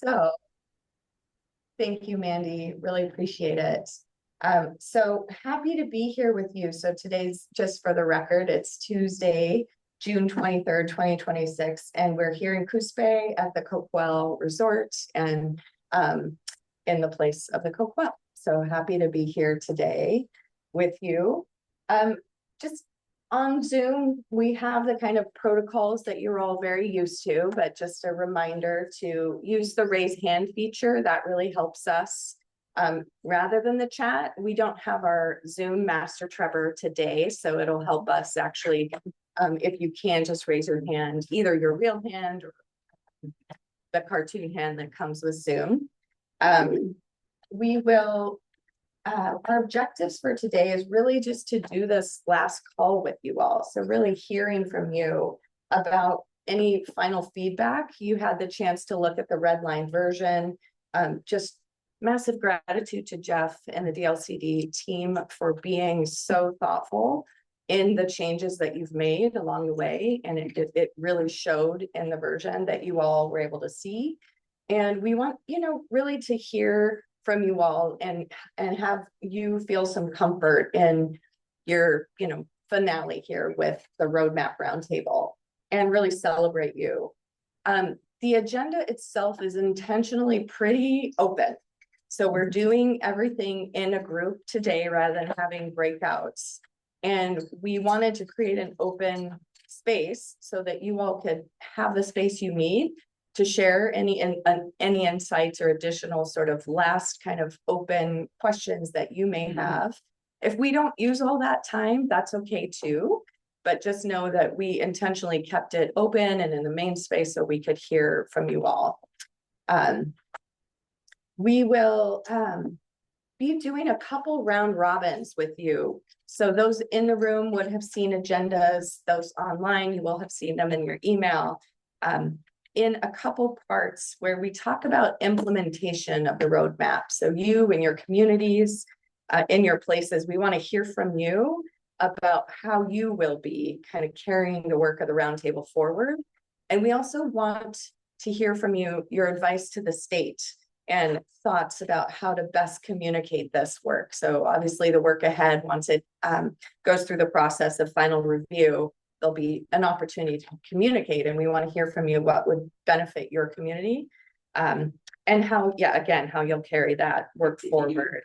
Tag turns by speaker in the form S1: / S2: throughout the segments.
S1: So thank you, Mandy. Really appreciate it. So happy to be here with you. So today's, just for the record, it's Tuesday, June 23rd, 2026, and we're here in Coos at the Coquel Resort and in the place of the Coquel. So happy to be here today with you. Just on Zoom, we have the kind of protocols that you're all very used to, but just a reminder to use the raise hand feature. That really helps us. Rather than the chat, we don't have our Zoom master Trevor today, so it'll help us actually, if you can just raise your hand, either your real hand or the cartoon hand that comes with Zoom. We will our objectives for today is really just to do this last call with you all. So really hearing from you about any final feedback. You had the chance to look at the red line version. Just massive gratitude to Jeff and the DLCD team for being so thoughtful in the changes that you've made along the way. And it really showed in the version that you all were able to see. And we want, really to hear from you all and have you feel some comfort in your, finale here with the roadmap roundtable and really celebrate you. The agenda itself is intentionally pretty open. So we're doing everything in a group today rather than having breakouts. And we wanted to create an open space so that you all could have the space you need to share any insights or additional sort of last kind of open questions that you may have. If we don't use all that time, that's okay too. But just know that we intentionally kept it open and in the main space so we could hear from you all. We will be doing a couple round robins with you. So those in the room would have seen agendas. Those online, you will have seen them in your email. In a couple parts where we talk about implementation of the roadmap. So you and your communities, in your places, we want to hear from you about how you will be kind of carrying the work of the roundtable forward. And we also want to hear from you, your advice to the state and thoughts about how to best communicate this work. So obviously the work ahead, once it goes through the process of final review, there'll be an opportunity to communicate, and we want to hear from you what would benefit your community, and how, again, how you'll carry that work forward.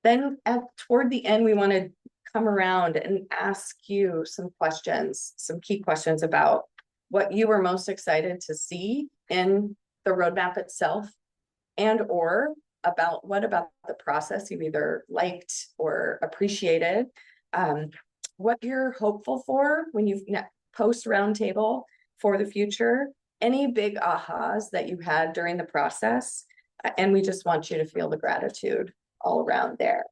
S1: Then toward the end, we want to come around and ask you some questions, some key questions about what you were most excited to see in the roadmap itself, and or about what about the process you either liked or appreciated. What you're hopeful for when you've post roundtable for the future, any big ahas that you had during the process, and we just want you to feel the gratitude all around there.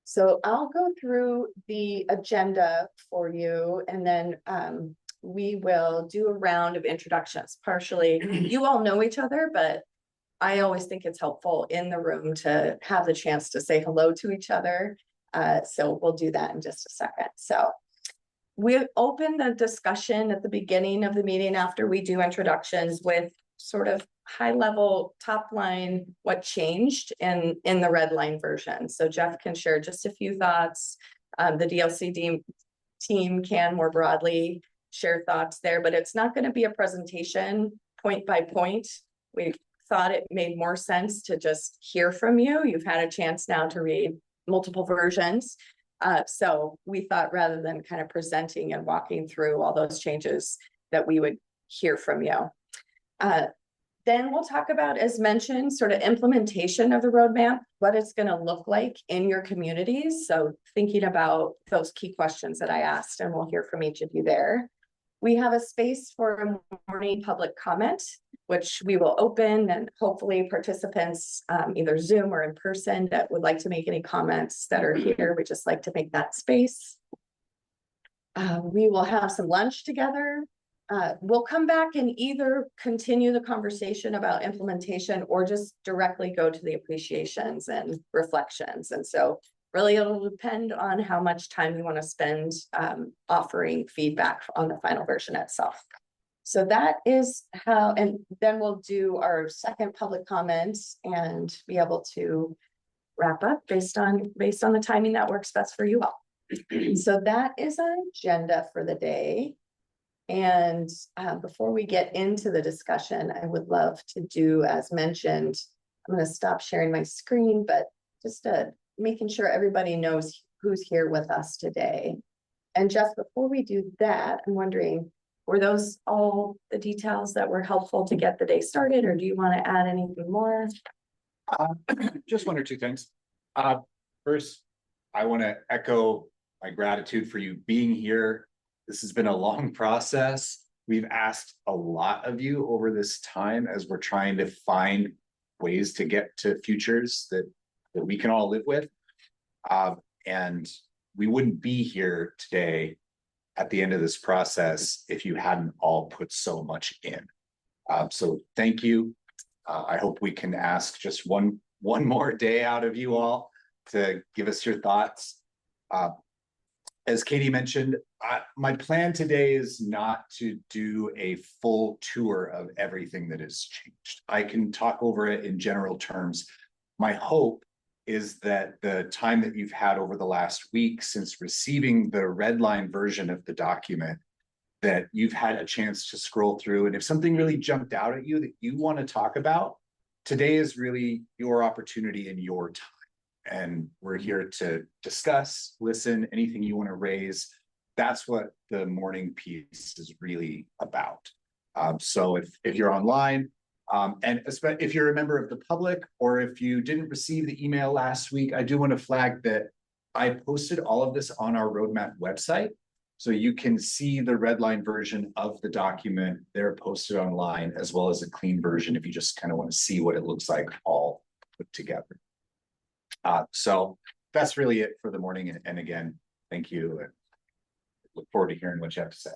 S1: So I'll go through the agenda for you, and then we will do a round of introductions. Partially, you all know each other, but I always think it's helpful in the room to have the chance to say hello to each other. So we'll do that in just a second. So we open the discussion at the beginning of the meeting after we do introductions with sort of high level top line, what changed in the red line version. So Jeff can share just a few thoughts. The DLCD team can more broadly share thoughts there, but it's not going to be a presentation point by point. We thought it made more sense to just hear from you. You've had a chance now to read multiple versions. So we thought rather than kind of presenting and walking through all those changes that we would hear from you. Then we'll talk about, as mentioned, sort of implementation of the roadmap, what it's going to look like in your communities. So thinking about those key questions that I asked, and we'll hear from each of you there. We have a space for a morning public comment, which we will open, and hopefully participants, either Zoom or in person, that would like to make any comments that are here. We just like to make that space. We will have some lunch together. We'll come back and either continue the conversation about implementation or just directly go to the appreciations and reflections. And so really it'll depend on how much time you want to spend offering feedback on the final version itself. So that is how, and then we'll do our second public comments and be able to wrap up based on the timing that works best for you all. So that is our agenda for the day. And before we get into the discussion, I would love to do, as mentioned, I'm going to stop sharing my screen, but just making sure everybody knows who's here with us today. And just before we do that, I'm wondering, were those all the details that were helpful to get the day started, or do you want to add anything more?
S2: Just one or two things. First, I want to echo my gratitude for you being here. This has been a long process. We've asked a lot of you over this time as we're trying to find ways to get to futures that we can all live with. And we wouldn't be here today at the end of this process if you hadn't all put so much in. So thank you. I hope we can ask just one more day out of you all to give us your thoughts. As Katie mentioned, my plan today is not to do a full tour of everything that has changed. I can talk over it in general terms. My hope is that the time that you've had over the last week since receiving the red line version of the document, that you've had a chance to scroll through. And if something really jumped out at you that you want to talk about, today is really your opportunity and your time. And we're here to discuss, listen, anything you want to raise. That's what the morning piece is really about. So if you're online, and if you're a member of the public, or if you didn't receive the email last week, I do want to flag that I posted all of this on our roadmap website. So you can see the red line version of the document there posted online, as well as a clean version if you just kind of want to see what it looks like all put together. So that's really it for the morning. And again, thank you. And look forward to hearing what you have to say.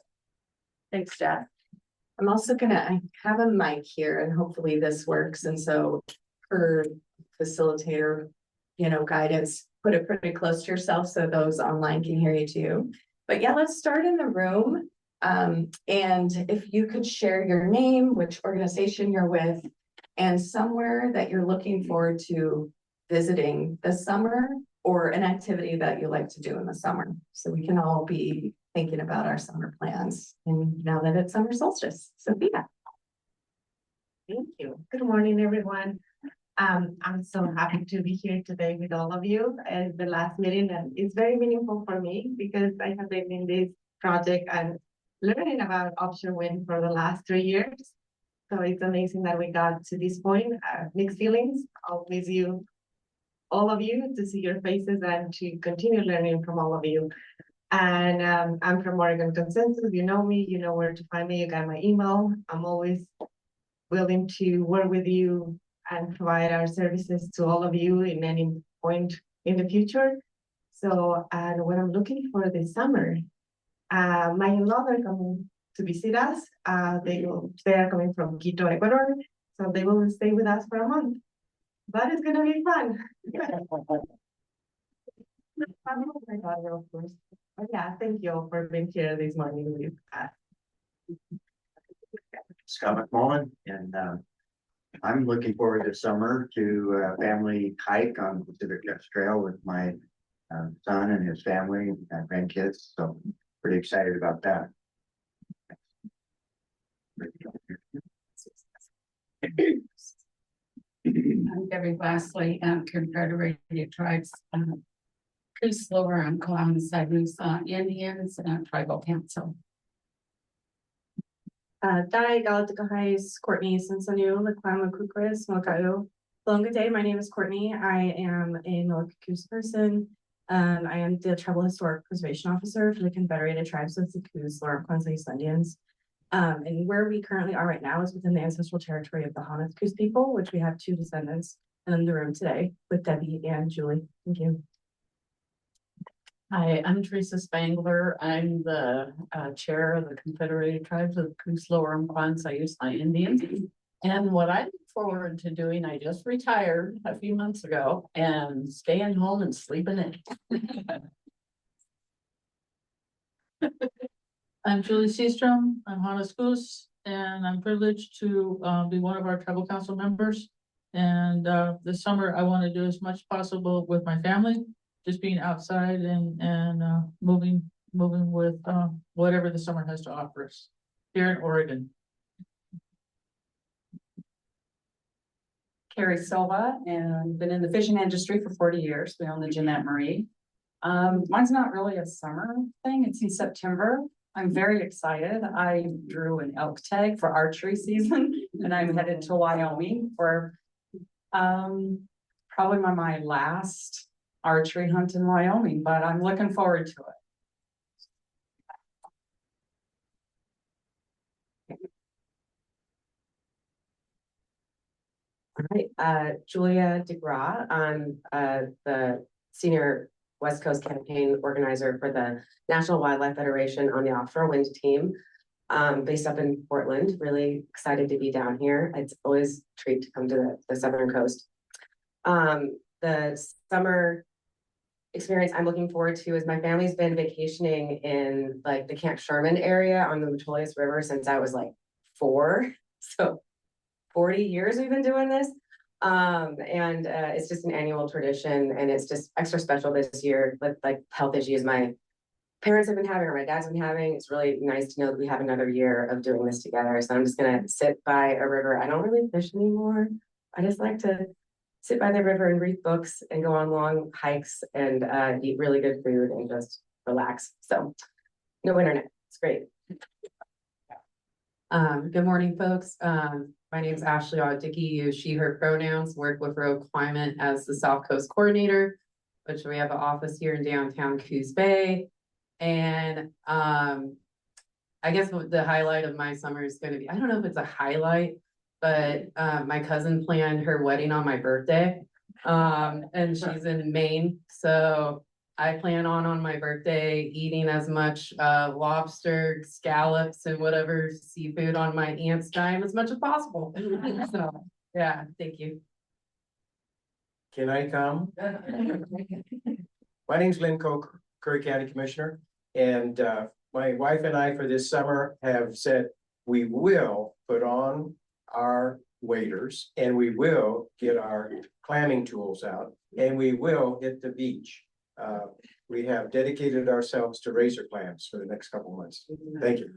S1: Thanks, Jeff. I'm also I have a mic here and hopefully this works. And so per facilitator, guidance, put it pretty close to yourself so those online can hear you too. But yeah, let's start in the room. And if you could share your name, which organization you're with, and somewhere that you're looking forward to visiting this summer, or an activity that you like to do in the summer. So we can all be thinking about our summer plans. And now that it's summer solstice, Sophia.
S3: Thank you. Good morning, everyone. I'm so happy to be here today with all of you at the last meeting, and it's very meaningful for me because I have been in this project and learning about offshore wind for the last 3 years. So it's amazing that we got to this point. Mixed feelings. I'll miss you, all of you, to see your faces and to continue learning from all of you. And I'm from Oregon Consensus. You know me, you know where to find me. You got my email. I'm always willing to work with you and provide our services to all of you in any point in the future. So, and what I'm looking for this summer, my in-laws are coming to visit us. They are coming from Quito, Ecuador. So they will stay with us for a month. But it's gonna be fun. My daughter, of course. But yeah, thank you all for being here this morning with us.
S4: Scott McMullen, and I'm looking forward this summer to a family hike on Pacific Crest Trail with my son and his family and grandkids. So pretty excited about that.
S5: I'm Debbie Glassley, Confederated Tribes, Coos Lower on Columbus Indians, Tribal Council.
S6: Dai Galacticahais, Courtney Sansonu, Laklama Kukris, Mokayo. Good day, my name is Courtney. I am a Milwaukee person. I am the Tribal Historic Preservation Officer for the Confederated Tribes of the Coos Lower Indians. And where we currently are right now is within the ancestral territory of the Haneth Coos people, which we have 2 descendants in the room today with Debbie and Julie. Thank you.
S5: Hi, I'm Teresa Spangler. I'm the chair of the Confederated Tribes of the Coos Lower Indians. And what I look forward to doing, I just retired a few months ago and staying home and sleeping in.
S7: I'm Julie Seastrom. I'm Hannes Coos. and I'm privileged to be one of our tribal council members. And this summer, I want to do as much possible with my family, just being outside and moving with whatever the summer has to offer us here in Oregon.
S8: Carrie Silva, and been in the fishing industry for 40 years. We own the Jeanette Marie. Mine's not really a summer thing. It's in September. I'm very excited. I drew an elk tag for archery season and I'm headed to Wyoming for probably my last archery hunt in Wyoming, but I'm looking forward to it.
S9: All right, Julia DeGraw, I'm the Senior West Coast Campaign Organizer for the National Wildlife Federation on the Offshore Wind team, based up in Portland. Really excited to be down here. It's always a treat to come to the Southern Coast. The summer experience I'm looking forward to is my family's been vacationing in like the Camp Sherman area on the Metolius River since I was like 4. So 40 years we've been doing this. It's just an annual tradition and it's just extra special this year with like health issues my parents have been having or my dad's been having. It's really nice to know that we have another year of doing this together. So I'm just gonna sit by a river. I don't really fish anymore. I just like to sit by the river and read books and go on long hikes and eat really good food and just relax. So no internet. It's great.
S10: Good morning, folks. My name is Ashley Dickey, use she, her pronouns, work with Rogue Climate as the South Coast Coordinator, which we have an office here in downtown Coos Bay. And I guess what the highlight of my summer is going to be, I don't know if it's a highlight, but my cousin planned her wedding on my birthday. And she's in Maine. So I plan on my birthday eating as much lobster, scallops, and whatever seafood on my aunt's dime as much as possible. So yeah, thank you.
S11: Can I come? My name's Lynn Koch, Curry County Commissioner, and my wife and I for this summer have said we will put on our waders and we will get our clamming tools out and we will hit the beach. We have dedicated ourselves to razor clams for the next couple of months. Thank you.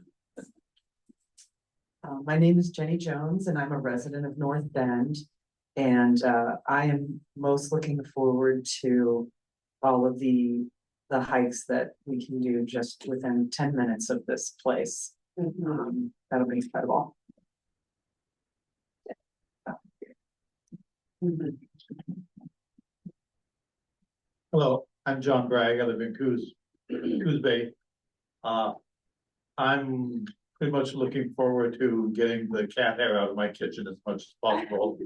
S12: My name is Jenny Jones and I'm a resident of North Bend. And I am most looking forward to all of the hikes that we can do just within 10 minutes of this place. That'll be incredible.
S13: Hello, I'm John Bragg. I live in Coos Bay. I'm pretty much looking forward to getting the cat hair out of my kitchen as much as possible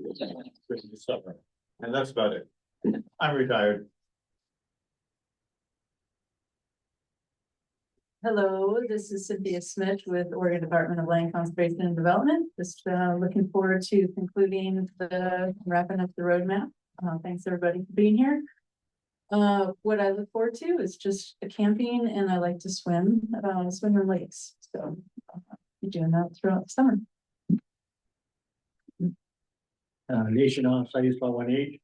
S13: this summer. And that's about it. I'm retired.
S5: Hello, this is Cynthia Smith with Oregon Department of Land Conservation and Development. Just looking forward to concluding wrapping up the roadmap. Thanks everybody for being here. What I look forward to is just camping, and I like to swim in lakes. So be doing that throughout the summer.
S14: Nation on Sayusla 1-8,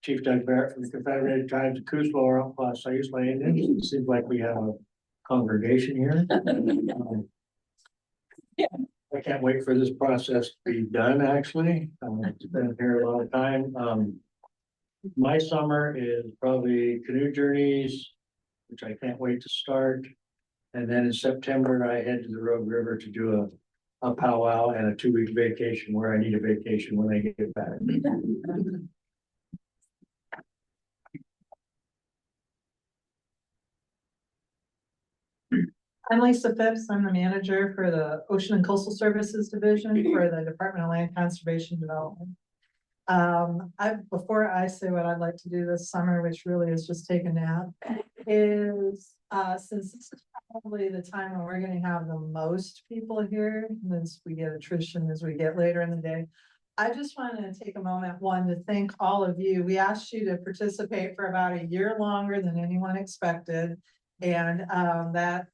S14: Chief Doug Barrett from the Confederated Tribes of Coos Lower Sayusla Indians. It seems like we have a congregation here. I can't wait for this process to be done, actually. It's been here a long time. My summer is probably canoe journeys, which I can't wait to start. And then in September, I head to the Rogue River to do a powwow and a 2-week vacation where I need a vacation when I get back.
S15: I'm Lisa Phipps. I'm the manager for the Ocean and Coastal Services Division for the Department of Land Conservation Development. Before I say what I'd like to do this summer, which really is just take a nap, is since this is probably the time when we're going to have the most people here, as we get attrition as we get later in the day, I just want to take a moment, one, to thank all of you. We asked you to participate for about a year longer than anyone expected, and that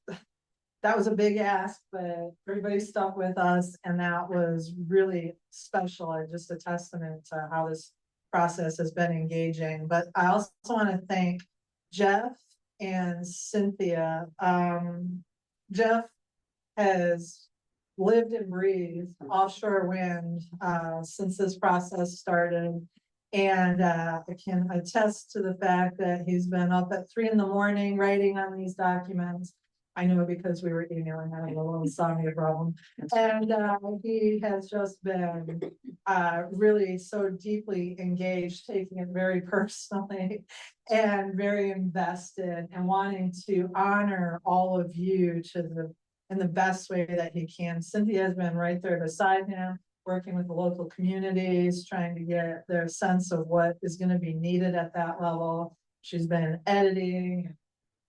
S15: that was a big ask, but everybody stuck with us and that was really special and just a testament to how this process has been engaging. But I also want to thank Jeff and Cynthia. Jeff has lived and breathed offshore wind since this process started. And I can attest to the fact that he's been up at 3 a.m. writing on these documents. I know because we were emailing, having a little insomnia problem. And he has just been really so deeply engaged, taking it very personally and very invested and wanting to honor all of you in the best way that he can. Cynthia has been right there beside him, working with the local communities, trying to get their sense of what is going to be needed at that level. She's been editing,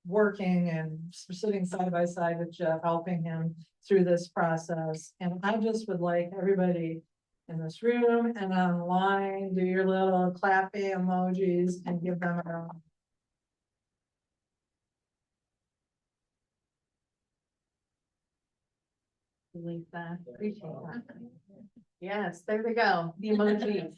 S15: working and sitting side by side with Jeff, helping him through this process. And I just would like everybody in this room and online, do your little clappy emojis and give them a round.
S1: Lisa, appreciate that. Yes, there we go, the emojis.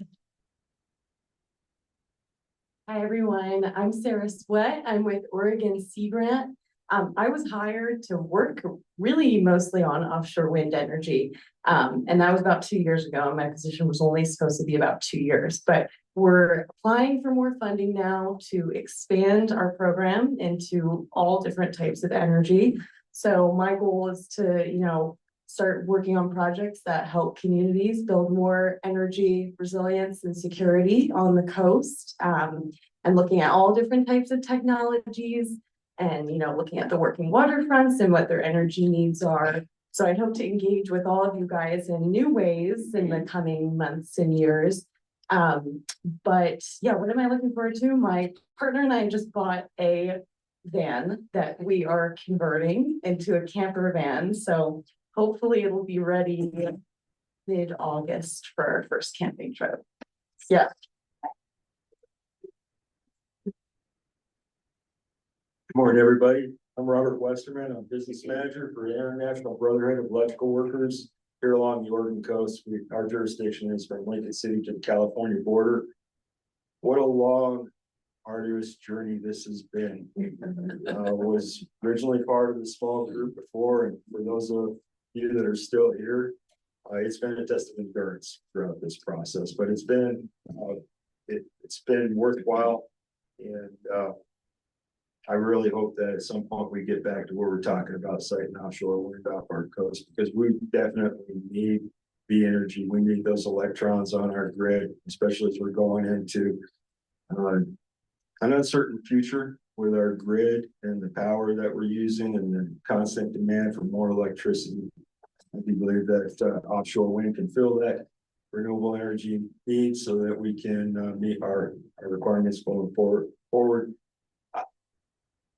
S16: Hi, everyone. I'm Sarah Sweat. I'm with Oregon Sea Grant. I was hired to work really mostly on offshore wind energy. And that was about 2 years ago. And my position was only supposed to be about 2 years, but we're applying for more funding now to expand our program into all different types of energy. So my goal is to, start working on projects that help communities build more energy resilience and security on the coast, and looking at all different types of technologies and, looking at the working waterfronts and what their energy needs are. So I hope to engage with all of you guys in new ways in the coming months and years. But yeah, what am I looking forward to? My partner and I just bought a van that we are converting into a camper van. So hopefully it'll be ready mid-August for our first camping trip. Yeah.
S17: Good morning, everybody. I'm Robert Westerman. I'm business manager for the International Brotherhood of Electrical Workers here along the Oregon coast. Our jurisdiction is from Lincoln City to the California border. What a long, arduous journey this has been. Was originally part of the small group before, and for those of you that are still here, it's been a test of endurance throughout this process, but it's been worthwhile, and I really hope that at some point we get back to where we're talking about siting offshore wind off our coast, because we definitely need the energy. We need those electrons on our grid, especially as we're going into an uncertain future with our grid and the power that we're using and the constant demand for more electricity. I do believe that offshore wind can fill that renewable energy needs so that we can meet our requirements going forward.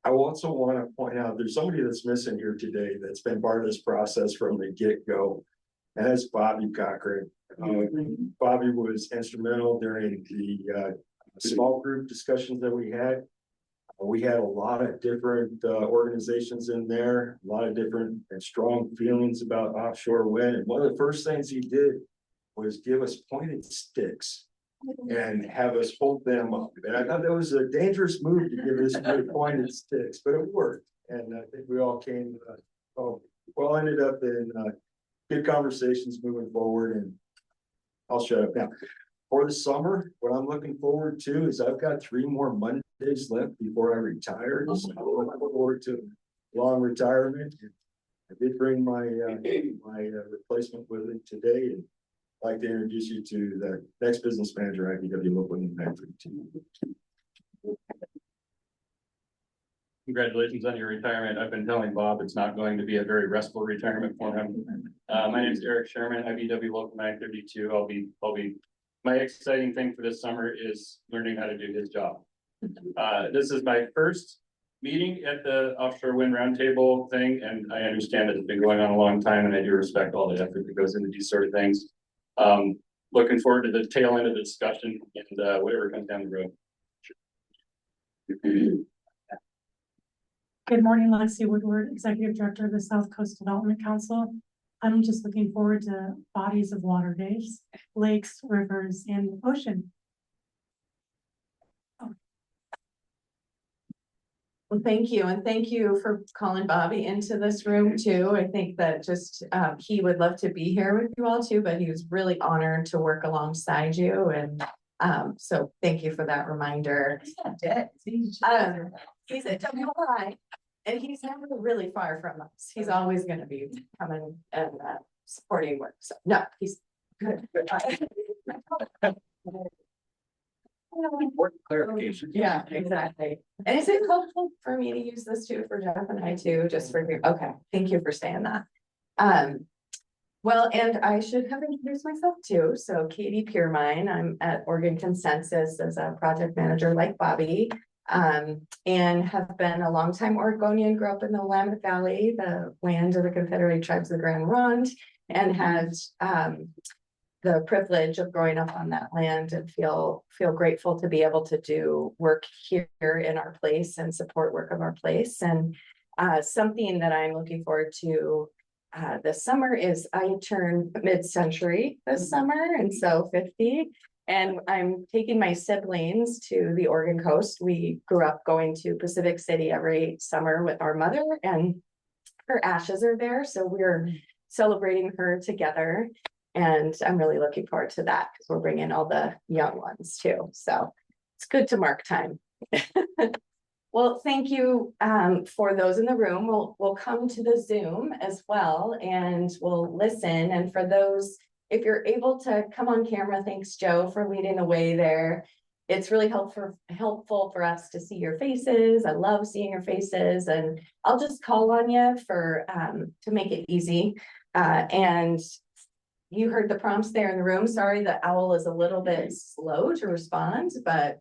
S17: I also want to point out there's somebody that's missing here today that's been part of this process from the get-go, and that's Bobby Cochran. Bobby was instrumental during the small group discussions that we had. We had a lot of different organizations in there, a lot of different and strong feelings about offshore wind. And one of the first things he did was give us pointed sticks and have us hold them up. And I thought that was a dangerous move to give us pointed sticks, but it worked. And I think we all came, ended up in good conversations moving forward. And I'll shut up now. For the summer, what I'm looking forward to is I've got 3 more Mondays left before I retire. So I'm looking forward to a long retirement. I did bring my replacement with it today, and I'd like to introduce you to the next business manager at IBW Local Impact team.
S18: Congratulations on your retirement. I've been telling Bob it's not going to be a very restful retirement for him. My name is Eric Sherman, IBW Local 932. My exciting thing for this summer is learning how to do his job. This is my first meeting at the Offshore Wind Roundtable thing, and I understand that it's been going on a long time, and I do respect all the effort that goes into these sort of things. Looking forward to the tail end of the discussion and whatever comes down the road.
S19: Good morning, Lexi Woodward, Executive Director of the South Coast Development Council. I'm just looking forward to bodies of water days, lakes, rivers, and ocean.
S1: Well, thank you. And thank you for calling Bobby into this room too. I think that just, he would love to be here with you all too, but he was really honored to work alongside you. And so thank you for that reminder. He's at WI and he's never really far from us. He's always going to be coming and supporting work. So no, he's good.
S2: Important clarification.
S1: Yeah, exactly. And is it helpful for me to use this too for Jeff and I too, just for you? Okay, thank you for saying that. Well, and I should have introduced myself too. So Katie Piermine, I'm at Oregon Consensus as a project manager like Bobby, and have been a longtime Oregonian, grew up in the Willamette Valley, the land of the Confederated Tribes of the Grand Ronde, and had the privilege of growing up on that land and feel grateful to be able to do work here in our place and support work of our place. And something that I'm looking forward to this summer is I turn mid-century this summer, and so 50. And I'm taking my siblings to the Oregon coast. We grew up going to Pacific City every summer with our mother, and her ashes are there. So we're celebrating her together. And I'm really looking forward to that because we're bringing all the young ones too. So it's good to mark time. Well, thank you for those in the room. We'll come to the Zoom as well and we'll listen. And for those, if you're able to come on camera, thanks Joe for leading the way there. It's really helpful for us to see your faces. I love seeing your faces, and I'll just call on you for to make it easy. And you heard the prompts there in the room. Sorry, the owl is a little bit slow to respond, but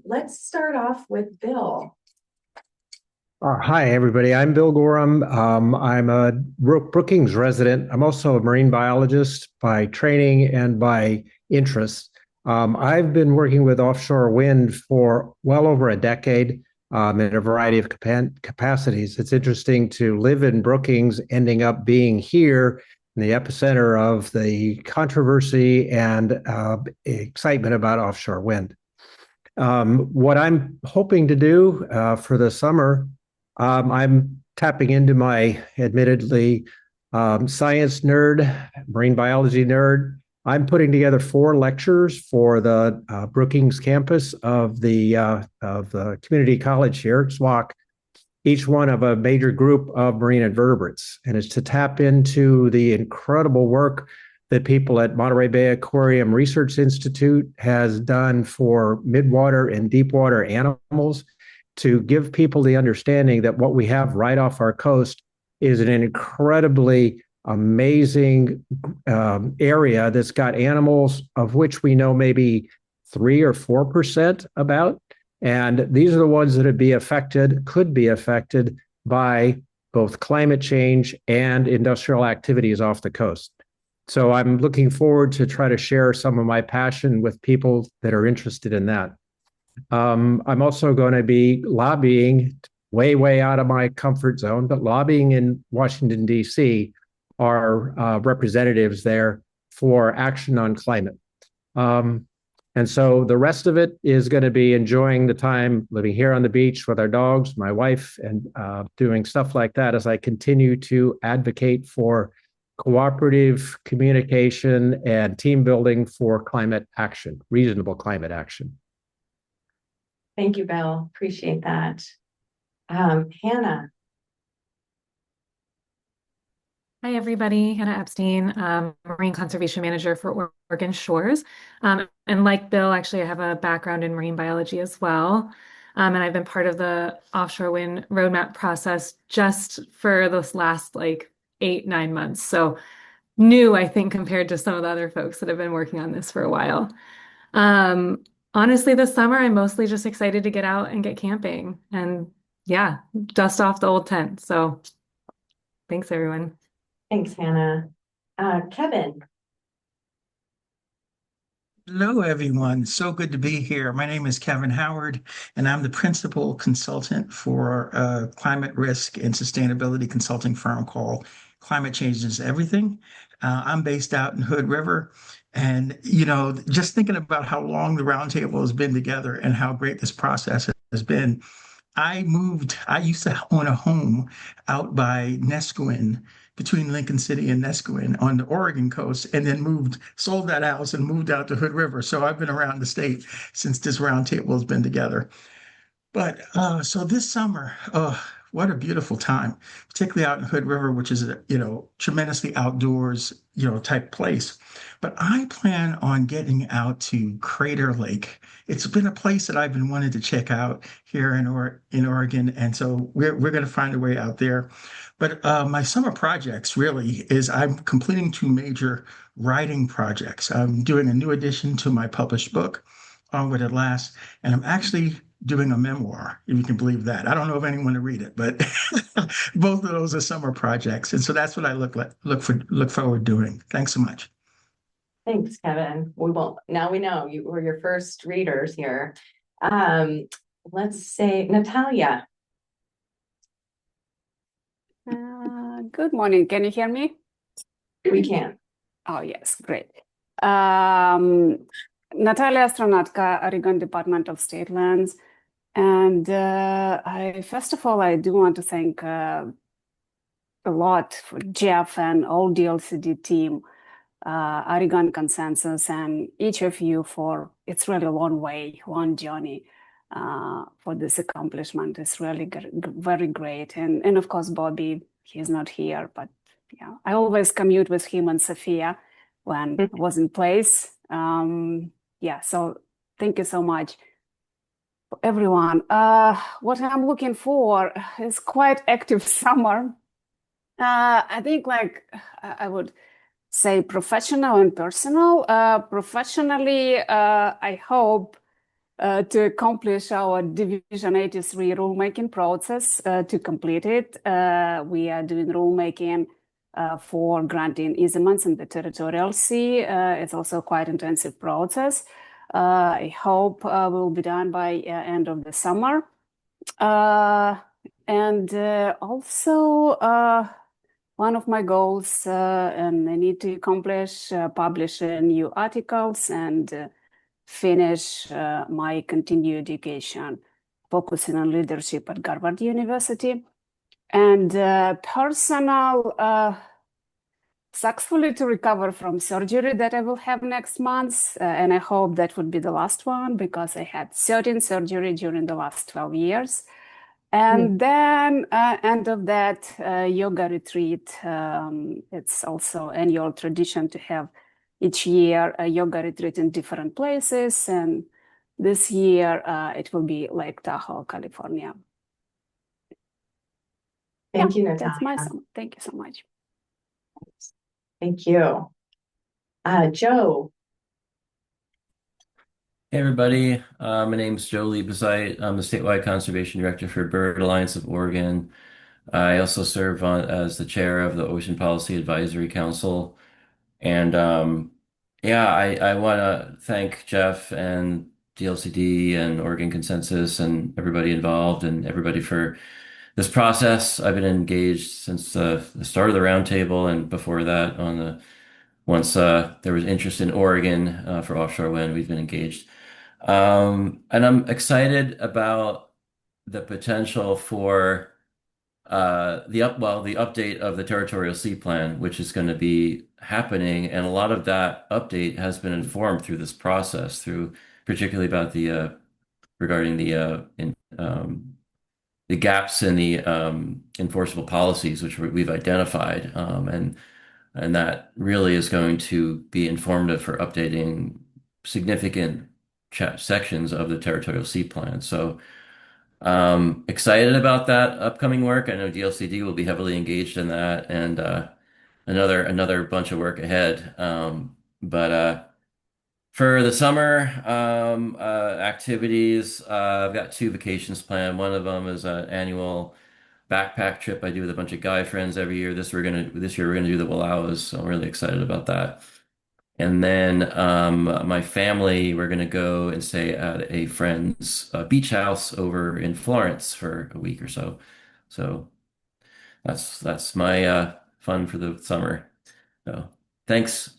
S1: let's start off with Bill.
S20: Hi, everybody. I'm Bill Gorham. I'm a Brookings resident. I'm also a marine biologist by training and by interest. I've been working with offshore wind for well over a decade in a variety of capacities. It's interesting to live in Brookings, ending up being here in the epicenter of the controversy and excitement about offshore wind. What I'm hoping to do for the summer, I'm tapping into my admittedly science nerd, marine biology nerd. I'm putting together 4 lectures for the Brookings campus of the community college here, SWAC, each one of a major group of marine invertebrates. And it's to tap into the incredible work that people at Monterey Bay Aquarium Research Institute has done for midwater and deepwater animals, to give people the understanding that what we have right off our coast is an incredibly amazing area that's got animals of which we know maybe 3 or 4% about. And these are the ones that could be affected by both climate change and industrial activities off the coast. So I'm looking forward to try to share some of my passion with people that are interested in that. I'm also going to be lobbying way out of my comfort zone, but lobbying in Washington, D.C., our representatives there for action on climate. And so the rest of it is going to be enjoying the time living here on the beach with our dogs, my wife, and doing stuff like that as I continue to advocate for cooperative communication and team building for climate action, reasonable climate action.
S1: Thank you, Bill. Appreciate that. Hannah.
S21: Hi, everybody. Hannah Epstein, Marine Conservation Manager for Oregon Shores. And like Bill, actually, I have a background in marine biology as well. And I've been part of the offshore wind roadmap process just for this last 8-9 months. So new, I think, compared to some of the other folks that have been working on this for a while. Honestly, this summer, I'm mostly just excited to get out and get camping and dust off the old tent. So thanks, everyone.
S1: Thanks, Hannah. Kevin.
S3: Hello, everyone. So good to be here. My name is Kevin Howard, and I'm the principal consultant for a climate risk and sustainability consulting firm called Climate Change is Everything. I'm based out in Hood River. And, just thinking about how long the roundtable has been together and how great this process has been, I used to own a home out by Nesquin, between Lincoln City and Nesquin on the Oregon coast, and then sold that house and moved out to Hood River. So I've been around the state since this roundtable has been together. But so this summer, what a beautiful time, particularly out in Hood River, which is a tremendously outdoors type place. But I plan on getting out to Crater Lake. It's been a place that I've been wanting to check out here in Oregon, and so we're going to find a way out there. But my summer projects really is I'm completing two major writing projects. I'm doing a new addition to my published book, On With It Last, and I'm actually doing a memoir, if you can believe that. I don't know if anyone to read it, but both of those are summer projects. And so that's what I look forward doing. Thanks so much.
S1: Thanks, Kevin. Now we know you were your first readers here. Let's say Natalia.
S22: Good morning. Can you hear me?
S1: We can.
S22: Oh, yes, great. Natalia Astronatka, Oregon Department of State Lands. And first of all, I do want to thank a lot for Jeff and all DLCD team, Oregon Consensus, and each of you for, it's really a long journey for this accomplishment. It's really very great. And of course, Bobby, he's not here, but yeah, I always commute with him and Sophia when I was in place. Yeah, so thank you so much. Everyone, what I'm looking for is quite active summer. I think I would say professional and personal. Professionally, I hope to accomplish our Division 83 rulemaking process, to complete it. We are doing rulemaking for granting easements in the territorial sea. It's also quite intensive process. I hope will be done by end of the summer. And also one of my goals, and I need to accomplish, publish new articles and finish my continued education, focusing on leadership at Harvard University. And personal, successfully to recover from surgery that I will have next month. And I hope that would be the last one because I had 13 surgery during the last 12 years. And then end of that yoga retreat. It's also annual tradition to have each year a yoga retreat in different places. And this year it will be Lake Tahoe, California.
S1: Thank you, Natalia.
S22: That's my summer. Thank you so much.
S1: Thank you. Joe.
S23: Hey everybody, my name's Joe Liebesite. I'm the statewide conservation director for Bird Alliance of Oregon. I also serve as the chair of the Ocean Policy Advisory Council. And yeah, I want to thank Jeff and DLCD and Oregon Consensus and everybody involved and everybody for this process. I've been engaged since the start of the roundtable and before that once there was interest in Oregon for offshore wind, we've been engaged. And I'm excited about the potential for the update of the territorial sea plan, which is going to be happening, and a lot of that update has been informed through this process, particularly about regarding the gaps in the enforceable policies which we've identified, and that really is going to be informative for updating significant sections of the territorial sea plan. So excited about that upcoming work. I know DLCD will be heavily engaged in that, and another bunch of work ahead. But for the summer activities, I've got 2 vacations planned. One of them is an annual backpack trip I do with a bunch of guy friends every year. This year we're gonna do the Wallowas, so I'm really excited about that. And then my family, we're gonna go and stay at a friend's beach house over in Florence for a week or so. So that's my fun for the summer. So thanks.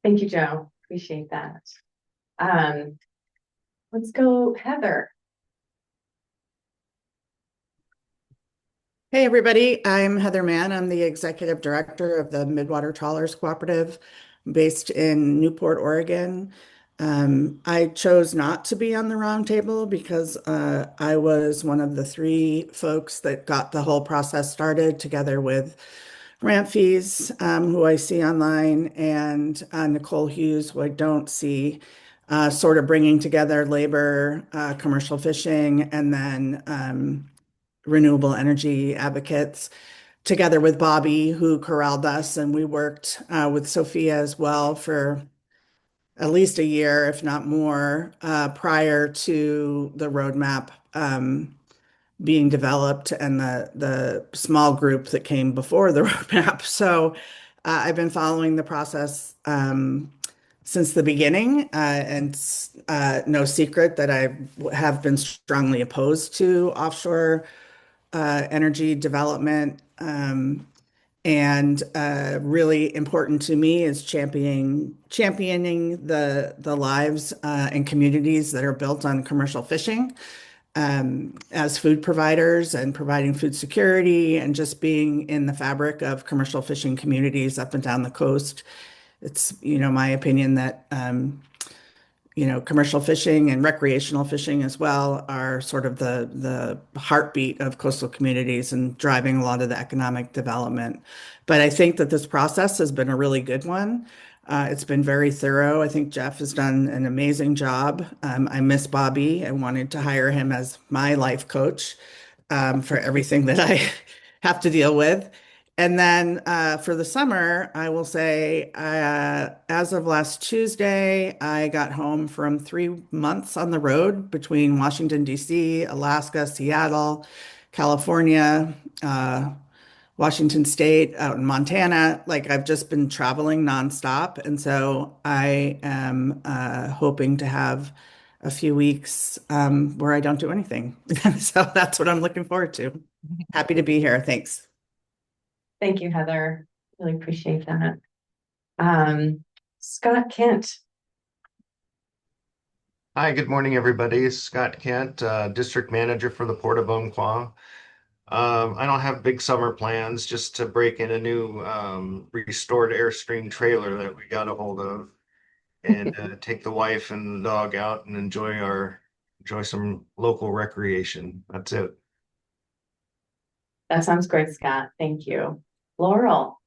S1: Thank you, Joe. Appreciate that. Um, let's go, Heather.
S4: Hey, everybody. I'm Heather Mann. I'm the Executive Director of the Midwater Trawlers Cooperative based in Newport, Oregon. I chose not to be on the roundtable because I was one of the 3 folks that got the whole process started together with Ramp Fees, who I see online, and Nicole Hughes, who I don't see, sort of bringing together labor, commercial fishing, and then renewable energy advocates together with Bobby, who corralled us. And we worked with Sophia as well for at least a year, if not more, prior to the roadmap being developed and the small group that came before the roadmap. So I've been following the process since the beginning, and no secret that I have been strongly opposed to offshore energy development. And really important to me is championing the lives and communities that are built on commercial fishing, as food providers and providing food security and just being in the fabric of commercial fishing communities up and down the coast. It's, my opinion that commercial fishing and recreational fishing as well are sort of the heartbeat of coastal communities and driving a lot of the economic development. But I think that this process has been a really good one. It's been very thorough. I think Jeff has done an amazing job. I miss Bobby. I wanted to hire him as my life coach for everything that I have to deal with. And then for the summer, I will say, as of last Tuesday, I got home from 3 months on the road between Washington, D.C., Alaska, Seattle, California, Washington State, out in Montana. Like, I've just been traveling nonstop. And so I am hoping to have a few weeks where I don't do anything. So that's what I'm looking forward to. Happy to be here. Thanks.
S1: Thank you, Heather. Really appreciate that. Scott Kent.
S6: Hi, good morning, everybody. Scott Kent, District Manager for the Port of Umpqua. I don't have big summer plans, just to break in a new restored Airstream trailer that we got a hold of and take the wife and the dog out and enjoy some local recreation. That's it.
S1: That sounds great, Scott. Thank you. Laurel.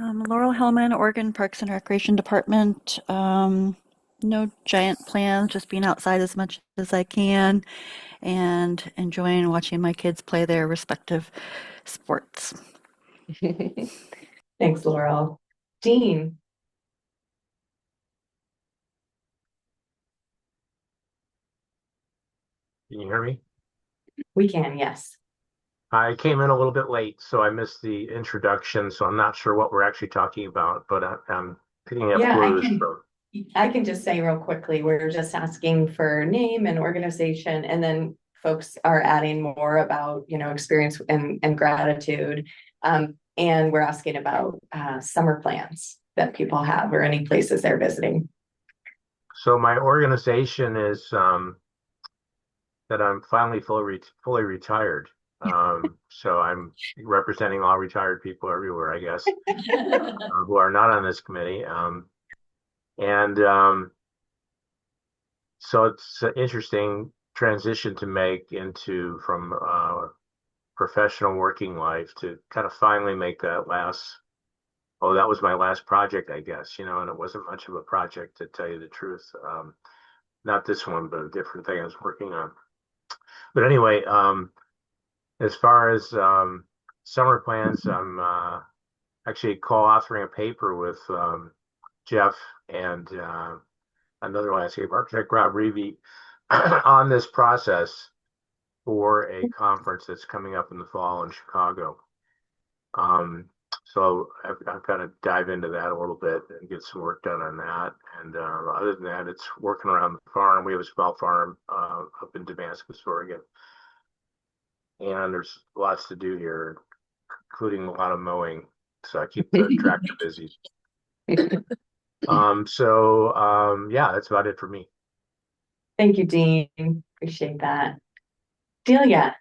S7: Laurel Hellman, Oregon Parks and Recreation Department. No giant plans, just being outside as much as I can and enjoying watching my kids play their respective sports.
S1: Thanks, Laurel. Dean.
S24: Can you hear me?
S1: We can, yes.
S24: I came in a little bit late, so I missed the introduction, so I'm not sure what we're actually talking about, but I'm picking up
S1: Yeah,
S24: clues.
S1: I can just say real quickly, we're just asking for name and organization, and then folks are adding more about, experience and gratitude. And we're asking about summer plans that people have or any places they're visiting.
S24: So my organization is that I'm finally fully retired. So I'm representing all retired people everywhere, I guess, who are not on this committee. So it's an interesting transition to make from professional working life to kind of finally make that that was my last project, I guess, and it wasn't much of a project, to tell you the truth. Not this one, but a different thing I was working on. But anyway, as far as summer plans, I'm actually co-authoring a paper with Jeff and another landscape architect, Rob Reevey, on this process for a conference that's coming up in the fall in Chicago. So I've got to dive into that a little bit and get some work done on that. And other than that, it's working around the farm. We have a small farm up in Damascus, Oregon. And there's lots to do here, including a lot of mowing. So I keep the tractor busy. Yeah, that's about it for me.
S1: Thank you, Dean. Appreciate that. Delia.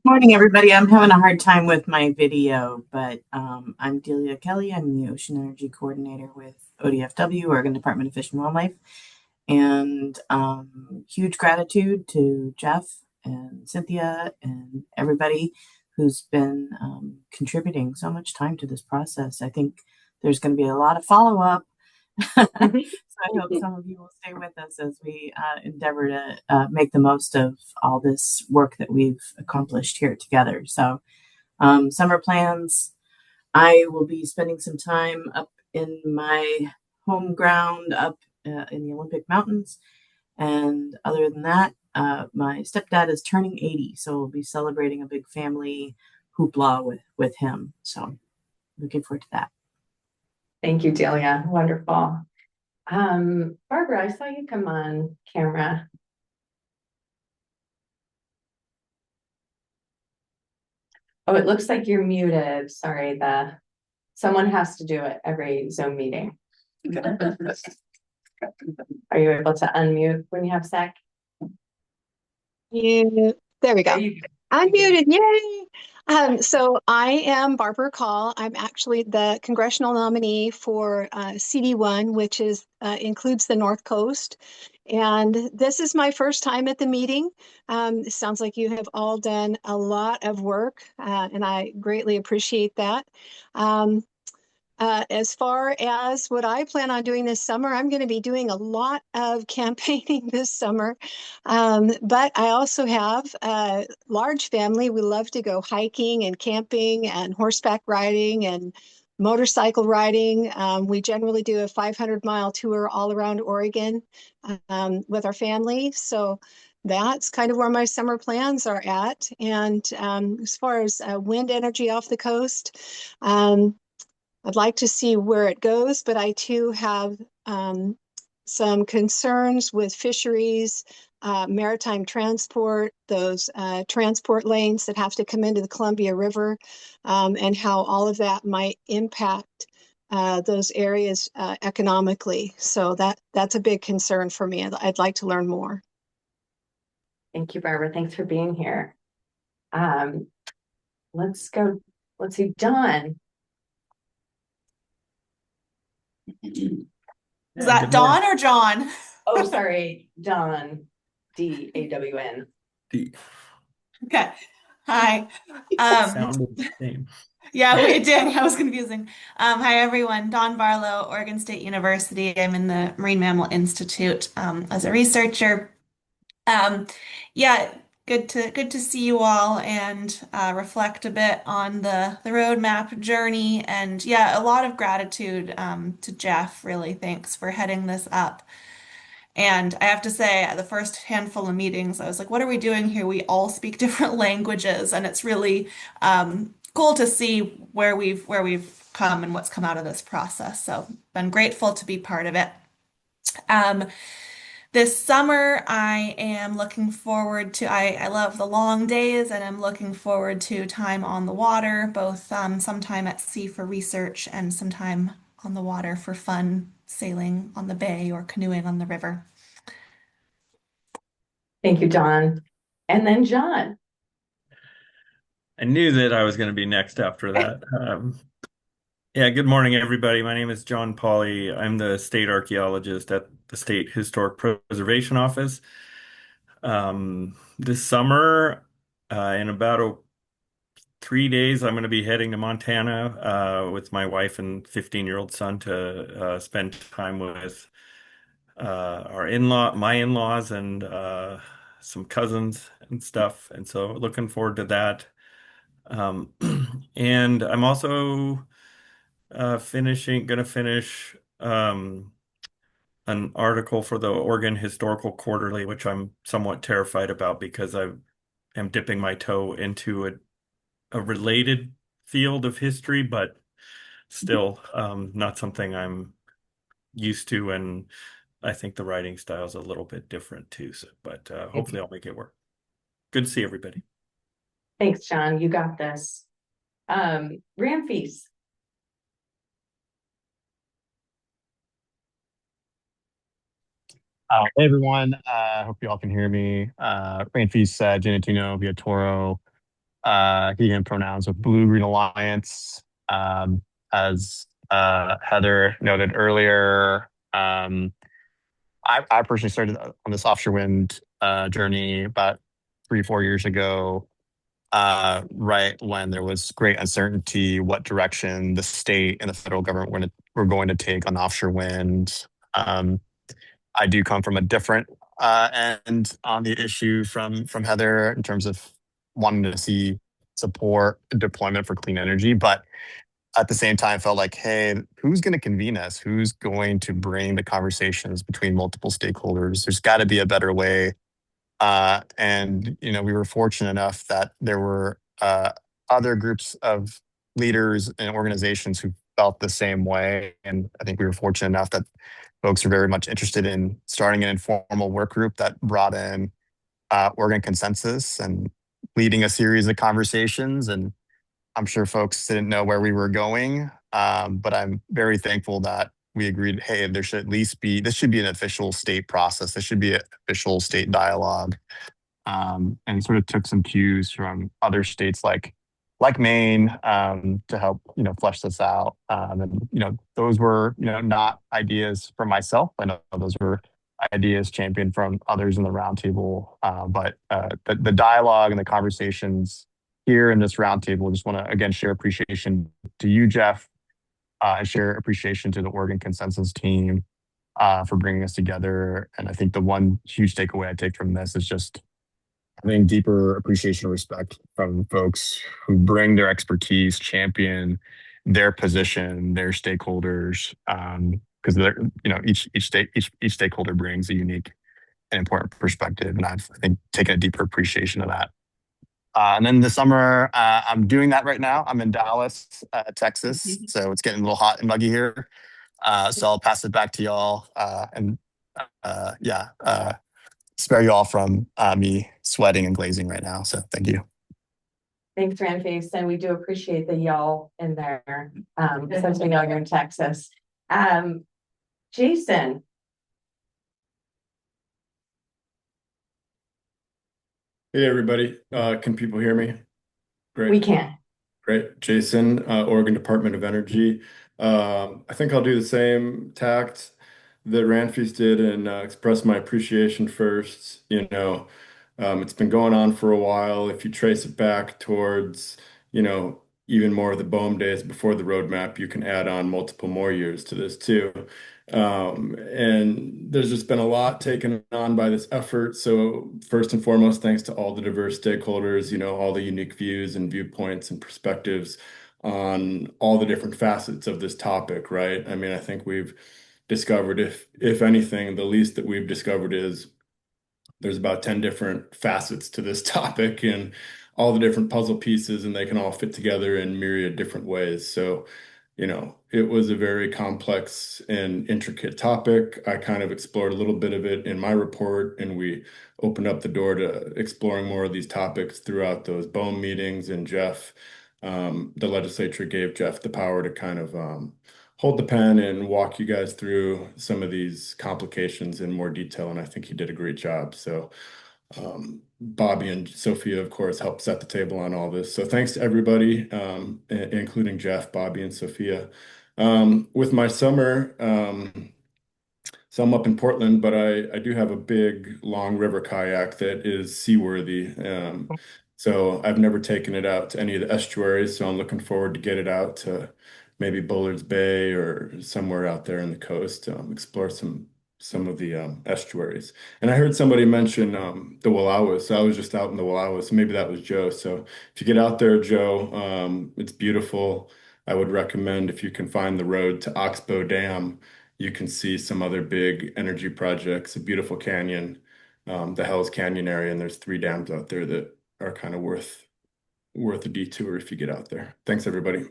S8: Morning, everybody. I'm having a hard time with my video, but I'm Delia Kelly. I'm the Ocean Energy Coordinator with ODFW, Oregon Department of Fish and Wildlife. And huge gratitude to Jeff and Cynthia and everybody who's been contributing so much time to this process. I think there's going to be a lot of follow-up. So I hope some of you will stay with us as we endeavor to make the most of all this work that we've accomplished here together. So summer plans, I will be spending some time up in my home ground up in the Olympic Mountains. And other than that, my stepdad is turning 80, so we'll be celebrating a big family hoopla with him. So looking forward to that.
S1: Thank you, Delia. Wonderful. Barbara, I saw you come on camera. Oh, it looks like you're muted. Sorry, someone has to do it every Zoom meeting. Are you able to unmute when you have sec?
S9: Yeah, there we go. I'm muted. Yay! So I am Barbara Call. I'm actually the congressional nominee for CD1, which includes the North Coast. And this is my first time at the meeting. It sounds like you have all done a lot of work, and I greatly appreciate that. As far as what I plan on doing this summer, I'm going to be doing a lot of campaigning this summer. But I also have a large family. We love to go hiking and camping and horseback riding and motorcycle riding. We generally do a 500-mile tour all around Oregon with our family. So that's kind of where my summer plans are at. And as far as wind energy off the coast, I'd like to see where it goes, but I too have some concerns with fisheries, maritime transport, those transport lanes that have to come into the Columbia River, and how all of that might impact those areas economically. So that's a big concern for me. I'd like to learn more.
S1: Thank you, Barbara. Thanks for being here. Let's see, Dawn.
S10: Is that Dawn or John?
S1: Oh, sorry, Dawn. D-A-W-N.
S10: D. Okay. Hi.
S3: Sounded the same.
S10: Yeah, it did. That was confusing. Hi, everyone. Dawn Barlow, Oregon State University. I'm in the Marine Mammal Institute as a researcher. Yeah, good to see you all and reflect a bit on the roadmap journey. And yeah, a lot of gratitude to Jeff. Really, thanks for heading this up. And I have to say, the first handful of meetings, I was like, what are we doing here? We all speak different languages, and it's really cool to see where we've come and what's come out of this process. So been grateful to be part of it. This summer, I am looking forward to, I love the long days, and I'm looking forward to time on the water, both some time at sea for research and some time on the water for fun, sailing on the bay or canoeing on the river.
S1: Thank you, Dawn. And then John.
S11: I knew that I was going to be next after that. Yeah, good morning, everybody. My name is John Pauly. I'm the state archaeologist at the State Historic Preservation Office. This summer, in about 3 days, I'm going to be heading to Montana with my wife and 15-year-old son to spend time with my in-laws and some cousins and stuff. And so looking forward to that. And I'm also gonna finish an article for the Oregon Historical Quarterly, which I'm somewhat terrified about because I am dipping my toe into a related field of history, but still not something I'm used to, and I think the writing style is a little bit different too. So, but hopefully I'll make it work. Good to see everybody.
S1: Thanks, John. You got this. Ramfis.
S5: Hey everyone, hope you all can hear me. Rainfeast Genetino via Toro, he, him pronouns with Blue Green Alliance. As Heather noted earlier, I personally started on this offshore wind journey about 3, 4 years ago, right when there was great uncertainty what direction the state and the federal government were going to take on offshore wind. I do come from a different end on the issue from Heather in terms of wanting to see support deployment for clean energy, but at the same time felt like, hey, who's going to convene us? Who's going to bring the conversations between multiple stakeholders? There's got to be a better way. And we were fortunate enough that there were other groups of leaders and organizations who felt the same way. And I think we were fortunate enough that folks are very much interested in starting an informal work group that brought in Oregon Consensus and leading a series of conversations. And I'm sure folks didn't know where we were going, but I'm very thankful that we agreed, hey, there should at least be, this should be an official state process. This should be an official state dialogue. And sort of took some cues from other states like Maine to help flesh this out. And those were not ideas from myself. I know those were ideas championed from others in the roundtable. But the dialogue and the conversations here in this roundtable, just want to again share appreciation to you, Jeff, and share appreciation to the Oregon Consensus team for bringing us together. And I think the one huge takeaway I take from this is just having deeper appreciation and respect from folks who bring their expertise, champion their position, their stakeholders, because they're each stakeholder brings a unique and important perspective, and I've, I think, taken a deeper appreciation of that. And then this summer, I'm doing that right now. I'm in Dallas, Texas, so it's getting a little hot and muggy here. So I'll pass it back to y'all, and spare you all from me sweating and glazing right now. So thank you.
S1: Thanks, Ramface, and we do appreciate the y'all in there, since we know you're in Texas. Jason.
S12: Hey, everybody. Can people hear me? Great.
S1: We can.
S12: Great. Jason, Oregon Department of Energy. I think I'll do the same tact that Ranfis did and express my appreciation first. It's been going on for a while. If you trace it back towards, even more of the BOEM days before the roadmap, you can add on multiple more years to this too. And there's just been a lot taken on by this effort. So first and foremost, thanks to all the diverse stakeholders, all the unique views and viewpoints and perspectives on all the different facets of this topic, right? I mean, I think we've discovered, if anything, the least that we've discovered is there's about 10 different facets to this topic and all the different puzzle pieces, and they can all fit together in myriad different ways. So, it was a very complex and intricate topic. I kind of explored a little bit of it in my report, and we opened up the door to exploring more of these topics throughout those BOEM meetings. And Jeff, the legislature gave Jeff the power to kind of hold the pen and walk you guys through some of these complications in more detail. And I think he did a great job. So Bobby and Sophia, of course, helped set the table on all this. So thanks to everybody, including Jeff, Bobby, and Sophia. With my summer, so I'm up in Portland, but I do have a big, long river kayak that is seaworthy. So I've never taken it out to any of the estuaries. So I'm looking forward to get it out to maybe Bullards Bay or somewhere out there in the coast, explore some of the estuaries. And I heard somebody mention the Wallowas. So I was just out in the Wallowas. Maybe that was Joe. So if you get out there, Joe, it's beautiful. I would recommend, if you can find the road to Oxbow Dam, you can see some other big energy projects, a beautiful canyon, the Hells Canyon area, and there's 3 dams out there that are kind of worth worth a detour if you get out there. Thanks, everybody.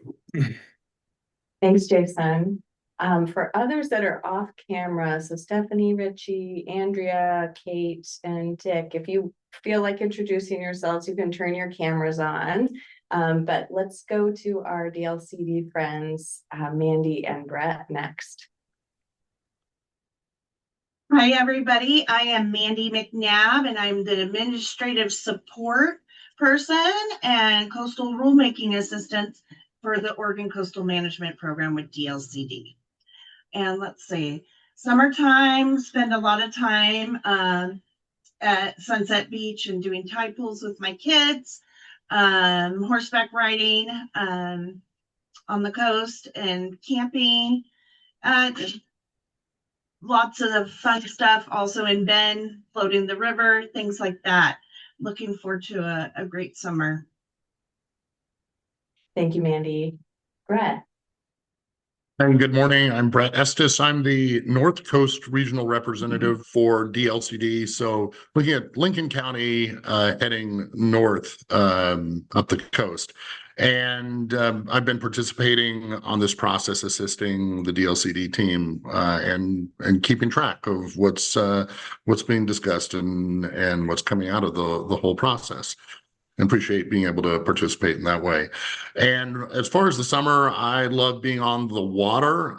S1: Thanks, Jason. For others that are off camera, so Stephanie, Richie, Andrea, Kate, and Dick, if you feel like introducing yourselves, you can turn your cameras on. But let's go to our DLCD friends, Mandy and Brett next.
S13: Hi, everybody. I am Mandy McNabb, and I'm the administrative support person and coastal rulemaking assistant for the Oregon Coastal Management Program with DLCD. And let's see, summertime, spend a lot of time at Sunset Beach and doing tide pools with my kids, horseback riding on the coast, and camping. Lots of fun stuff also in Bend, floating the river, things like that. Looking forward to a great summer.
S1: Thank you, Mandy. Brett.
S14: And good morning. I'm Brett Estes. I'm the North Coast Regional Representative for DLCD. So looking at Lincoln County, heading north up the coast. And I've been participating on this process, assisting the DLCD team and keeping track of what's being discussed and what's coming out of the whole process. And appreciate being able to participate in that way. And as far as the summer, I love being on the water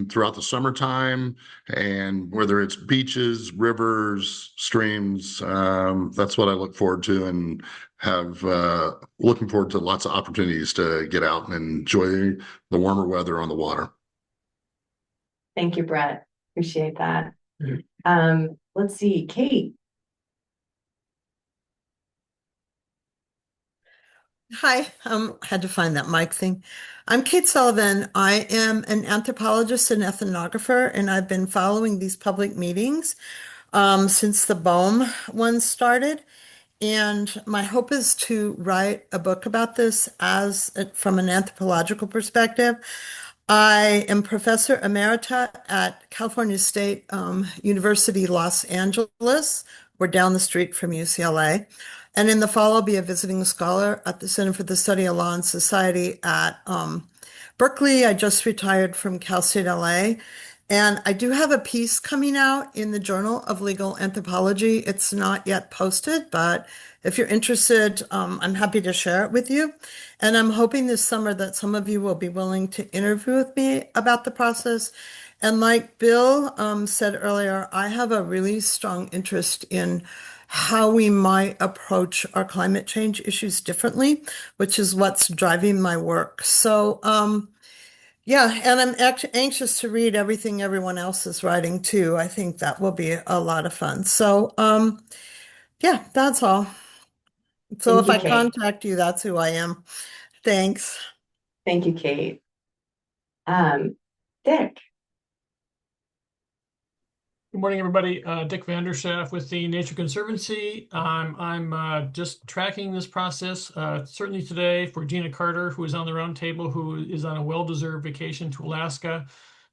S14: throughout the summertime, and whether it's beaches, rivers, streams, that's what I look forward to, and have looking forward to lots of opportunities to get out and enjoy the warmer weather on the water.
S1: Thank you, Brett. Appreciate that. Let's see, Kate.
S15: Hi, had to find that mic thing. I'm Kate Sullivan. I am an anthropologist and ethnographer, and I've been following these public meetings since the BOEM one started. And my hope is to write a book about this from an anthropological perspective. I am professor emerita at California State University, Los Angeles. We're down the street from UCLA. And in the fall, I'll be a visiting scholar at the Center for the Study of Law and Society at Berkeley. I just retired from Cal State LA. And I do have a piece coming out in the Journal of Legal Anthropology. It's not yet posted, but if you're interested, I'm happy to share it with you. And I'm hoping this summer that some of you will be willing to interview with me about the process. And like Bill said earlier, I have a really strong interest in how we might approach our climate change issues differently, which is what's driving my work. So, yeah, and I'm anxious to read everything everyone else is writing too. I think that will be a lot of fun. So, yeah, that's all. So if I contact you, that's who I am. Thanks.
S1: Thank you, Kate. Dick.
S16: Good morning, everybody. Dick Vanderschaff with the Nature Conservancy. I'm just tracking this process, certainly today for Gina Carter, who is on the roundtable, who is on a well-deserved vacation to Alaska.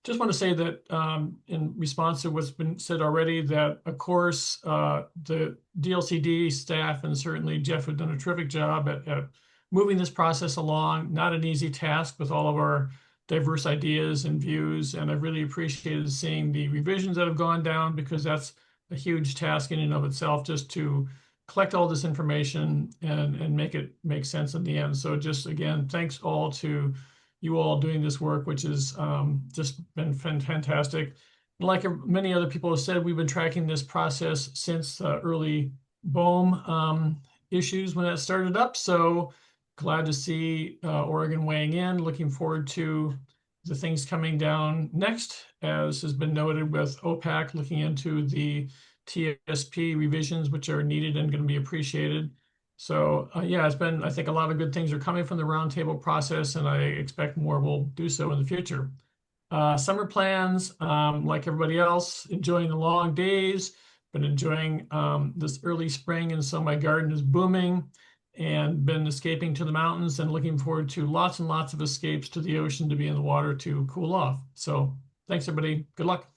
S16: Just want to say that in response to what's been said already, that of course the DLCD staff and certainly Jeff have done a terrific job at moving this process along. Not an easy task with all of our diverse ideas and views, and I've really appreciated seeing the revisions that have gone down, because that's a huge task in and of itself, just to collect all this information and make it make sense in the end. So just again, thanks all to you all doing this work, which has just been fantastic. Like many other people have said, we've been tracking this process since early BOEM issues when that started up. So glad to see Oregon weighing in. Looking forward to the things coming down next, as has been noted with OPAC looking into the TSP revisions, which are needed and going to be appreciated. So yeah, it's been, I think a lot of good things are coming from the roundtable process, and I expect more will do so in the future. Summer plans, like everybody else, enjoying the long days, been enjoying this early spring, and so my garden is booming, and been escaping to the mountains and looking forward to lots and lots of escapes to the ocean to be in the water to cool off. So thanks, everybody. Good luck.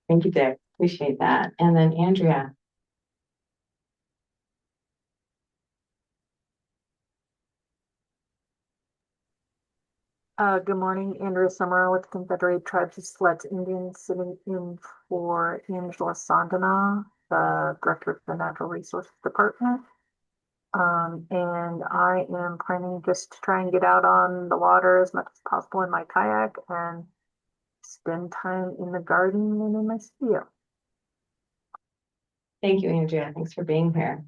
S1: Thank you, Dick. Appreciate that. And then Andrea.
S2: Good morning, Andrea Summerall with the Confederate Tribes of Siletz Indians, sitting in for Angela Sandana, the Director of the Natural Resources Department. And I am planning just to try and get out on the water as much as possible in my kayak and spend time in the garden and in my studio.
S1: Thank you, Andrea. Thanks for being here.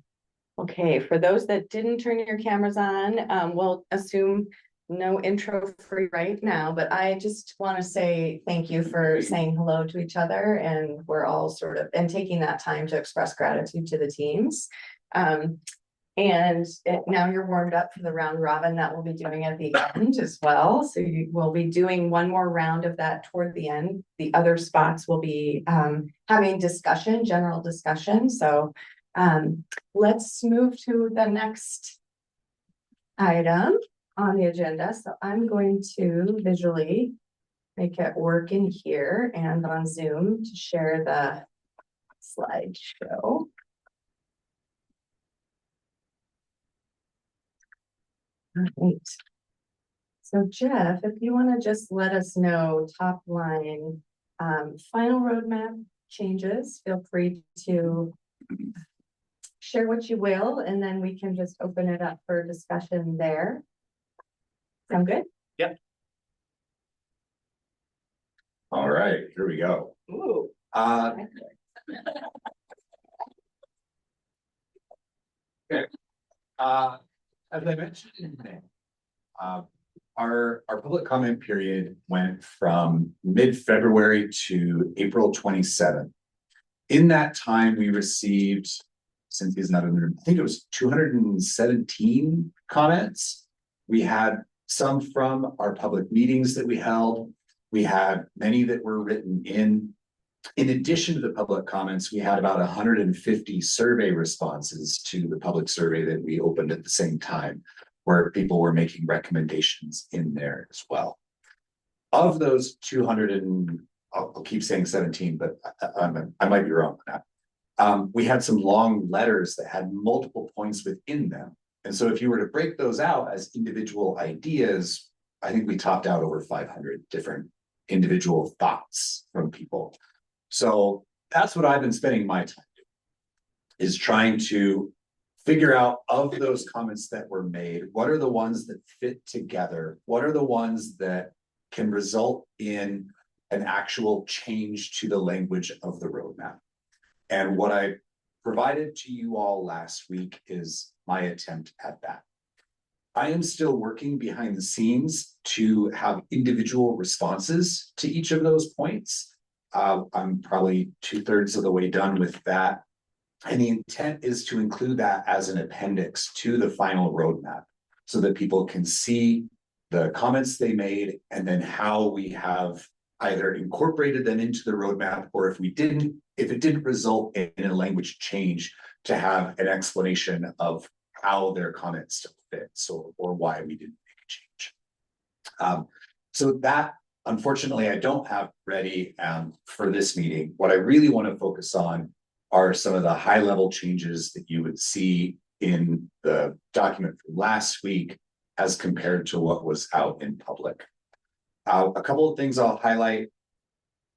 S1: Okay, for those that didn't turn your cameras on, we'll assume no intro for you right now, but I just want to say thank you for saying hello to each other, and we're all sort of, and taking that time to express gratitude to the teams. Now you're warmed up for the round robin that we'll be doing at the end as well. So you will be doing one more round of that toward the end. The other spots will be having discussion, general discussion. So let's move to the next item on the agenda. So I'm going to visually make it work in here and on Zoom to share the slideshow. All right. So Jeff, if you want to just let us know top line, final roadmap changes, feel free to share what you will, and then we can just open it up for discussion there. Sound good?
S17: Yep. All right, here we go.
S1: Ooh.
S17: Okay. As I mentioned in May, our public comment period went from mid-February to April 27th. In that time, we received, Cynthia's not in the room, I think it was 217 comments. We had some from our public meetings that we held. We had many that were written in. In addition to the public comments, we had about 150 survey responses to the public survey that we opened at the same time, where people were making recommendations in there as well. Of those 200 and I'll keep saying 17, but I might be wrong on that. We had some long letters that had multiple points within them. And so if you were to break those out as individual ideas, I think we topped out over 500 different individual thoughts from people. So that's what I've been spending my time doing, is trying to figure out, of those comments that were made, what are the ones that fit together? What are the ones that can result in an actual change to the language of the roadmap? And what I provided to you all last week is my attempt at that. I am still working behind the scenes to have individual responses to each of those points. I'm probably 2/3 of the way done with that. And the intent is to include that as an appendix to the final roadmap so that people can see the comments they made and then how we have either incorporated them into the roadmap, or if it didn't result in a language change, to have an explanation of how their comments still fit, or why we didn't make a change. So that, unfortunately, I don't have ready for this meeting. What I really want to focus on are some of the high level changes that you would see in the document from last week as compared to what was out in public. A couple of things I'll highlight.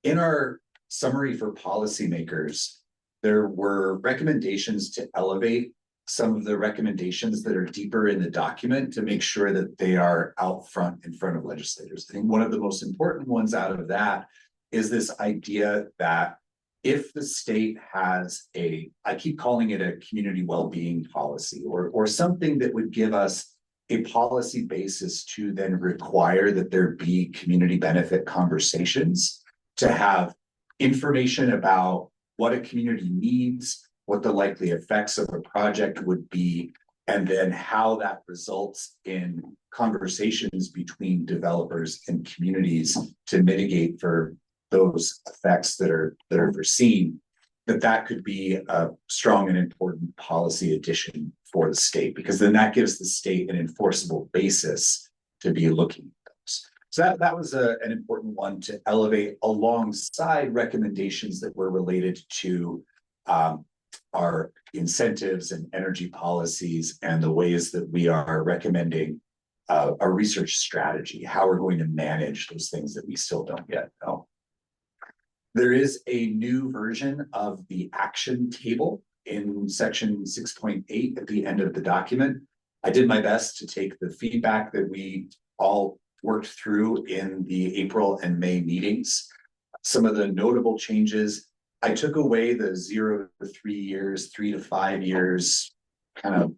S17: In our summary for policymakers, there were recommendations to elevate some of the recommendations that are deeper in the document to make sure that they are out front in front of legislators. I think one of the most important ones out of that is this idea that if the state has I keep calling it a community well-being policy, or something that would give us a policy basis to then require that there be community benefit conversations, to have information about what a community needs, what the likely effects of a project would be, and then how that results in conversations between developers and communities to mitigate for those effects that are foreseen, that could be a strong and important policy addition for the state, because then that gives the state an enforceable basis to be looking at those. So that was an important one to elevate alongside recommendations that were related to our incentives and energy policies and the ways that we are recommending a research strategy, how we're going to manage those things that we still don't yet know. There is a new version of the action table in section 6.8 at the end of the document. I did my best to take the feedback that we all worked through in the April and May meetings. Some of the notable changes, I took away the 0 to 3 years, 3 to 5 years kind of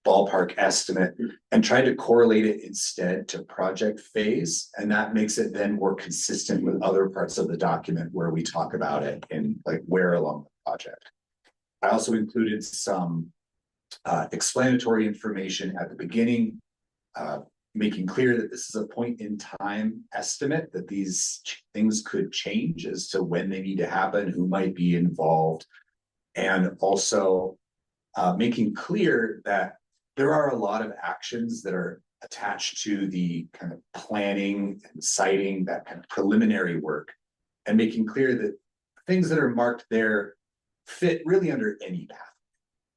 S17: ballpark estimate and tried to correlate it instead to project phase. And that makes it then more consistent with other parts of the document where we talk about it in like where along the project. I also included some explanatory information at the beginning, making clear that this is a point in time estimate, that these things could change as to when they need to happen, who might be involved, and also making clear that there are a lot of actions that are attached to the kind of planning and siting, that kind of preliminary work, and making clear that things that are marked there fit really under any path.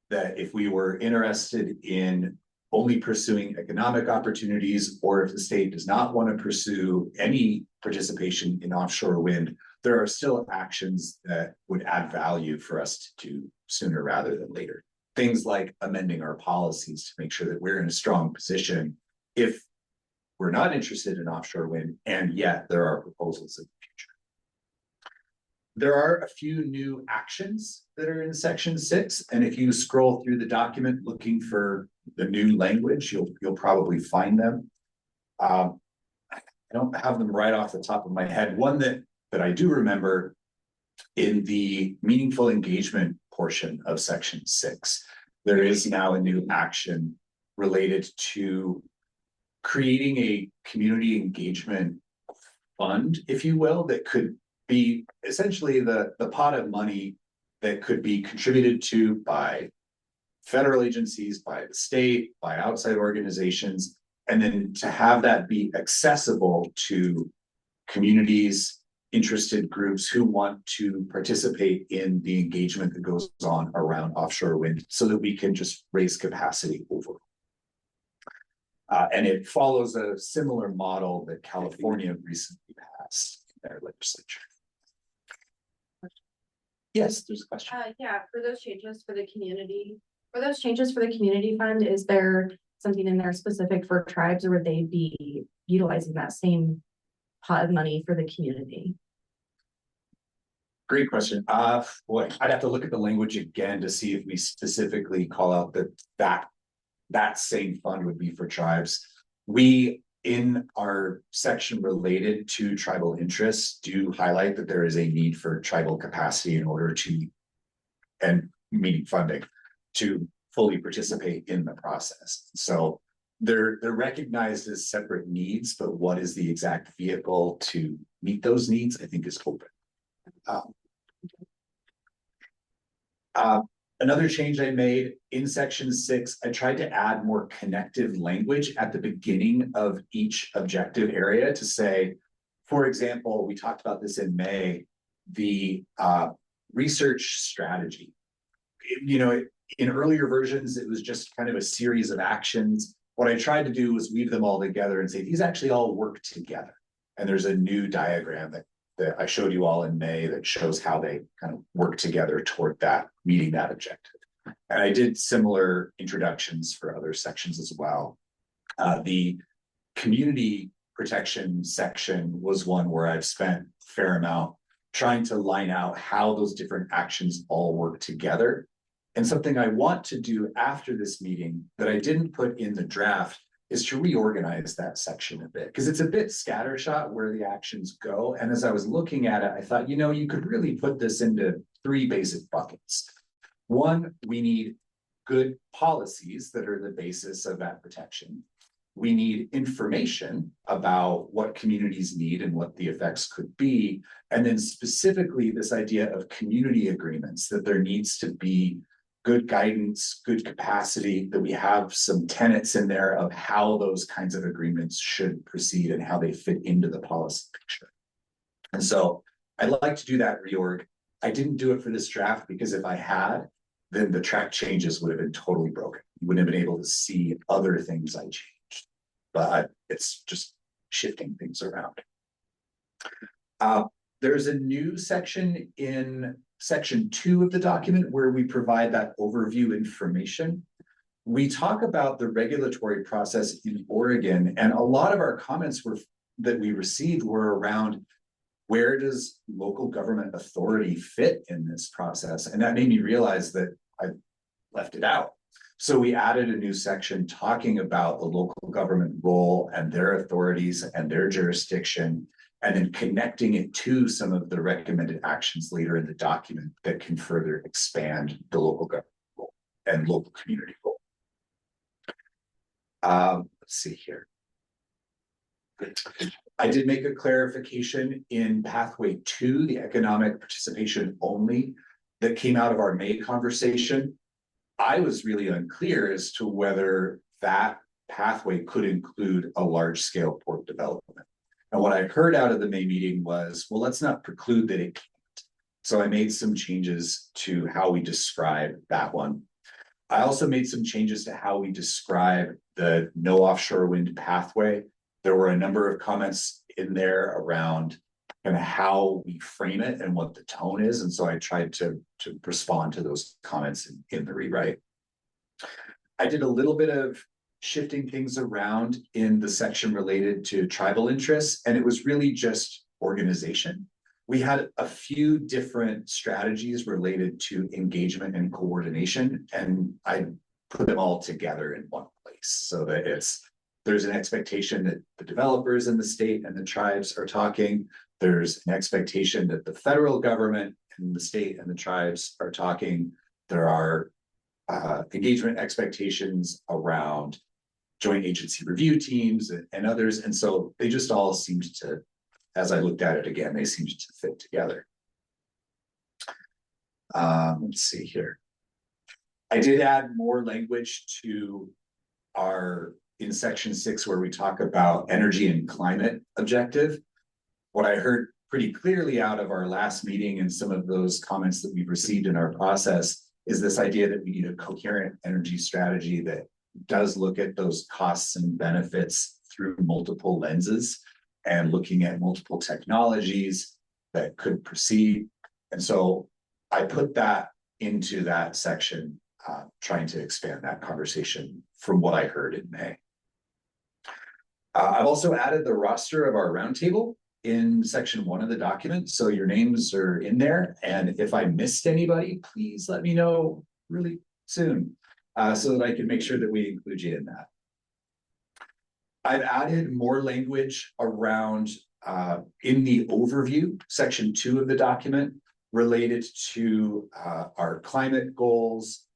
S17: That if we were interested in only pursuing economic opportunities, or if the state does not want to pursue any participation in offshore wind, there are still actions that would add value for us to do sooner rather than later. Things like amending our policies to make sure that we're in a strong position if we're not interested in offshore wind, and yet there are proposals in the future. There are a few new actions that are in section 6, and if you scroll through the document looking for the new language, you'll probably find them. I don't have them right off the top of my head. One that I do remember, in the meaningful engagement portion of section 6, there is now a new action related to creating a community engagement fund, if you will, that could be essentially the pot of money that could be contributed to by federal agencies, by the state, by outside organizations, and then to have that be accessible to communities, interested groups who want to participate in the engagement that goes on around offshore wind, so that we can just raise capacity overall. And it follows a similar model that California recently passed in their legislature. Yes, there's a question.
S1: Yeah, for those changes for the community fund, is there something in there specific for tribes, or would they be utilizing that same pot of money for the community?
S17: Great question. Boy, I'd have to look at the language again to see if we specifically call out that same fund would be for tribes. We, in our section related to tribal interests, do highlight that there is a need for tribal capacity in order to, and meeting funding, to fully participate in the process. So they're recognized as separate needs, but what is the exact vehicle to meet those needs, I think, is open. Another change I made in section 6, I tried to add more connective language at the beginning of each objective area to say, for example, we talked about this in May, the research strategy. You know, in earlier versions, it was just kind of a series of actions. What I tried to do was weave them all together and say, these actually all work together. And there's a new diagram that I showed you all in May that shows how they kind of work together toward that, meeting that objective. And I did similar introductions for other sections as well. The community protection section was one where I've spent a fair amount trying to line out how those different actions all work together. And something I want to do after this meeting that I didn't put in the draft is to reorganize that section a bit, because it's a bit scattershot where the actions go. And as I was looking at it, I thought, you know, you could really put this into 3 basic buckets. One, we need good policies that are the basis of that protection. We need information about what communities need and what the effects could be. And then specifically this idea of community agreements, that there needs to be good guidance, good capacity, that we have some tenets in there of how those kinds of agreements should proceed and how they fit into the policy picture. And so I'd like to do that reorg. I didn't do it for this draft because if I had, then the track changes would have been totally broken. You wouldn't have been able to see other things I changed. but it's just shifting things around. There's a new section in section 2 of the document where we provide that overview information. We talk about the regulatory process in Oregon, and a lot of our comments that we received were around where does local government authority fit in this process? And that made me realize that I left it out. So we added a new section talking about the local government role and their authorities and their jurisdiction, and then connecting it to some of the recommended actions later in the document that can further expand the local government role and local community role. Let's see here. I did make a clarification in pathway 2, the economic participation only, that came out of our May conversation. I was really unclear as to whether that pathway could include a large scale port development. And what I heard out of the May meeting was, well, let's not preclude that it can't. So I made some changes to how we describe that one. I also made some changes to how we describe the no offshore wind pathway. There were a number of comments in there around kind of how we frame it and what the tone is. And so I tried to respond to those comments in the rewrite. I did a little bit of shifting things around in the section related to tribal interests, and it was really just organization. We had a few different strategies related to engagement and coordination, and I put them all together in one place so that there's an expectation that the developers in the state and the tribes are talking. There's an expectation that the federal government and the state and the tribes are talking. There are engagement expectations around joint agency review teams and others. And so they just all seemed to, as I looked at it again, they seemed to fit together. Let's see here. I did add more language to in section 6, where we talk about energy and climate objective. What I heard pretty clearly out of our last meeting and some of those comments that we've received in our process is this idea that we need a coherent energy strategy that does look at those costs and benefits through multiple lenses and looking at multiple technologies that could proceed. And so I put that into that section, trying to expand that conversation from what I heard in May. I've also added the roster of our roundtable in section 1 of the document. So your names are in there. And if I missed anybody, please let me know really soon so that I can make sure that we include you in that. I've added more language around in the overview, section 2 of the document, related to our climate goals,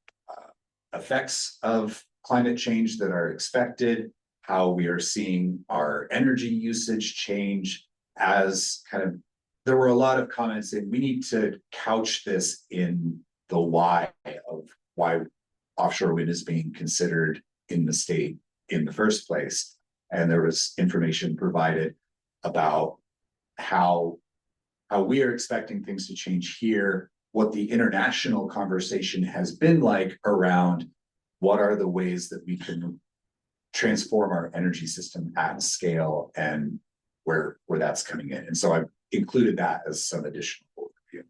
S17: effects of climate change that are expected, how we are seeing our energy usage change as there were a lot of comments saying we need to couch this in the why of why offshore wind is being considered in the state in the first place. And there was information provided about how we are expecting things to change here, what the international conversation has been like around what are the ways that we can transform our energy system at scale and where that's coming in. And so I've included that as some additional overview.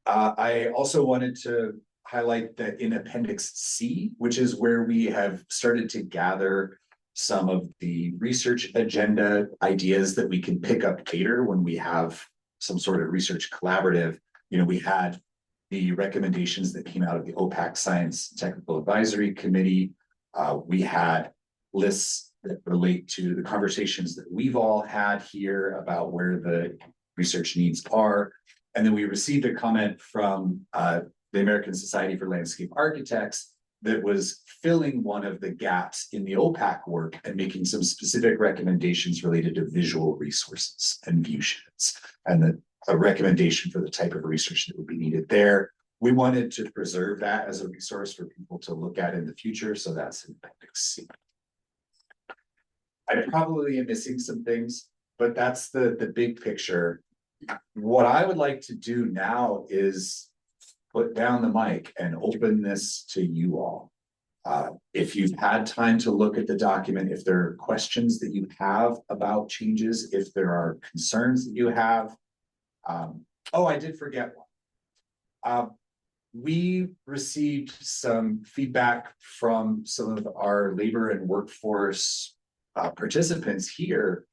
S17: I also wanted to highlight that in Appendix C, which is where we have started to gather some of the research agenda ideas that we can pick up later when we have some sort of research collaborative. We had the recommendations that came out of the OPAC Science Technical Advisory Committee. We had lists that relate to the conversations that we've all had here about where the research needs are. And then we received a comment from the American Society for Landscape Architects that was filling one of the gaps in the OPAC work and making some specific recommendations related to visual resources and view sheds, and a recommendation for the type of research that would be needed there. We wanted to preserve that as a resource for people to look at in the future, so that's in Appendix C. I probably am missing some things, but that's the big picture. What I would like to do now is put down the mic and open this to you all. If you've had time to look at the document, if there are questions that you have about changes, if there are concerns that you have. Oh, I did forget one. We received some feedback from some of our labor and workforce participants here.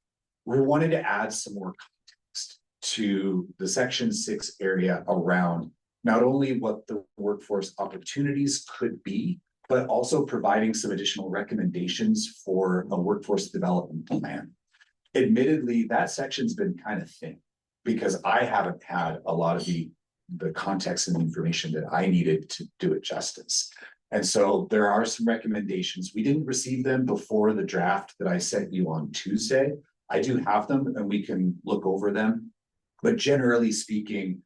S17: We wanted to add some more context to the Section 6 area around not only what the workforce opportunities could be, but also providing some additional recommendations for a workforce development plan. Admittedly, that section's been kind of thin because I haven't had a lot of the context and information that I needed to do it justice. And so there are some recommendations. We didn't receive them before the draft that I sent you on Tuesday. I do have them and we can look over them. But generally speaking,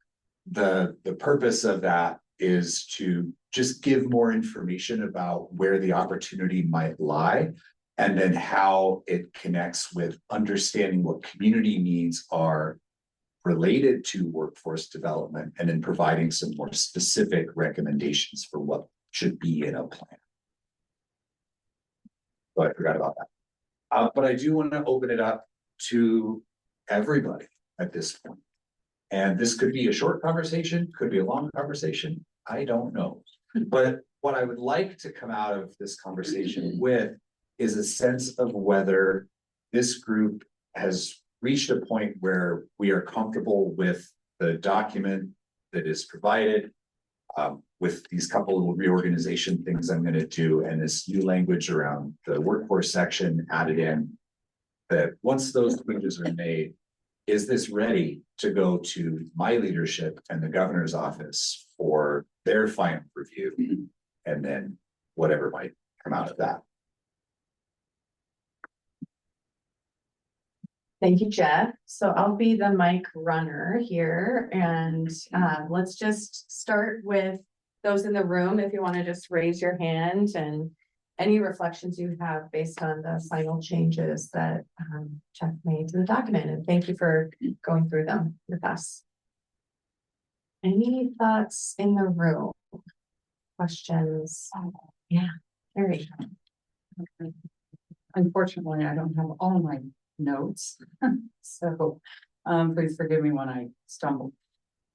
S17: the purpose of that is to just give more information about where the opportunity might lie, and then how it connects with understanding what community needs are related to workforce development, and then providing some more specific recommendations for what should be in a plan. So I forgot about that. But I do want to open it up to everybody at this point. And this could be a short conversation, could be a long conversation. I don't know. But what I would like to come out of this conversation with is a sense of whether this group has reached a point where we are comfortable with the document that is provided, with these couple of reorganization things I'm going to do, and this new language around the workforce section added in, that once those changes are made, is this ready to go to my leadership and the governor's office for their final review, and then whatever might come out of that.
S1: Thank you, Jeff. So I'll be the mic runner here, and let's just start with those in the room. If you want to just raise your hand and any reflections you have based on the final changes that Jeff made to the document. And thank you for going through them with us. Any thoughts in the room? Questions? Yeah, Carrie.
S18: Unfortunately, I don't have all my notes, so please forgive me when I stumble.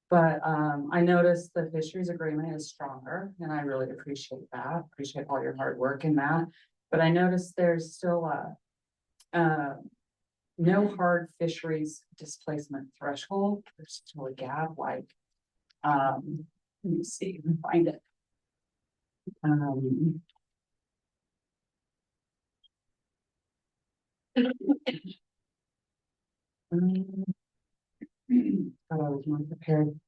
S18: But I noticed the fisheries agreement is stronger, and I really appreciate that. Appreciate all your hard work in that. But I noticed there's still no hard fisheries displacement threshold. There's still a gap. Like, let me see, if I can find it. Thought I was more prepared.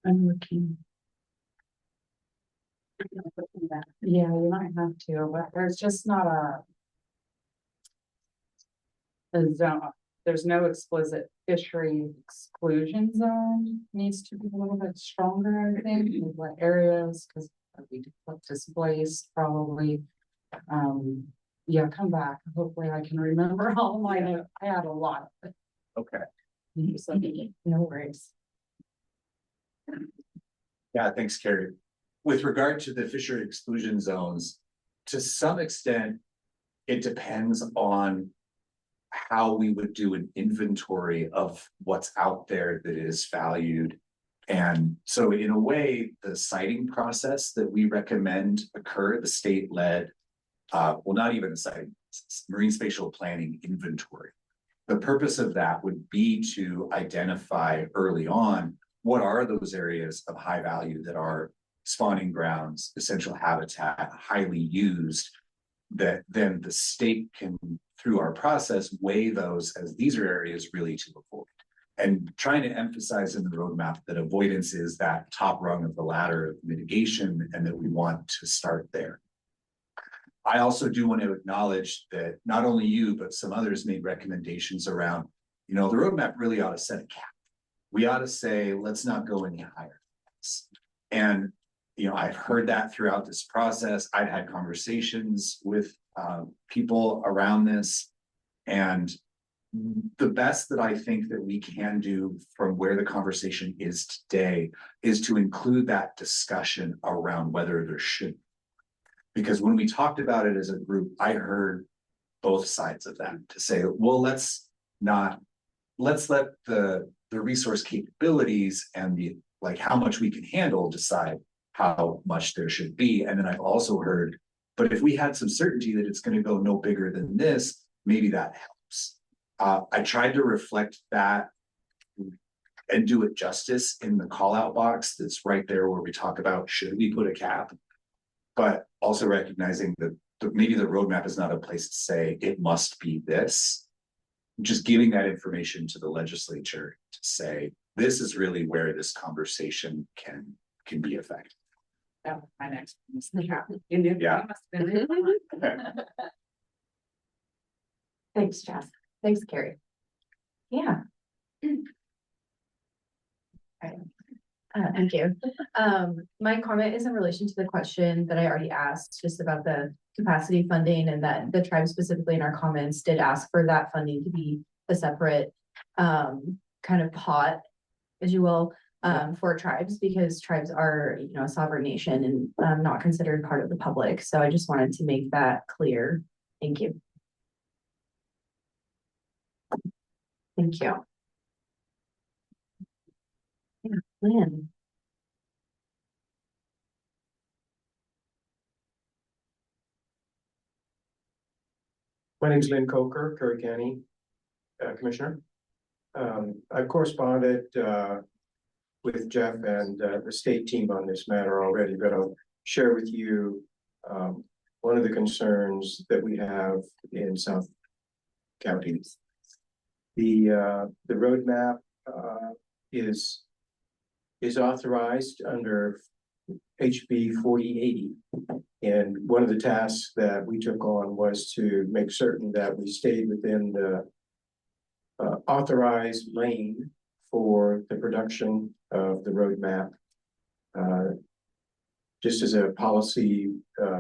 S18: I'm looking. Yeah, you might have to, but there's just not a zone. There's no explicit fishery exclusion zone. Needs to be a little bit stronger, I think, in what areas, because we displaced probably. Yeah, come back. Hopefully I can remember all my notes. I had a lot of it.
S17: Okay.
S18: So, no worries.
S17: Yeah, thanks, Carrie. With regard to the fishery exclusion zones, to some extent, it depends on how we would do an inventory of what's out there that is valued. And so in a way, the siting process that we recommend occur, the state-led, well, not even a siting process, marine spatial planning inventory. The purpose of that would be to identify early on what are those areas of high value that are spawning grounds, essential habitat, highly used, that then the state can, through our process, weigh those as these are areas really to avoid. And trying to emphasize in the roadmap that avoidance is that top rung of the ladder of mitigation, and that we want to start there. I also do want to acknowledge that not only you, but some others made recommendations around, the roadmap really ought to set a cap. We ought to say, let's not go any higher. And, I've heard that throughout this process. I've had conversations with people around this, and the best that I think that we can do from where the conversation is today is to include that discussion around whether there should. Because when we talked about it as a group, I heard both sides of that to say, well, let's let the resource capabilities and the like how much we can handle decide how much there should be. And then I've also heard, but if we had some certainty that it's going to go no bigger than this, maybe that helps. I tried to reflect that and do it justice in the call out box that's right there where we talk about should we put a cap, but also recognizing that maybe the roadmap is not a place to say it must be this. Just giving that information to the legislature to say this is really where this conversation can be effective.
S18: That was my next one. You knew
S17: Yeah.
S18: that must have been really fun.
S1: Thanks, Jeff. Thanks, Carrie. Yeah. Thank you. My comment is in relation to the question that I already asked, just about the capacity funding, and that the tribe specifically in our comments did ask for that funding to be a separate kind of pot, as you will, for tribes, because tribes are, you know, a sovereign nation and not considered part of the public. So I just wanted to make that clear. Thank you. Thank you. Yeah, Lynn.
S19: My name is Lynn Coker, Curry County Commissioner. I've corresponded with Jeff and the state team on this matter already, but I'll share with you one of the concerns that we have in South County. The roadmap is authorized under HB 4080. And one of the tasks that we took on was to make certain that we stayed within the authorized lane for the production of the roadmap. Just as a policy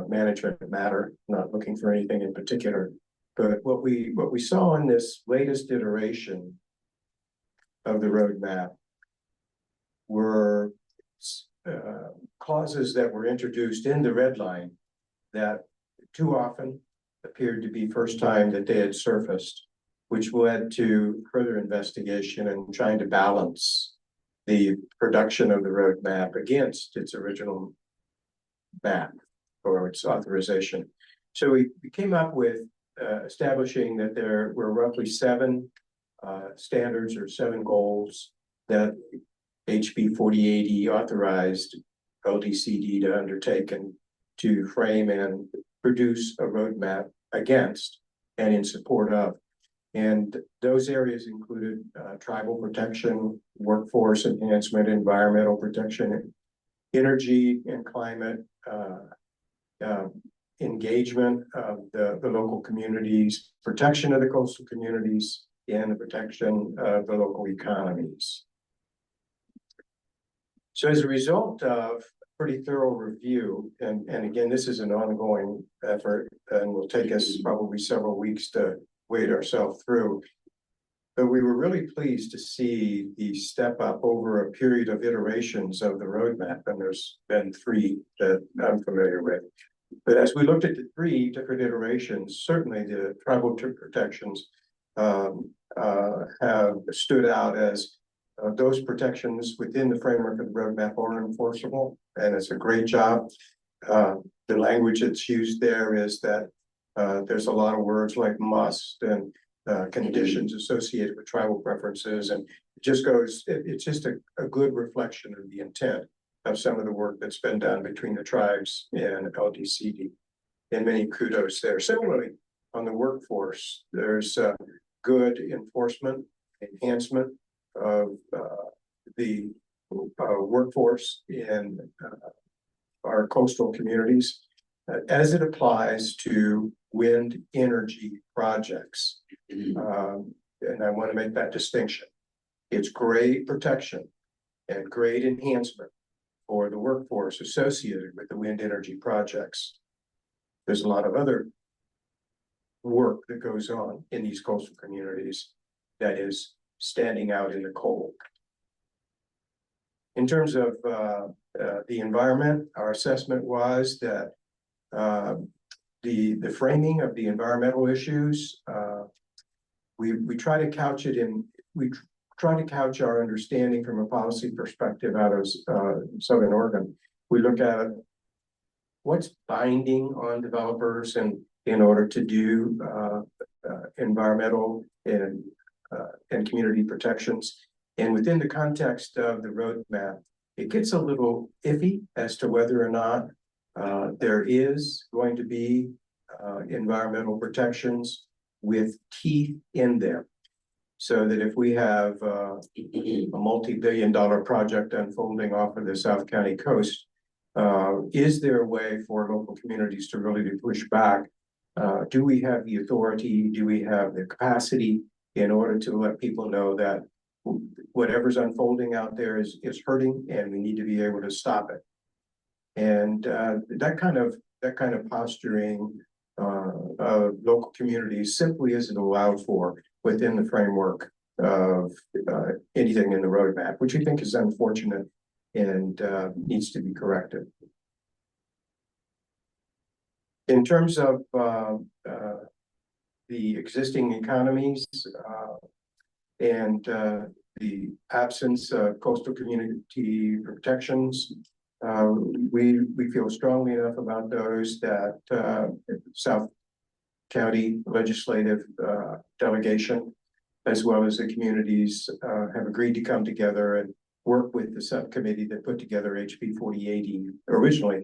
S19: management matter, not looking for anything in particular. But what we saw in this latest iteration of the roadmap were clauses that were introduced in the red line that too often appeared to be first time that they had surfaced, which led to further investigation and trying to balance the production of the roadmap against its original map or its authorization. So we came up with establishing that there were roughly 7 standards or 7 goals that HB 4080 authorized LDCD to undertake and to frame and produce a roadmap against and in support of. And those areas included tribal protection, workforce enhancement, environmental protection, energy and climate, engagement of the local communities, protection of the coastal communities, and the protection of the local economies. So as a result of pretty thorough review, and again, this is an ongoing effort and will take us probably several weeks to wade ourselves through, but we were really pleased to see the step up over a period of iterations of the roadmap, and there's been 3 that I'm familiar with. But as we looked at the 3 different iterations, certainly the tribal protections have stood out as those protections within the framework of the roadmap are enforceable, and it's a great job. The language that's used there is that there's a lot of words like must and conditions associated with tribal preferences, and it just goes, it's just a good reflection of the intent of some of the work that's been done between the tribes and LDCD, and many kudos there. Similarly, on the workforce, there's good enforcement, enhancement of the workforce in our coastal communities as it applies to wind energy projects. And I want to make that distinction. It's great protection and great enhancement for the workforce associated with the wind energy projects. There's a lot of other work that goes on in these coastal communities that is standing out in the cold. In terms of the environment, our assessment was that the framing of the environmental issues, we try to couch it in, we try to couch our understanding from a policy perspective out of Southern Oregon. We look at what's binding on developers and in order to do environmental and community protections. And within the context of the roadmap, it gets a little iffy as to whether or not there is going to be environmental protections with teeth in them. So that if we have a multi-billion-dollar project unfolding off of the South County coast, is there a way for local communities to really push back? Do we have the authority? Do we have the capacity in order to let people know that whatever's unfolding out there is hurting, and we need to be able to stop it? And that kind of posturing of local communities simply isn't allowed for within the framework of anything in the roadmap, which we think is unfortunate and needs to be corrected. In terms of the existing economies and the absence of coastal community protections, we feel strongly enough about those that South County legislative delegation, as well as the communities, have agreed to come together and work with the subcommittee that put together HB 4080 originally,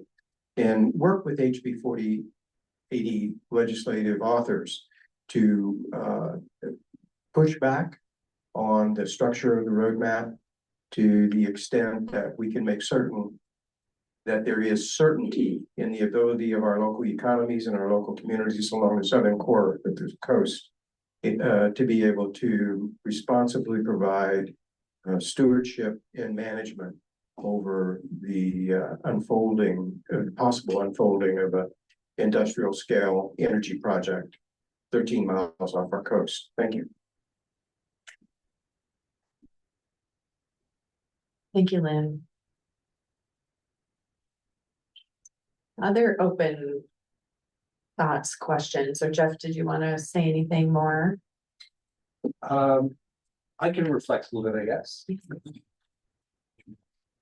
S19: and work with HB 4080 legislative authors to push back on the structure of the roadmap to the extent that we can make certain that there is certainty in the ability of our local economies and our local communities along the southern core of the coast to be able to responsibly provide stewardship and management over the possible unfolding of an industrial scale energy project 13 miles off our coast. Thank you.
S1: Thank you, Lynn. Other open thoughts, questions? So Jeff, did you want to say anything more?
S17: I can reflect a little bit, I guess.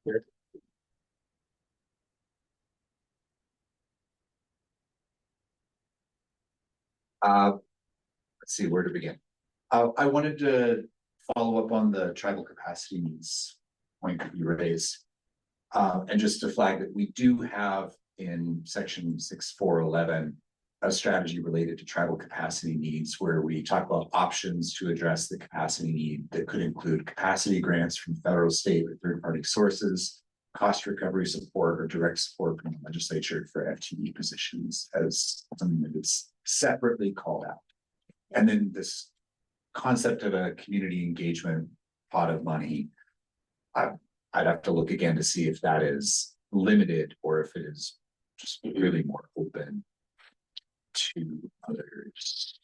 S17: Here. Let's see where to begin. I wanted to follow up on the tribal capacity needs point that you raised, and just to flag that we do have in section 6411 a strategy related to tribal capacity needs, where we talk about options to address the capacity need that could include capacity grants from federal, state, or third-party sources, cost recovery support, or direct support from the legislature for FTE positions as something that is separately called out. And then this concept of a community engagement pot of money, I'd have to look again to see if that is limited or if it is just really more open to others.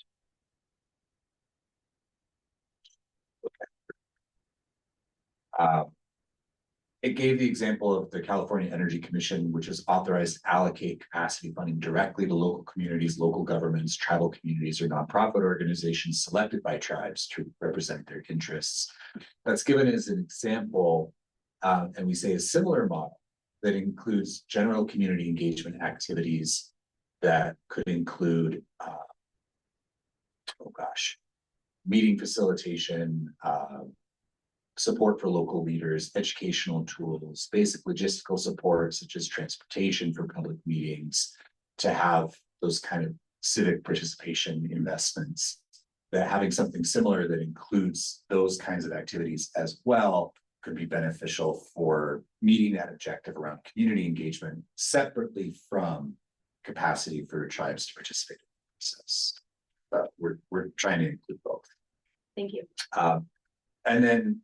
S17: It gave the example of the California Energy Commission, which is authorized to allocate capacity funding directly to local communities, local governments, tribal communities, or nonprofit organizations selected by tribes to represent their interests. That's given as an example, and we say a similar model that includes general community engagement activities that could include, meeting facilitation, support for local leaders, educational tools, basic logistical support, such as transportation for public meetings, to have those kind of civic participation investments. That having something similar that includes those kinds of activities as well could be beneficial for meeting that objective around community engagement separately from capacity for tribes to participate in the process. But we're trying to include both.
S1: Thank you.
S17: And then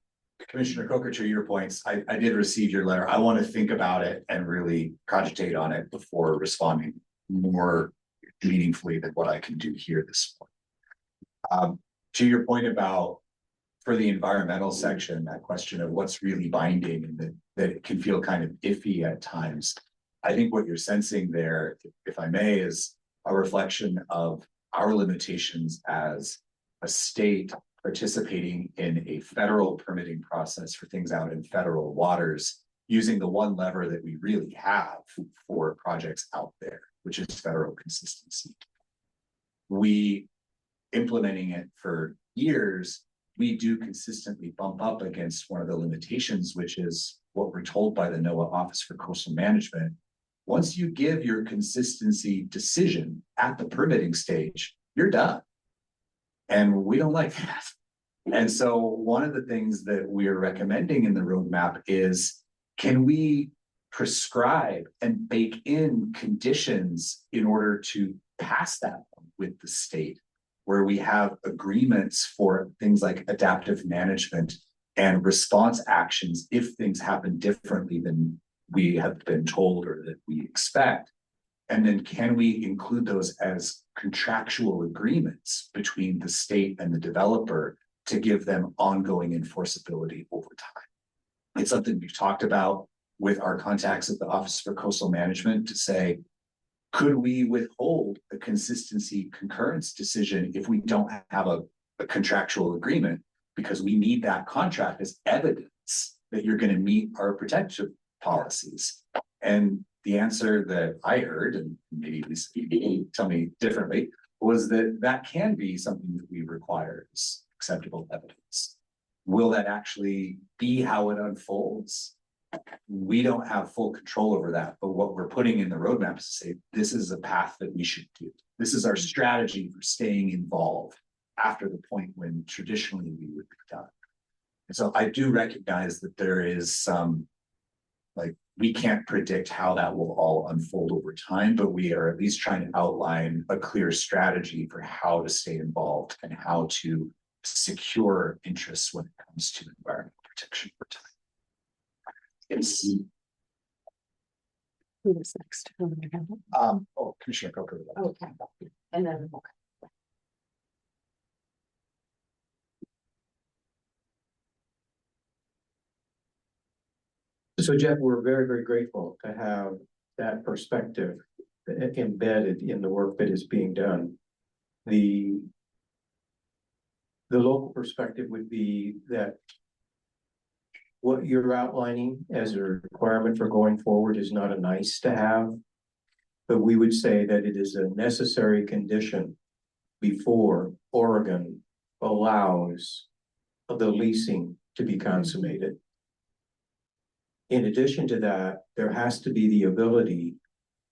S17: Commissioner Coker, to your points, I did receive your letter. I want to think about it and really cogitate on it before responding more meaningfully than what I can do here this morning. To your point about for the environmental section, that question of what's really binding and that it can feel kind of iffy at times. I think what you're sensing there, if I may, is a reflection of our limitations as a state participating in a federal permitting process for things out in federal waters, using the one lever that we really have for projects out there, which is federal consistency. We, implementing it for years, we do consistently bump up against one of the limitations, which is what we're told by the NOAA Office for Coastal Management. Once you give your consistency decision at the permitting stage, you're done. And we don't like that. And so one of the things that we are recommending in the roadmap is, can we prescribe and bake in conditions in order to pass that with the state, where we have agreements for things like adaptive management and response actions if things happen differently than we have been told or that we expect. And then can we include those as contractual agreements between the state and the developer to give them ongoing enforceability over time? It's something we've talked about with our contacts at the Office for Coastal Management to say, could we withhold a consistency concurrence decision if we don't have a contractual agreement? Because we need that contract as evidence that you're going to meet our protection policies. And the answer that I heard, and maybe at least you tell me differently, was that that can be something that we require as acceptable evidence. Will that actually be how it unfolds? We don't have full control over that, but what we're putting in the roadmap is to say, this is a path that we should do. This is our strategy for staying involved after the point when traditionally we would be done. And so I do recognize that there is some, like, we can't predict how that will all unfold over time, but we are at least trying to outline a clear strategy for how to stay involved and how to secure interests when it comes to environmental protection over time. Yes.
S1: Who was next?
S17: Commissioner Coker.
S1: Okay. And then,
S19: So Jeff, we're very, very grateful to have that perspective embedded in the work that is being done. The local perspective would be that what you're outlining as a requirement for going forward is not a nice to have, but we would say that it is a necessary condition before Oregon allows the leasing to be consummated. In addition to that, there has to be the ability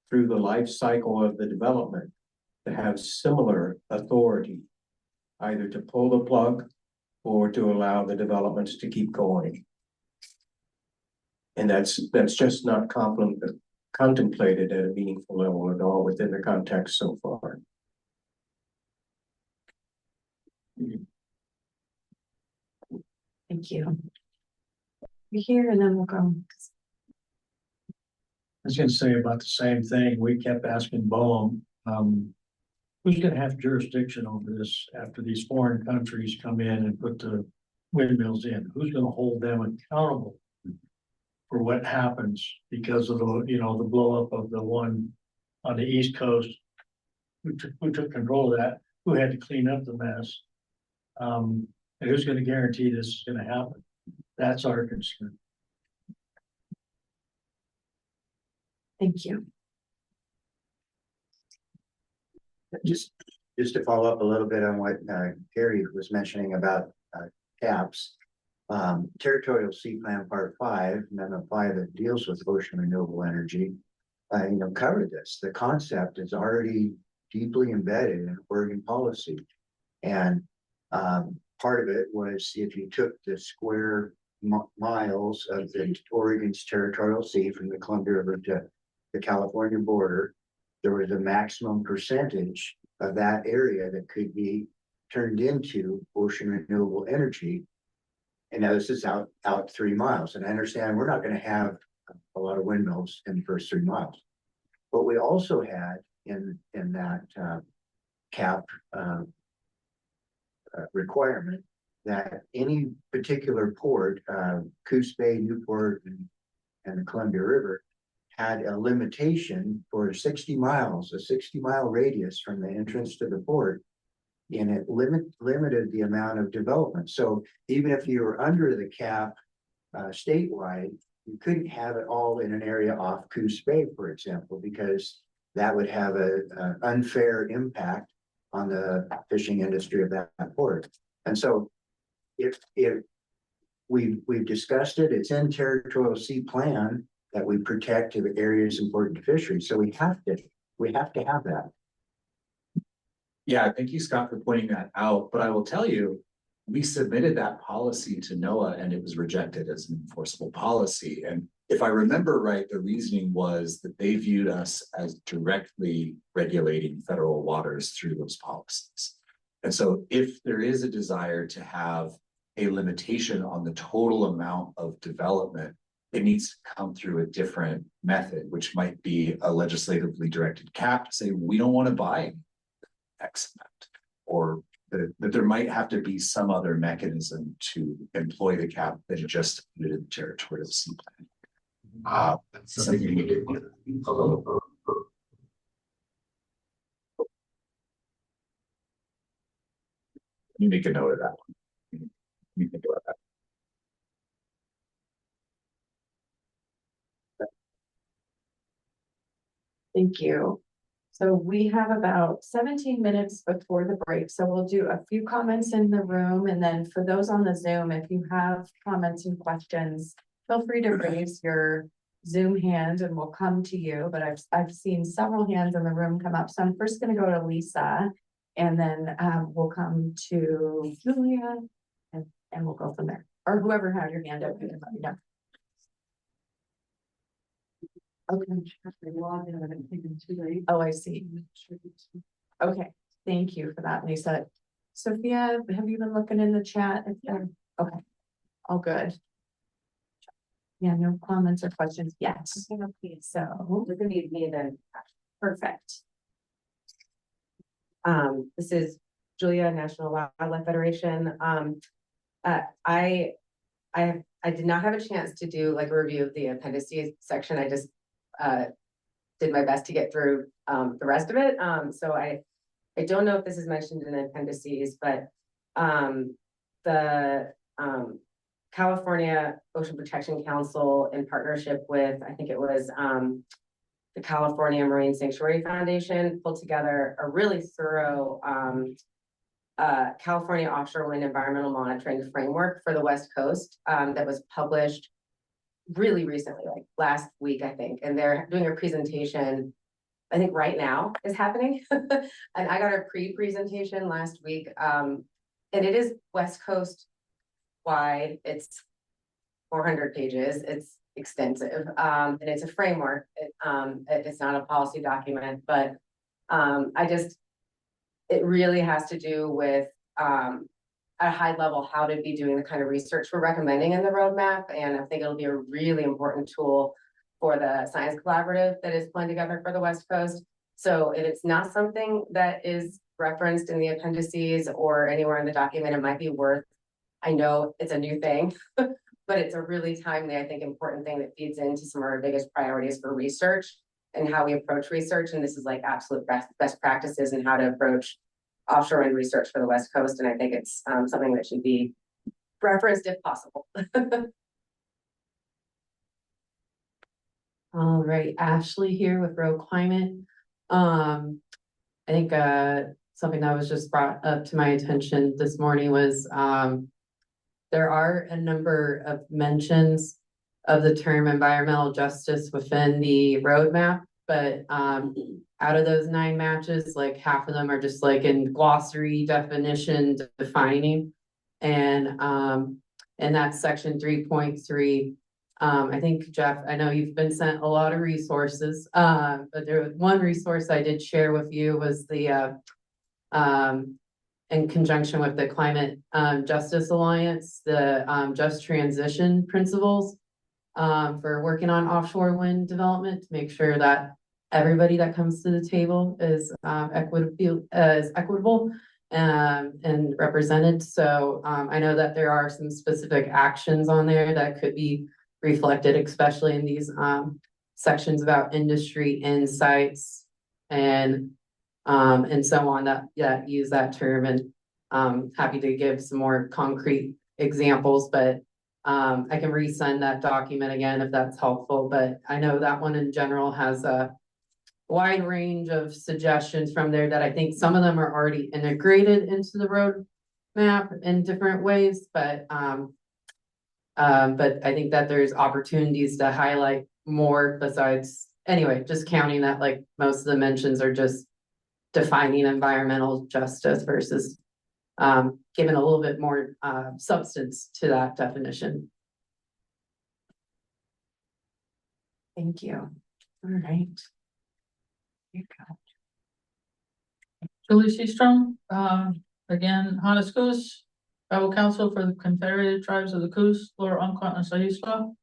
S19: through the life cycle of the development to have similar authority, either to pull the plug or to allow the developments to keep going. And that's just not contemplated at a meaningful level at all within the context so far.
S1: thank you. We're here and then we'll go.
S20: I was going to say about the same thing. We kept asking Boehm, who's going to have jurisdiction over this after these foreign countries come in and put the windmills in? Who's going to hold them accountable for what happens because of the, the blow up of the one on the East Coast? Who took control of that? Who had to clean up the mess? And who's going to guarantee this is going to happen? That's our concern.
S1: Thank you.
S21: Just to follow up a little bit on what Gary was mentioning about caps, Territorial Sea Plan Part 5, Amendment 5 that deals with ocean renewable energy, covered this. The concept is already deeply embedded in Oregon policy. And part of it was if you took the square miles of the Oregon's territorial sea from the Columbia River to the California border, there was a maximum percentage of that area that could be turned into ocean renewable energy. And now this is out 3 miles. And I understand we're not going to have a lot of windmills in the first 3 miles. But we also had in that cap requirement that any particular port, Coos Bay, Newport, and the Columbia River, had a limitation for 60 miles, a 60-mile radius from the entrance to the port, and it limited the amount of development. So even if you were under the cap statewide, you couldn't have it all in an area off Coos Bay, for example, because that would have an unfair impact on the fishing industry of that port. And so if we've discussed it, it's in territorial sea plan that we protect the areas important to fisheries. So we have to have that.
S17: Yeah, thank you, Scott, for pointing that out. But I will tell you, we submitted that policy to NOAA and it was rejected as an enforceable policy. And if I remember right, the reasoning was that they viewed us as directly regulating federal waters through those policies. And so if there is a desire to have a limitation on the total amount of development, it needs to come through a different method, which might be a legislatively directed cap to say, we don't want to buy X amount, or that there might have to be some other mechanism to employ the cap than just the territorial sea plan. That's something you need to do. You make a note of that one. You think about that.
S1: Thank you. So we have about 17 minutes before the break. So we'll do a few comments in the room. And then for those on the Zoom, if you have comments and questions, feel free to raise your Zoom hand and we'll come to you. But I've seen several hands in the room come up. So I'm first going to go to Lisa and then we'll come to Julia and we'll go from there. Or whoever had your hand up, you can let me know. Okay. Oh, I see. Okay, thank you for that, Lisa. Sophia, have you been looking in the chat? Okay, all good. Yeah, no comments or questions yet. So we're gonna need me then. Perfect.
S4: This is Julia, National Wildlife Federation. I did not have a chance to do like a review of the appendices section. I just did my best to get through the rest of it. So I don't know if this is mentioned in the appendices, but the California Ocean Protection Council, in partnership with, I think it was the California Marine Sanctuary Foundation, pulled together a really thorough California offshore wind environmental monitoring framework for the West Coast that was published really recently, like last week, I think. And they're doing a presentation, I think right now is happening. And I got a pre-presentation last week. And it is West Coast wide. It's 400 pages. It's extensive. And it's a framework. It's not a policy document, but it really has to do with at a high level how to be doing the kind of research we're recommending in the roadmap. And I think it'll be a really important tool for the science collaborative that is pulling together for the West Coast. So if it's not something that is referenced in the appendices or anywhere in the document, it might be worth, I know it's a new thing, but it's a really timely, I think, important thing that feeds into some of our biggest priorities for research and how we approach research. And this is like absolute best practices in how to approach offshore wind research for the West Coast. And I think it's something that should be referenced if possible.
S6: All right, Ashley here with Road Climate. I think something that was just brought up to my attention this morning was there are a number of mentions of the term environmental justice within the roadmap, but out of those 9 matches, like half of them are just like in glossary definition defining. And that's section 3.3. I think, Jeff, I know you've been sent a lot of resources, but there was one resource I did share with you was the, in conjunction with the Climate Justice Alliance, the Just Transition Principles for working on offshore wind development to make sure that everybody that comes to the table is equitable. and represented. So I know that there are some specific actions on there that could be reflected, especially in these sections about industry insights and so on that use that term. And happy to give some more concrete examples, but I can resend that document again if that's helpful. But I know that one in general has a wide range of suggestions from there that I think some of them are already integrated into the road map in different ways, but I think that there's opportunities to highlight more besides, anyway, just counting that like most of the mentions are just defining environmental justice versus giving a little bit more substance to that definition. Thank you. All right.
S7: Julie Seastrom, again, Hannes Tribal Council for the Confederated Tribes of the Coos, Lower Umpqua and Sayuspa.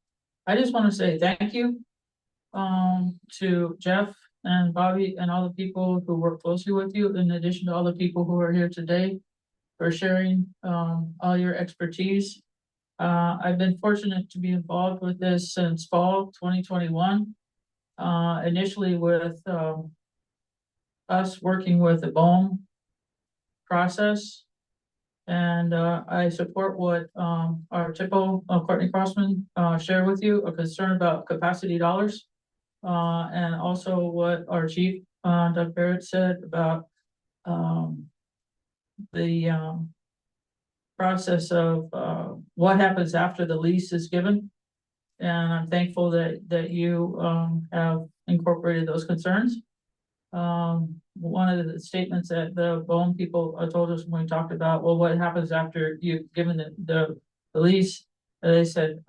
S7: I just want to say thank you to Jeff and Bobby and all the people who work closely with you, in addition to all the people who are here today, for sharing all your expertise. I've been fortunate to be involved with this since fall 2021, initially with us working with the BOEM process. And I support what our TIPO, Courtney Crossman, shared with you, a concern about capacity dollars. And also what our chief, Doug Barrett, said about the process of what happens after the lease is given. And I'm thankful that you have incorporated those concerns. One of the statements that the BOEM people told us when we talked about, well, what happens after you've given the lease? They said,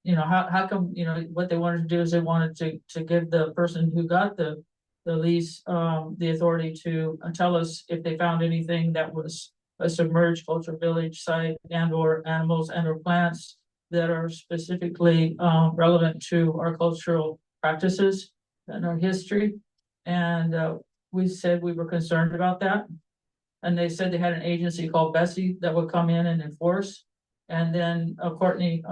S7: you know, how come, you know, what they wanted to do is they wanted to give the person who got the lease the authority to tell us if they found anything that was a submerged culture village site and or animals and or plants that are specifically relevant to our cultural practices and our history. And we said we were concerned about that. And they said they had an agency called Bessie that would come in and enforce. And then Courtney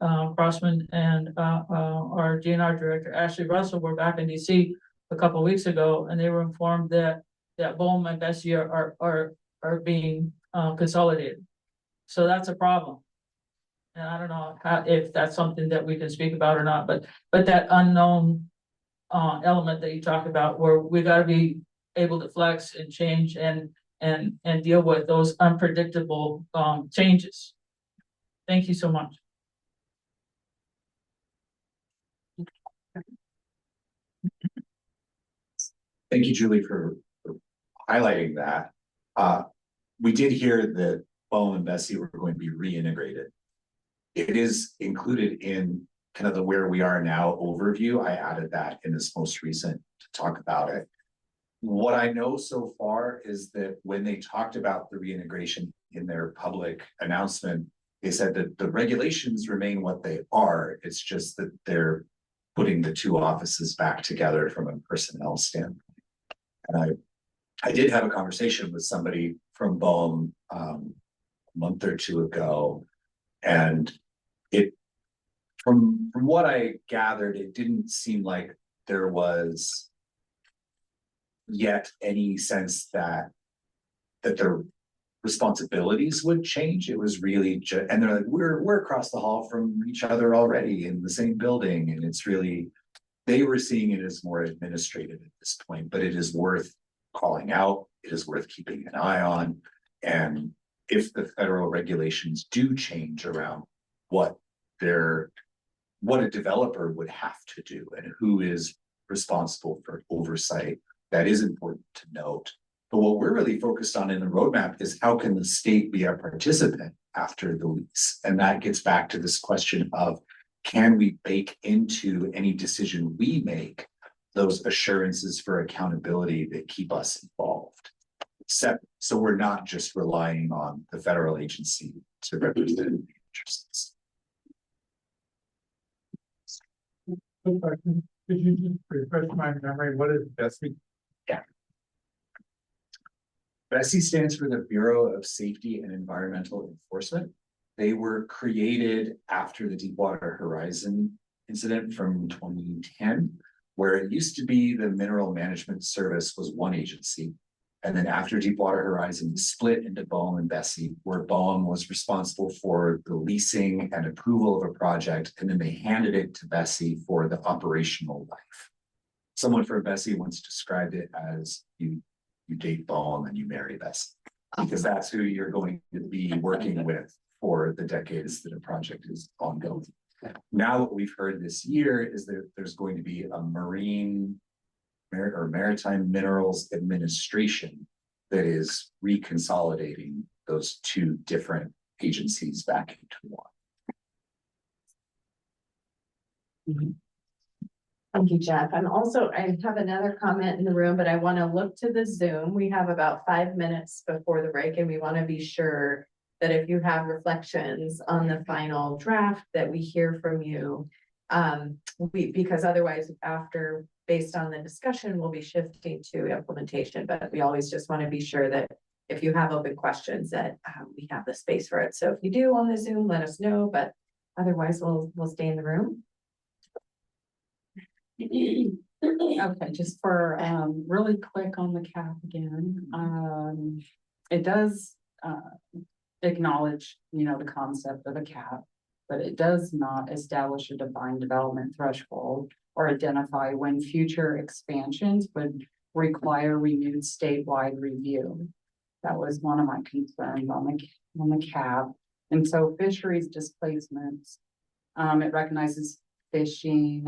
S7: Crossman and our DNR director, Ashley Russell, were back in DC a couple of weeks ago, and they were informed that BOEM and Bessie are being consolidated. So that's a problem. And I don't know if that's something that we can speak about or not, but that unknown element that you talk about, where we got to be able to flex and change and deal with those unpredictable changes. Thank you so much.
S17: Thank you, Julie, for highlighting that. We did hear that BOEM and Bessie were going to be reintegrated. It is included in kind of the where we are now overview. I added that in this most recent to talk about it. What I know so far is that when they talked about the reintegration in their public announcement, they said that the regulations remain what they are. It's just that they're putting the two offices back together from a personnel standpoint. And I did have a conversation with somebody from BOEM a month or two ago, and it from what I gathered, it didn't seem like there was yet any sense that their responsibilities would change. It was really just, and they're like, we're across the hall from each other already in the same building, and it's really, they were seeing it as more administrative at this point, but it is worth calling out. It is worth keeping an eye on. And if the federal regulations do change around what a developer would have to do and who is responsible for oversight, that is important to note. But what we're really focused on in the roadmap is how can the state be a participant after the lease? And that gets back to this question of, can we bake into any decision we make those assurances for accountability that keep us involved? So we're not just relying on the federal agency to represent the interests.
S20: Could you just refresh my memory? What is Bessie?
S17: Yeah. BSEE stands for the Bureau of Safety and Environmental Enforcement. They were created after the Deepwater Horizon incident from 2010, where it used to be the Mineral Management Service was one agency. And then after Deepwater Horizon split into BOEM and BSEE, where BOEM was responsible for the leasing and approval of a project, and then they handed it to BSEE for the operational life. Someone from BSEE once described it as you date BOEM and you marry BSEE, because that's who you're going to be working with for the decades that a project is ongoing. Now what we've heard this year is that there's going to be a Maritime Minerals Administration that is reconsolidating those two different agencies back into one.
S1: Thank you, Jeff. I have another comment in the room, but I want to look to the Zoom. We have about 5 minutes before the break, and we want to be sure that if you have reflections on the final draft, that we hear from you. Because otherwise, based on the discussion, we'll be shifting to implementation, but we always just want to be sure that if you have open questions that we have the space for it. So if you do on the Zoom, let us know, but otherwise we'll stay in the room.
S18: Okay, just for really quick on the cap again. It does acknowledge, the concept of a cap, but it does not establish a defined development threshold or identify when future expansions would require renewed statewide review. That was one of my concerns on the cap. And so fisheries displacements, it recognizes fishing,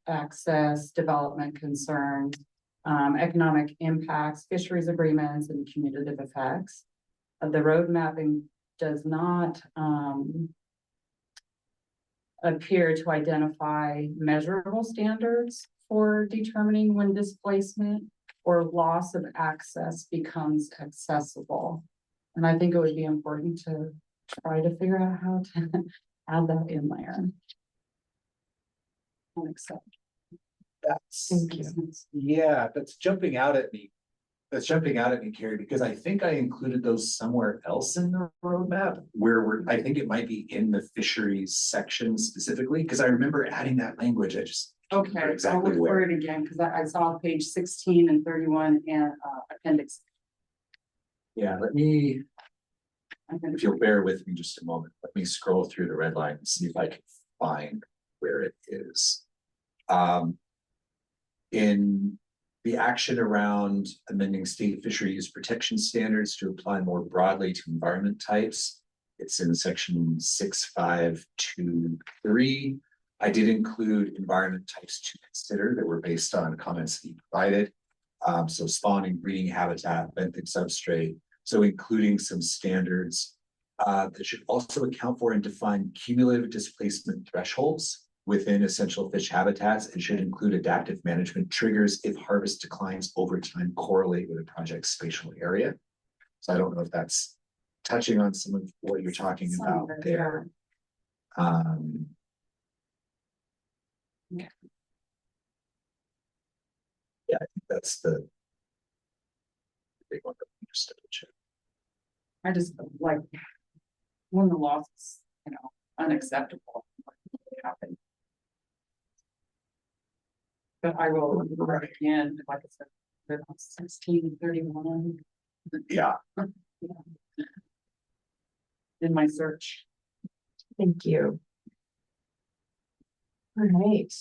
S18: access, development concerns, economic impacts, fisheries agreements, and cumulative effects. The road mapping does not appear to identify measurable standards for determining when displacement or loss of access becomes accessible. And I think it would be important to try to figure out how to add that in there. I'll accept.
S17: Thank you. Yeah, that's jumping out at me. Carrie, because I think I included those somewhere else in the roadmap where I think it might be in the fisheries section specifically, because I remember adding that language. I just
S18: okay,
S17: exactly
S18: I'll look for it again because I saw page 16 and 31 and appendix.
S17: Yeah, if you'll bear with me just a moment, let me scroll through the red line and see if I can find where it is. In the action around amending state fishery use protection standards to apply more broadly to environment types, it's in section 6523. I did include environment types to consider that were based on comments that you provided. So spawning, breeding habitat, benthic substrate. So including some standards that should also account for and define cumulative displacement thresholds within essential fish habitats, and should include adaptive management triggers if harvest declines over time correlate with a project's spatial area. So I don't know if that's touching on some of what you're talking about there. Yeah, I think that's the big one that we just double check.
S18: I just like when the loss is, unacceptable. Happen. But I will write again, like I said, 16 and 31.
S17: Yeah.
S18: In my search.
S1: Thank you. All right.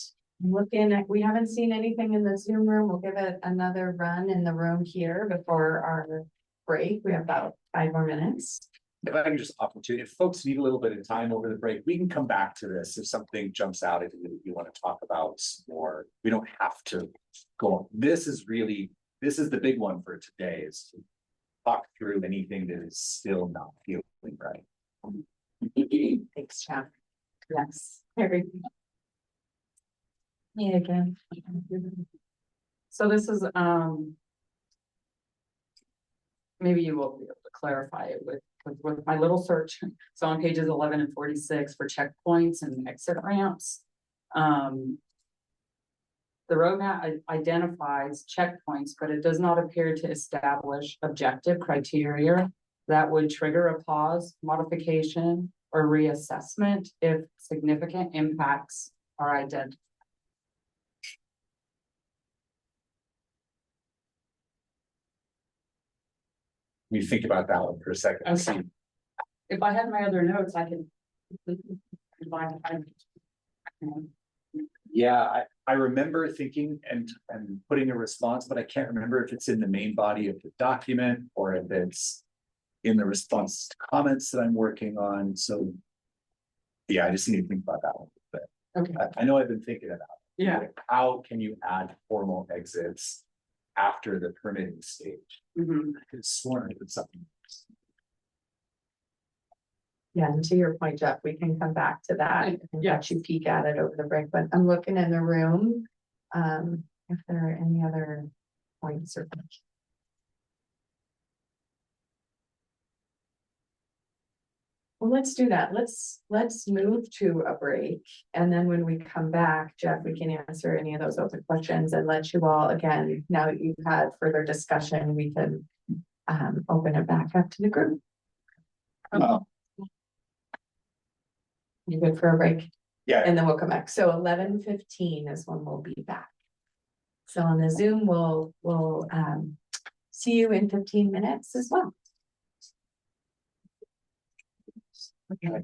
S1: We haven't seen anything in the Zoom room. We'll give it another run in the room here before our break. We have about 5 more minutes.
S17: If I can just offer to, if folks need a little bit of time over the break, we can come back to this if something jumps out at you that you want to talk about more. We don't have to go on. This is the big one for today, is to talk through anything that is still not feeling right.
S1: Thanks, Jeff. Yes. Very good.
S18: Me again. So this is maybe you will be able to clarify it with my little search. So on pages 11 and 46 for checkpoints and exit ramps. The The roadmap identifies checkpoints, but it does not appear to establish objective criteria that would trigger a pause, modification, or reassessment if significant impacts are identified.
S17: We think about that one for a second.
S18: Okay. If I had my other notes, I could.
S17: Yeah, I remember thinking and putting a response, but I can't remember if it's in the main body of the document or if it's in the response to comments that I'm working on. So yeah, I just need to think about that one. But
S18: okay.
S17: I know I've been thinking about it.
S18: Yeah.
S17: Like, how can you add formal exits after the permitting stage?
S18: Mm-hmm.
S17: I could have sworn it was something.
S1: Yeah, and to your point, Jeff, we can come back to that and let you peek at it over the break, but I'm looking in the room. If there are any other points or questions. Well, let's do that. Let's move to a break. And then when we come back, Jeff, we can answer any of those open questions and let you all, again, now that you've had further discussion, we can open it back up to the group. You good for a break?
S17: Yeah.
S1: And then we'll come back. So 11:15 is when we'll be back. So on the Zoom, we'll see you in 15 minutes as well. Okay.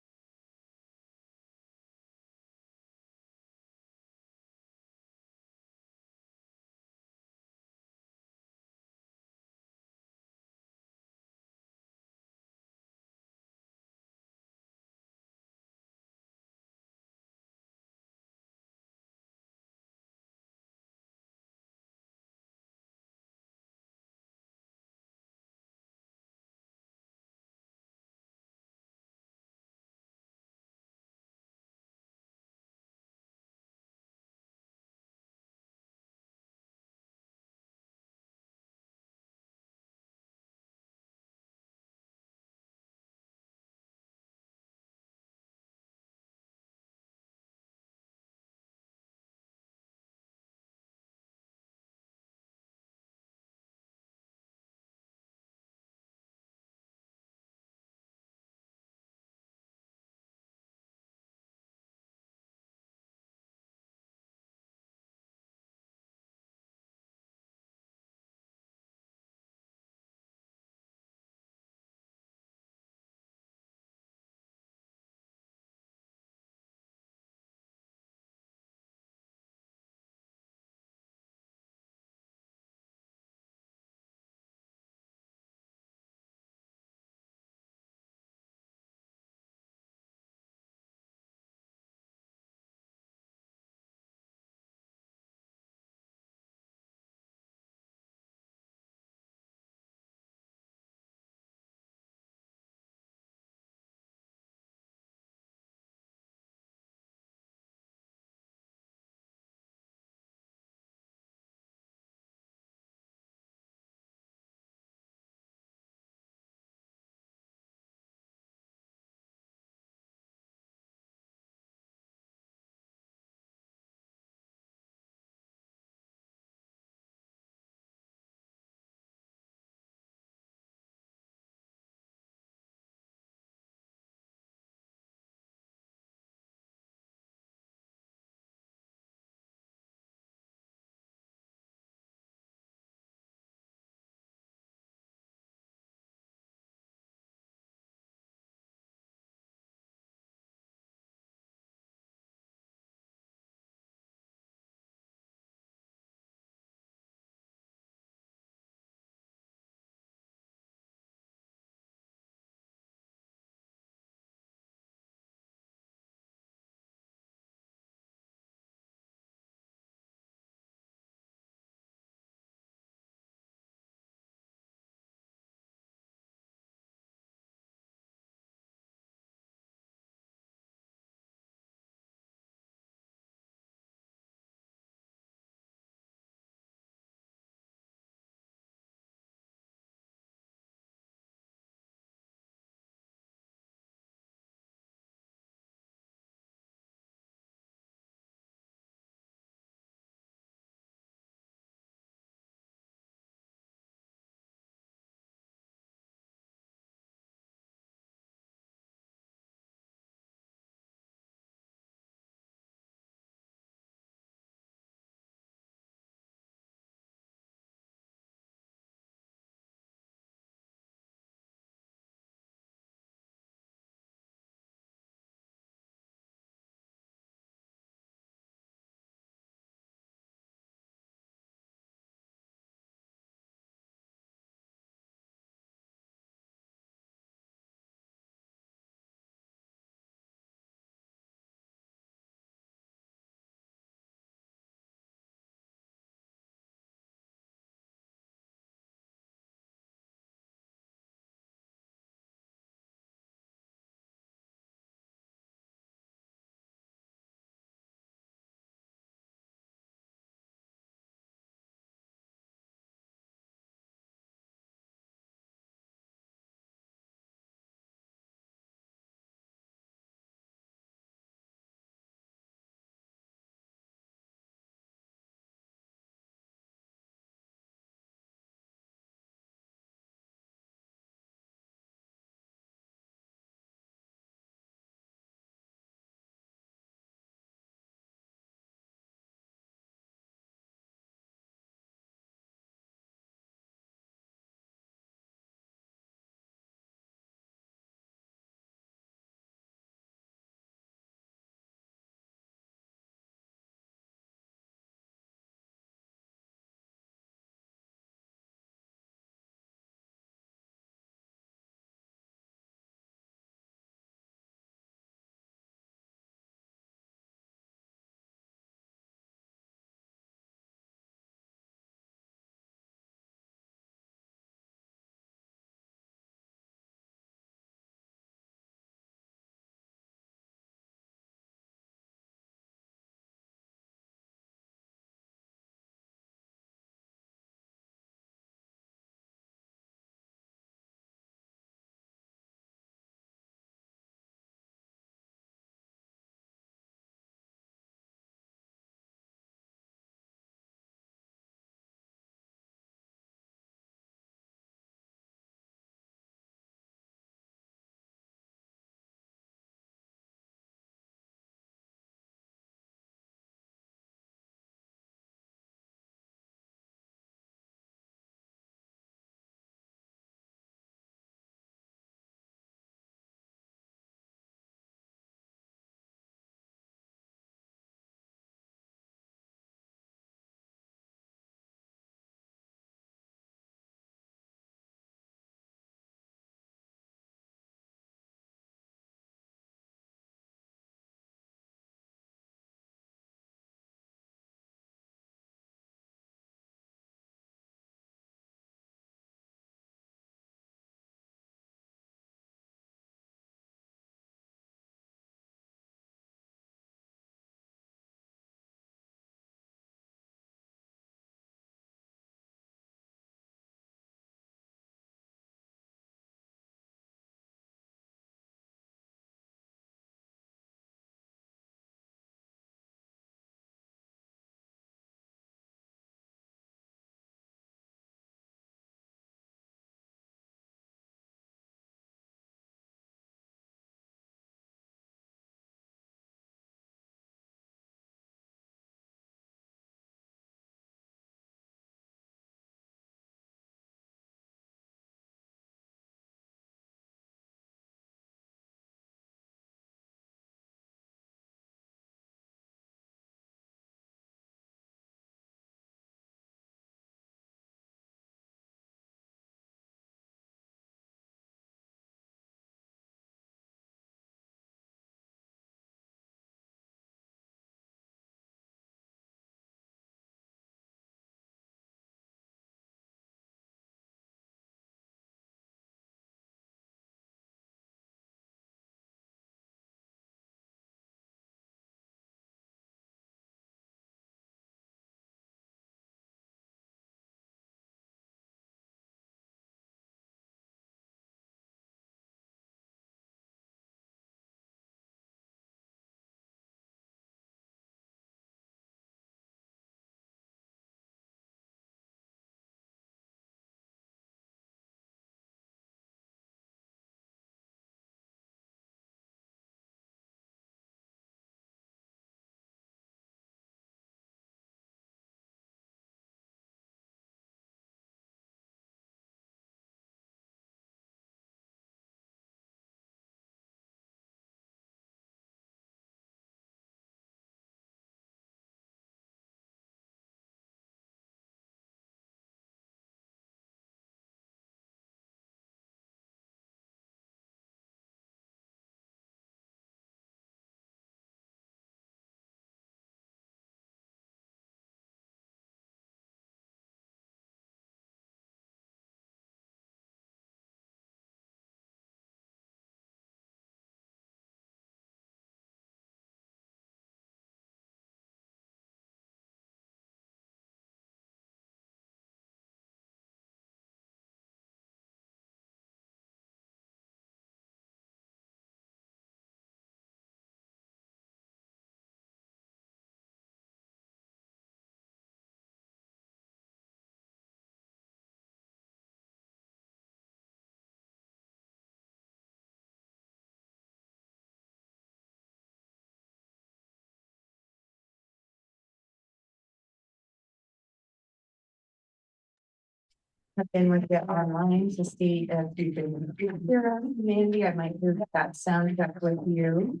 S1: check in with you online to see if you can hear us. Mandy, I might hear that sound check with you.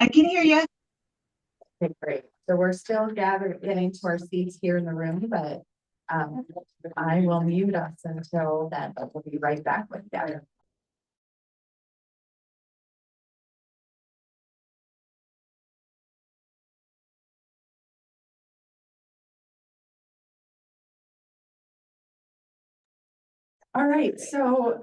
S13: I can hear you.
S1: Okay, great. So we're still getting to our seats here in the room, but I will mute us until then, but we'll be right back with you. All right, so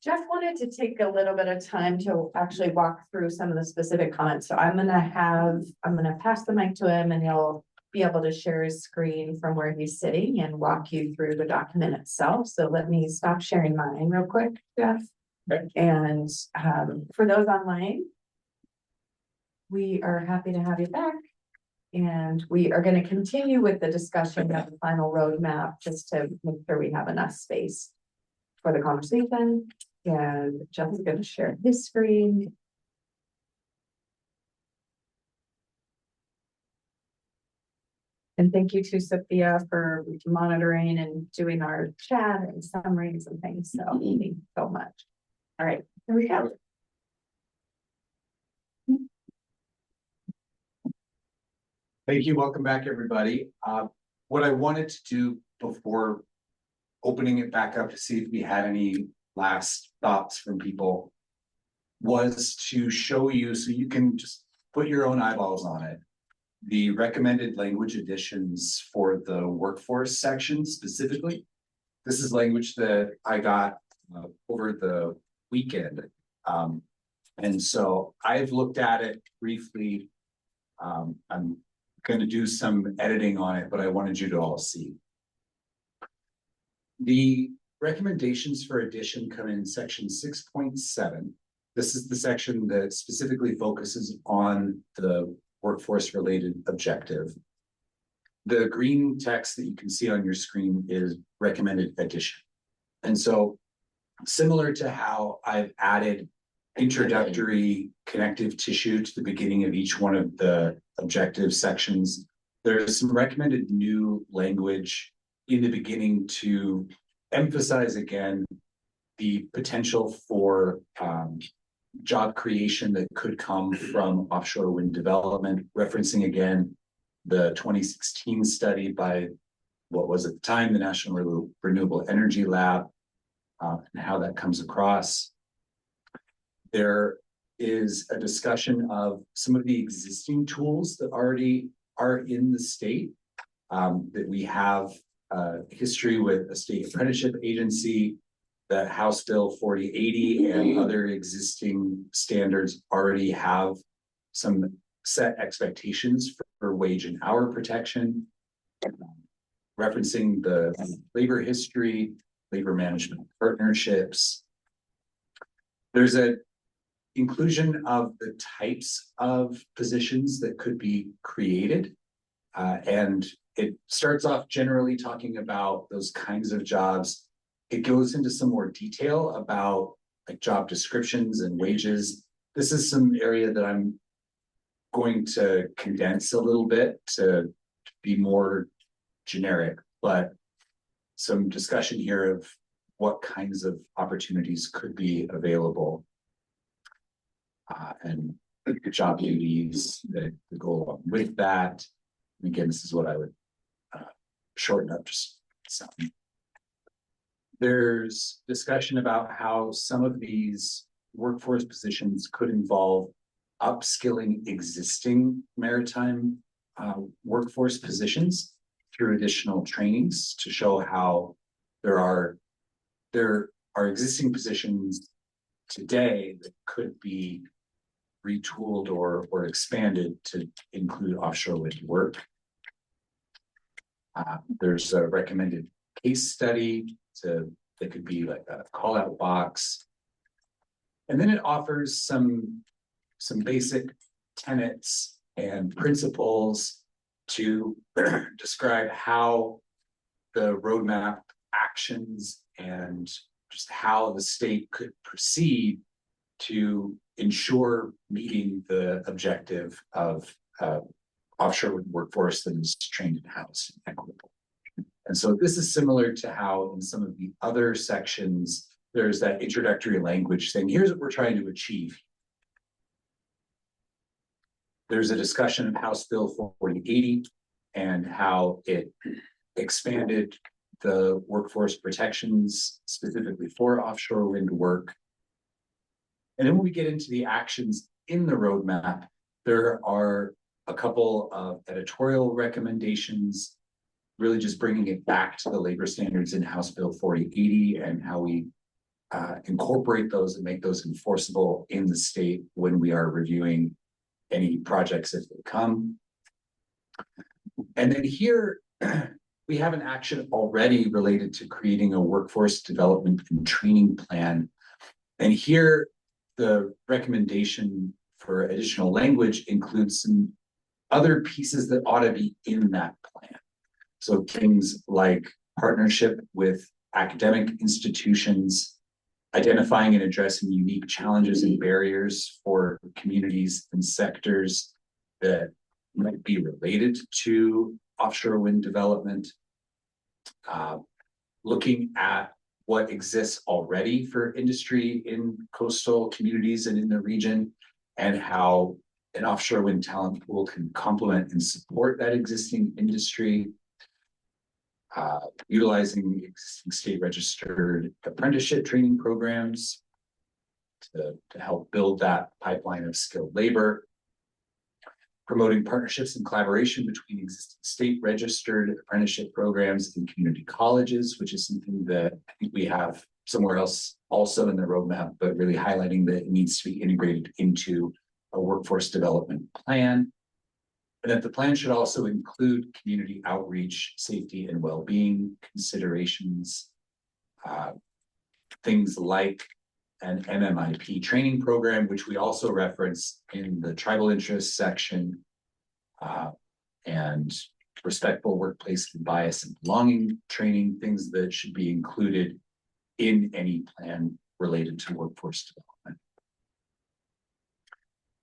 S1: Jeff wanted to take a little bit of time to actually walk through some of the specific comments. So I'm gonna pass the mic to him and he'll be able to share his screen from where he's sitting and walk you through the document itself. So let me stop sharing mine real quick, Jeff. Okay. And for those online, we are happy to have you back. And we are going to continue with the discussion of the final roadmap just to make sure we have enough space for the conversation. And Jeff is going to share his screen. And thank you to Sophia for monitoring and doing our chat and summaries and things. So thank you so much. All right, here we go.
S17: Thank you. Welcome back, everybody. What I wanted to do before opening it back up to see if we had any last thoughts from people was to show you, so you can just put your own eyeballs on it, the recommended language additions for the workforce section specifically. This is language that I got over the weekend. And so I've looked at it briefly. I'm going to do some editing on it, but I wanted you to all see. The recommendations for addition come in section 6.7. This is the section that specifically focuses on the workforce related objective. The green text that you can see on your screen is recommended addition. And so similar to how I've added introductory connective tissue to the beginning of each one of the objective sections, there's some recommended new language in the beginning to emphasize again the potential for job creation that could come from offshore wind development, referencing again the 2016 study by what was at the time the National Renewable Energy Lab, and how that comes across. There is a discussion of some of the existing tools that already are in the state, that we have history with a state apprenticeship agency, that House Bill 4080 and other existing standards already have some set expectations for wage and hour protection, referencing the labor history, labor management partnerships. There's a inclusion of the types of positions that could be created. And it starts off generally talking about those kinds of jobs. It goes into some more detail about like job descriptions and wages. This is some area that I'm going to condense a little bit to be more generic, but some discussion here of what kinds of opportunities could be available. And job duties that go along with that. And again, this is what I would shorten up just some. There's discussion about how some of these workforce positions could involve upskilling existing maritime workforce positions through additional trainings to show how there are existing positions today that could be retooled or expanded to include offshore wind work. There's a recommended case study that could be like a call out box. And then it offers some basic tenets and principles to describe how the roadmap actions and just how the state could proceed to ensure meeting the objective of offshore workforce that is trained in-house and equitable. And so this is similar to how in some of the other sections, there's that introductory language saying, here's what we're trying to achieve. There's a discussion of House Bill 4080 and how it expanded the workforce protections specifically for offshore wind work. And then when we get into the actions in the roadmap, there are a couple of editorial recommendations, really just bringing it back to the labor standards in House Bill 4080 and how we incorporate those and make those enforceable in the state when we are reviewing any projects if they come. And then here, we have an action already related to creating a workforce development and training plan. And here, the recommendation for additional language includes some other pieces that ought to be in that plan. So things like partnership with academic institutions, identifying and addressing unique challenges and barriers for communities and sectors that might be related to offshore wind development, looking at what exists already for industry in coastal communities and in the region, and how an offshore wind talent pool can complement and support that existing industry, utilizing existing state registered apprenticeship training programs to help build that pipeline of skilled labor, promoting partnerships and collaboration between existing state registered apprenticeship programs and community colleges, which is something that I think we have somewhere else also in the roadmap, but really highlighting that it needs to be integrated into a workforce development plan. And that the plan should also include community outreach, safety and well-being considerations, things like an MMIP training program, which we also reference in the tribal interest section, and respectful workplace and bias and belonging training, things that should be included in any plan related to workforce development.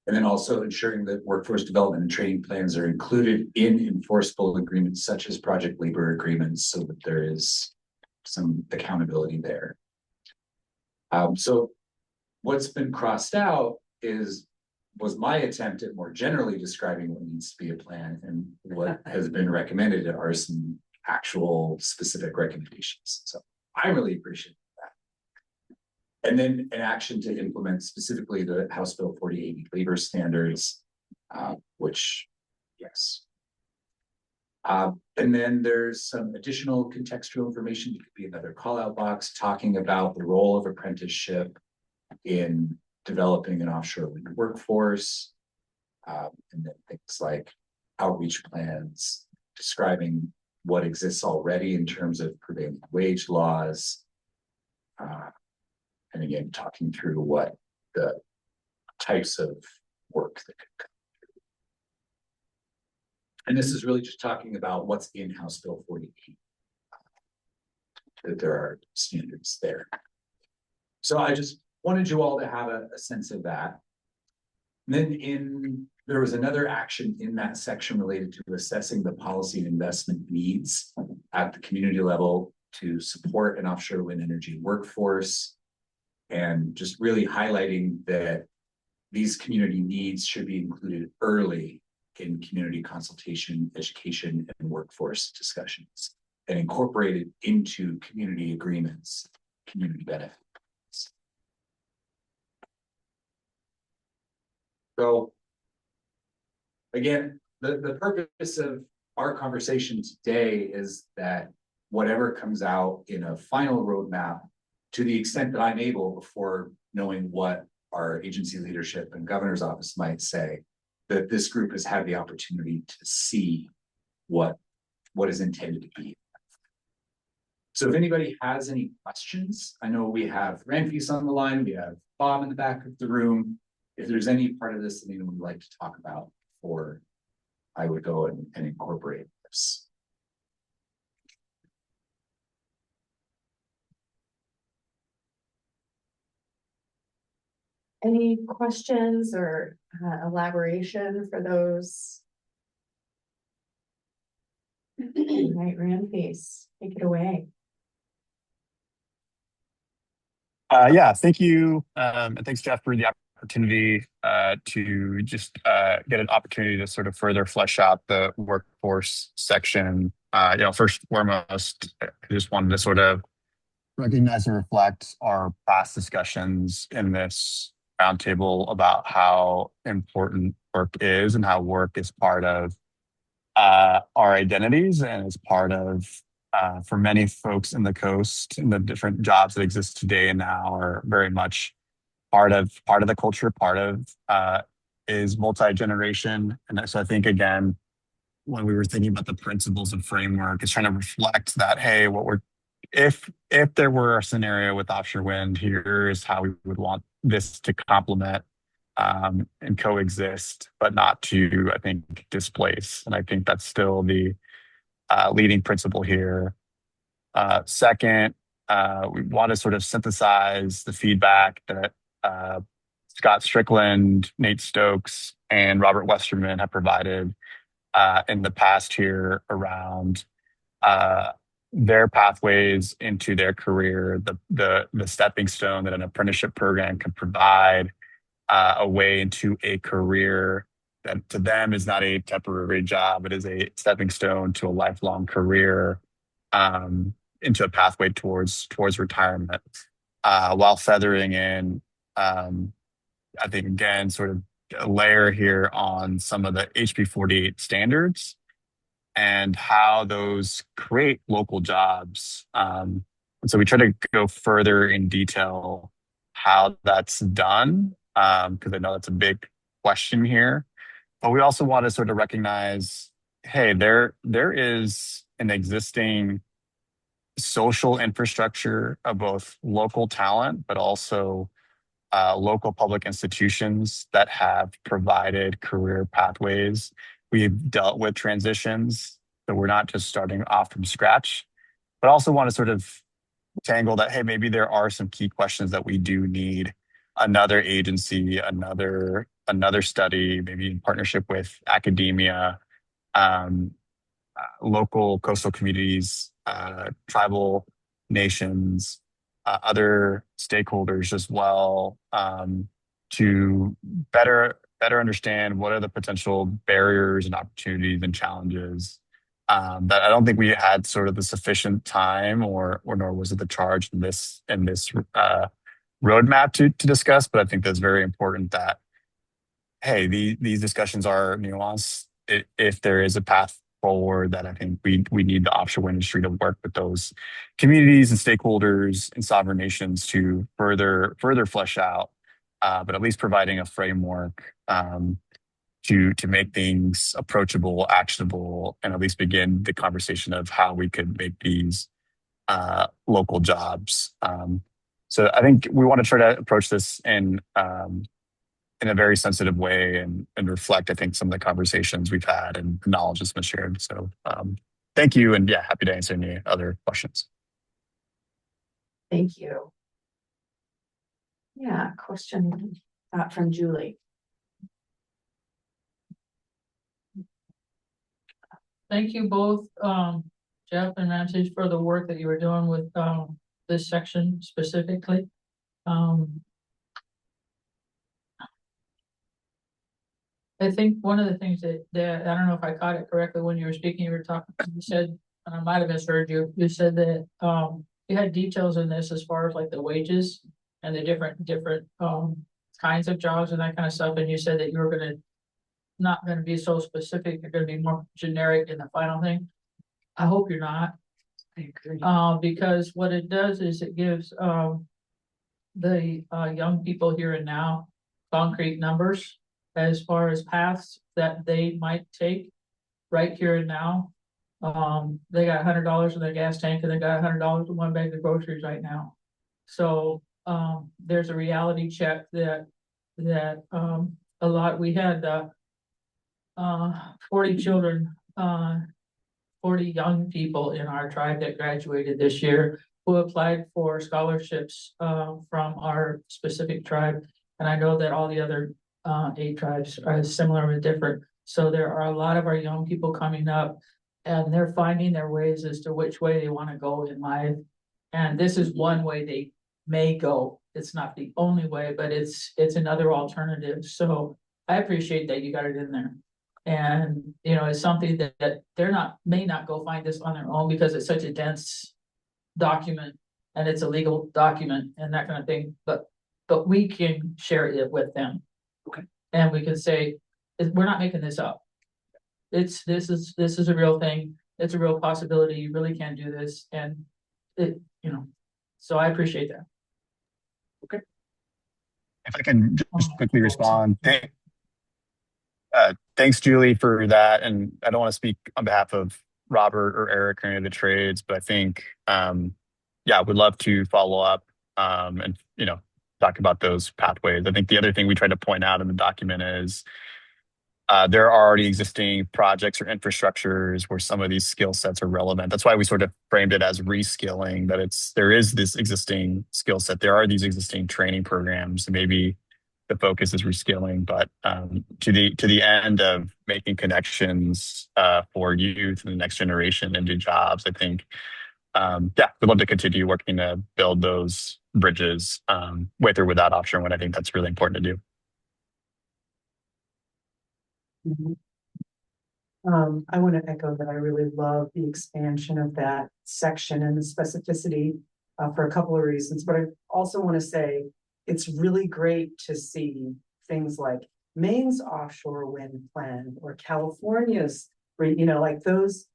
S17: And then also ensuring that workforce development and training plans are included in enforceable agreements such as project labor agreements so that there is some accountability there. So what's been crossed out was my attempt at more generally describing what needs to be a plan, and what has been recommended are some actual specific recommendations. So I really appreciate that. And then an action to implement specifically the House Bill 4080 labor standards, which, yes. And then there's some additional contextual information. It could be another call out box talking about the role of apprenticeship in developing an offshore wind workforce, and then things like outreach plans, describing what exists already in terms of prevailing wage laws, and again, talking through what the types of work that could come. And this is really just talking about what's in House Bill 4080, that there are standards there. So I just wanted you all to have a sense of that. And then there was another action in that section related to assessing the policy and investment needs at the community level to support an offshore wind energy workforce, and just really highlighting that these community needs should be included early in community consultation, education, and workforce discussions, and incorporated into community agreements, community benefits. So again, the purpose of our conversation today is that whatever comes out in a final roadmap, to the extent that I'm able, before knowing what our agency leadership and governor's office might say, that this group has had the opportunity to see what is intended to be. So if anybody has any questions, I know we have Ranfis on the line, we have Bob in the back of the room. If there's any part of this that anyone would like to talk about, or I would go and incorporate this.
S1: Any questions or elaboration for those? All right, Ramface, take it away.
S5: Yeah, thank you. And thanks, Jeff, for the opportunity to just get an opportunity to sort of further flesh out the workforce section. First and foremost, I just wanted to sort of recognize and reflect our past discussions in this roundtable about how important work is and how work is part of our identities and is part of for many folks in the coast and the different jobs that exist today and now are very much part of the culture, part of is multi-generation. And so I think again, when we were thinking about the principles and framework, it's trying to reflect that, hey, if there were a scenario with offshore wind, here is how we would want this to complement and coexist, but not to, I think, displace. And I think that's still the leading principle here. Second, we want to sort of synthesize the feedback that Scott Strickland, Nate Stokes, and Robert Westerman have provided in the past here around their pathways into their career, the stepping stone that an apprenticeship program can provide, a way into a career that to them is not a temporary job, it is a stepping stone to a lifelong career, into a pathway towards retirement, while feathering in, I think again, sort of a layer here on some of the HB 48 standards and how those create local jobs. And so we try to go further in detail how that's done, because I know that's a big question here. But we also want to sort of recognize, hey, there is an existing social infrastructure of both local talent, but also local public institutions that have provided career pathways. We've dealt with transitions, so we're not just starting off from scratch, but also want to sort of tangle that, hey, maybe there are some key questions that we do need another agency, another study, maybe in partnership with academia, local coastal communities, tribal nations, other stakeholders as well, to better understand what are the potential barriers and opportunities and challenges that I don't think we had sort of the sufficient time or nor was it the charge in this roadmap to discuss. But I think that's very important that, hey, these discussions are nuanced. If there is a path forward, that I think we need the offshore wind industry to work with those communities and stakeholders and sovereign nations to further flesh out, but at least providing a framework to make things approachable, actionable, and at least begin the conversation of how we could make these local jobs. So I think we want to try to approach this in a very sensitive way and reflect, I think, some of the conversations we've had and the knowledge that's been shared. So thank you. And yeah, happy to answer any other questions.
S1: Thank you. Yeah, question from Julie.
S7: Thank you both, Jeff and Nancy, for the work that you were doing with this section specifically. I think one of the things that I don't know if I caught it correctly when you were speaking, you said, and I might have misheard you, you said that you had details in this as far as like the wages and the different kinds of jobs and that kind of stuff. And you said that you were not gonna be so specific, you're gonna be more generic in the final thing. I hope you're not.
S18: I agree.
S7: Because what it does is it gives the young people here and now concrete numbers as far as paths that they might take right here and now. They got $100 in their gas tank and they got $100 in one bag of groceries right now. So there's a reality check that a lot, we had 40 children, 40 young people in our tribe that graduated this year who applied for scholarships from our specific tribe. And I know that all the other 8 tribes are similar but different. So there are a lot of our young people coming up And they're finding their ways as to which way they want to go in life. And this is one way they may go. It's not the only way, but it's another alternative. So I appreciate that you got it in there. And, you know, it's something that may not go find this on their own because it's such a dense document and it's a legal document and that kind of thing, but we can share it with them.
S17: Okay.
S7: And we can say, we're not making this up. This is a real thing. It's a real possibility. You really can do this. And it, you know, so I appreciate that.
S17: Okay.
S5: If I can just quickly respond. Thanks, Julie, for that. And I don't want to speak on behalf of Robert or Eric or any of the trades, but I think, yeah, we'd love to follow up and, you know, talk about those pathways. I think the other thing we try to point out in the document is there are already existing projects or infrastructures where some of these skill sets are relevant. That's why we sort of framed it as reskilling, that there is this existing skill set. There are these existing training programs. Maybe the focus is reskilling, but to the end of making connections for youth and the next generation into jobs, I think, yeah, we'd love to continue working to build those bridges with or without offshore. When I think that's really important to do.
S18: I want to echo that I really love the expansion of that section and the specificity for a couple of reasons. But I also want to say it's really great to see things like Maine's offshore wind plan or California's, you know, like those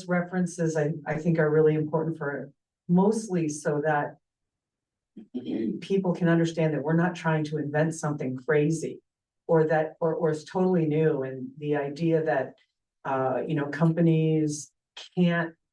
S18: references I think are really important for mostly so that people can understand that we're not trying to invent something crazy or that or is totally new. And the idea that you know, companies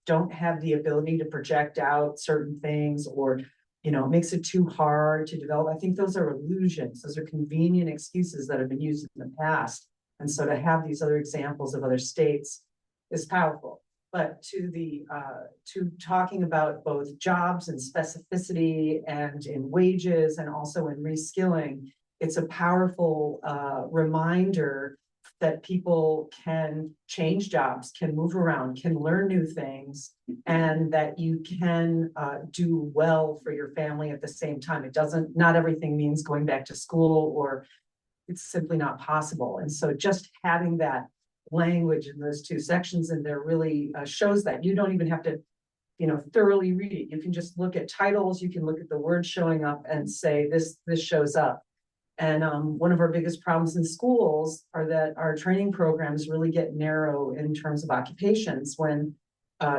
S18: don't have the ability to project out certain things or, you know, it makes it too hard to develop. I think those are illusions. Those are convenient excuses that have been used in the past. And so to have these other examples of other states is powerful. But to talking about both jobs and specificity and in wages and also in reskilling, it's a powerful reminder that people can change jobs, can move around, can learn new things, and that you can do well for your family at the same time. Not everything means going back to school, or it's simply not possible. And so just having that language in those two sections in there really shows that you don't even have to, you know, thoroughly read it. You can just look at titles, you can look at the words showing up and say, this shows up. And one of our biggest problems in schools are that our training programs really get narrow in terms of occupations when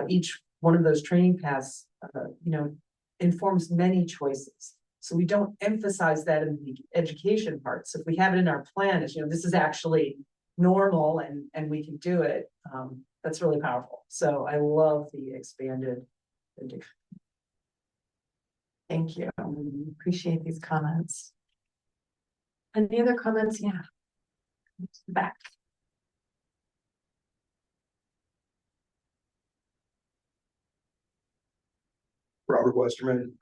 S18: each one of those training paths, you know, informs many choices. So we don't emphasize that in the education part. So if we have it in our plan as, you know, this is actually normal and we can do it, that's really powerful. So I love the expanded.
S1: Thank you. Appreciate these comments. Any other comments? Yeah. Back.
S8: Robert Westerman,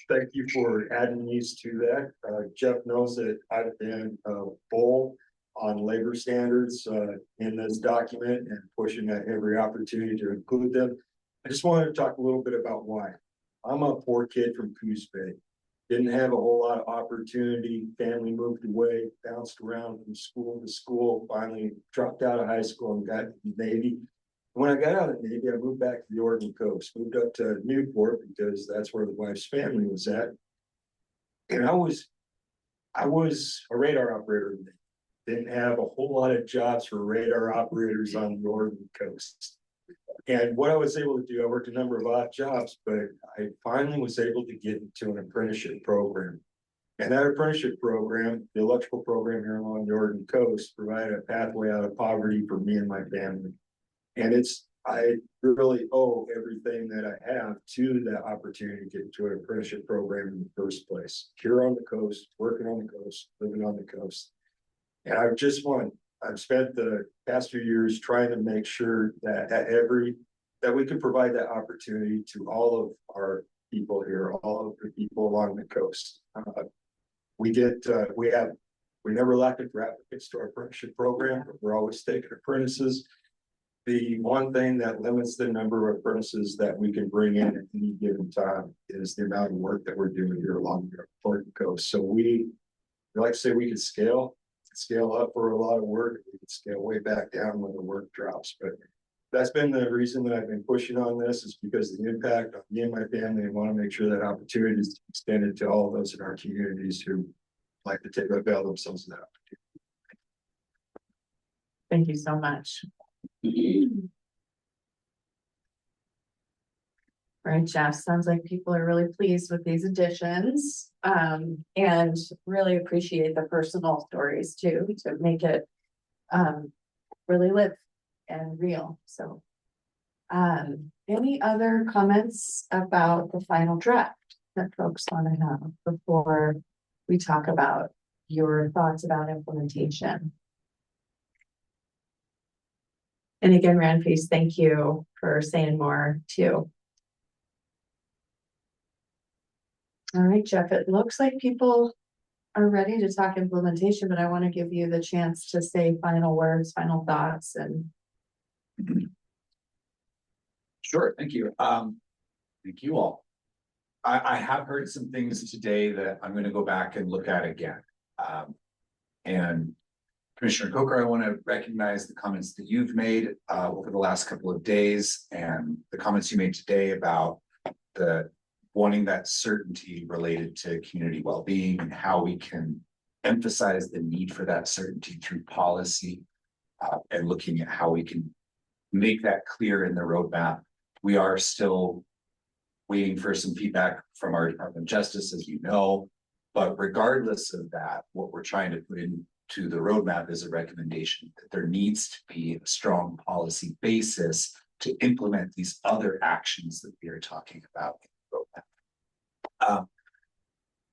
S8: thank you for adding these to that. Jeff knows that I've been full on labor standards in this document and pushing at every opportunity to include them. I just wanted to talk a little bit about why. I'm a poor kid from Coos Bay. Didn't have a whole lot of opportunity. Family moved away, bounced around from school to school, finally dropped out of high school and got to the Navy. When I got out of the Navy, I moved back to the Oregon coast, moved up to Newport because that's where the wife's family was at. And I was a radar operator. Didn't have a whole lot of jobs for radar operators on the Oregon coast. And what I was able to do, I worked a number of odd jobs, but I finally was able to get into an apprenticeship program. And that apprenticeship program, the electrical program here along the Oregon coast, provided a pathway out of poverty for me and my family. And I really owe everything that I have to that opportunity to get into an apprenticeship program in the first place. Here on the coast, working on the coast, living on the coast. And I've spent the past few years trying to make sure that that we can provide that opportunity to all of our people here, all of the people along the coast. We never lack for applicants to our apprenticeship program. We're always taking apprentices. The one thing that limits the number of apprentices that we can bring in at any given time is the amount of work that we're doing here along the Oregon coast. So we like to say we can scale up for a lot of work. We can scale way back down when the work drops. But that's been the reason that I've been pushing on this, is because of the impact on me and my family, and want to make sure that opportunity is extended to all of those in our communities who like to avail themselves of that opportunity.
S1: Thank you so much. All right, Jeff, sounds like people are really pleased with these additions, and really appreciate the personal stories too, to make it really live and real. So any other comments about the final draft that folks want to have before we talk about your thoughts about implementation? And again, Ranfees, thank you for saying more too. All right, Jeff, it looks like people are ready to talk implementation, but I want to give you the chance to say final words, final thoughts, and
S17: Sure, thank you. Thank you all. I have heard some things today that I'm going to go back and look at again. And Commissioner Coker, I want to recognize the comments that you've made over the last couple of days, and the comments you made today about the wanting that certainty related to community well-being and how we can emphasize the need for that certainty through policy, and looking at how we can make that clear in the roadmap. We are still waiting for some feedback from our Department of Justice, as you know, but regardless of that, what we're trying to put into the roadmap is a recommendation that there needs to be a strong policy basis to implement these other actions that we are talking about in the roadmap.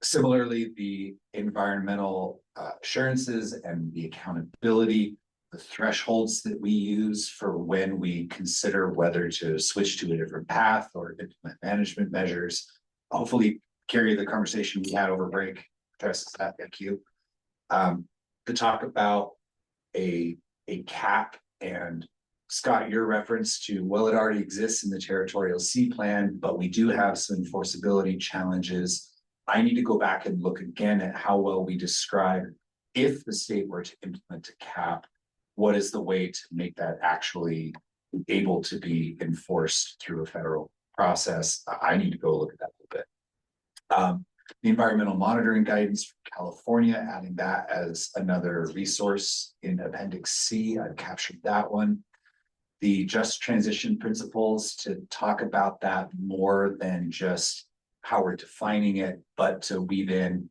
S17: Similarly, the environmental assurances and the accountability, the thresholds that we use for when we consider whether to switch to a different path or implement management measures. Hopefully, Carrie, the conversation we had over break addresses that. Thank you. To talk about a cap, and Scott, your reference to, well, it already exists in the territorial sea plan, but we do have some enforceability challenges. I need to go back and look again at how well we describe, if the state were to implement a cap, what is the way to make that actually able to be enforced through a federal process? I need to go look at that a little bit. The environmental monitoring guidance from California, adding that as another resource in Appendix C, I've captured that one. The just transition principles, to talk about that more than just how we're defining it, but to weave in.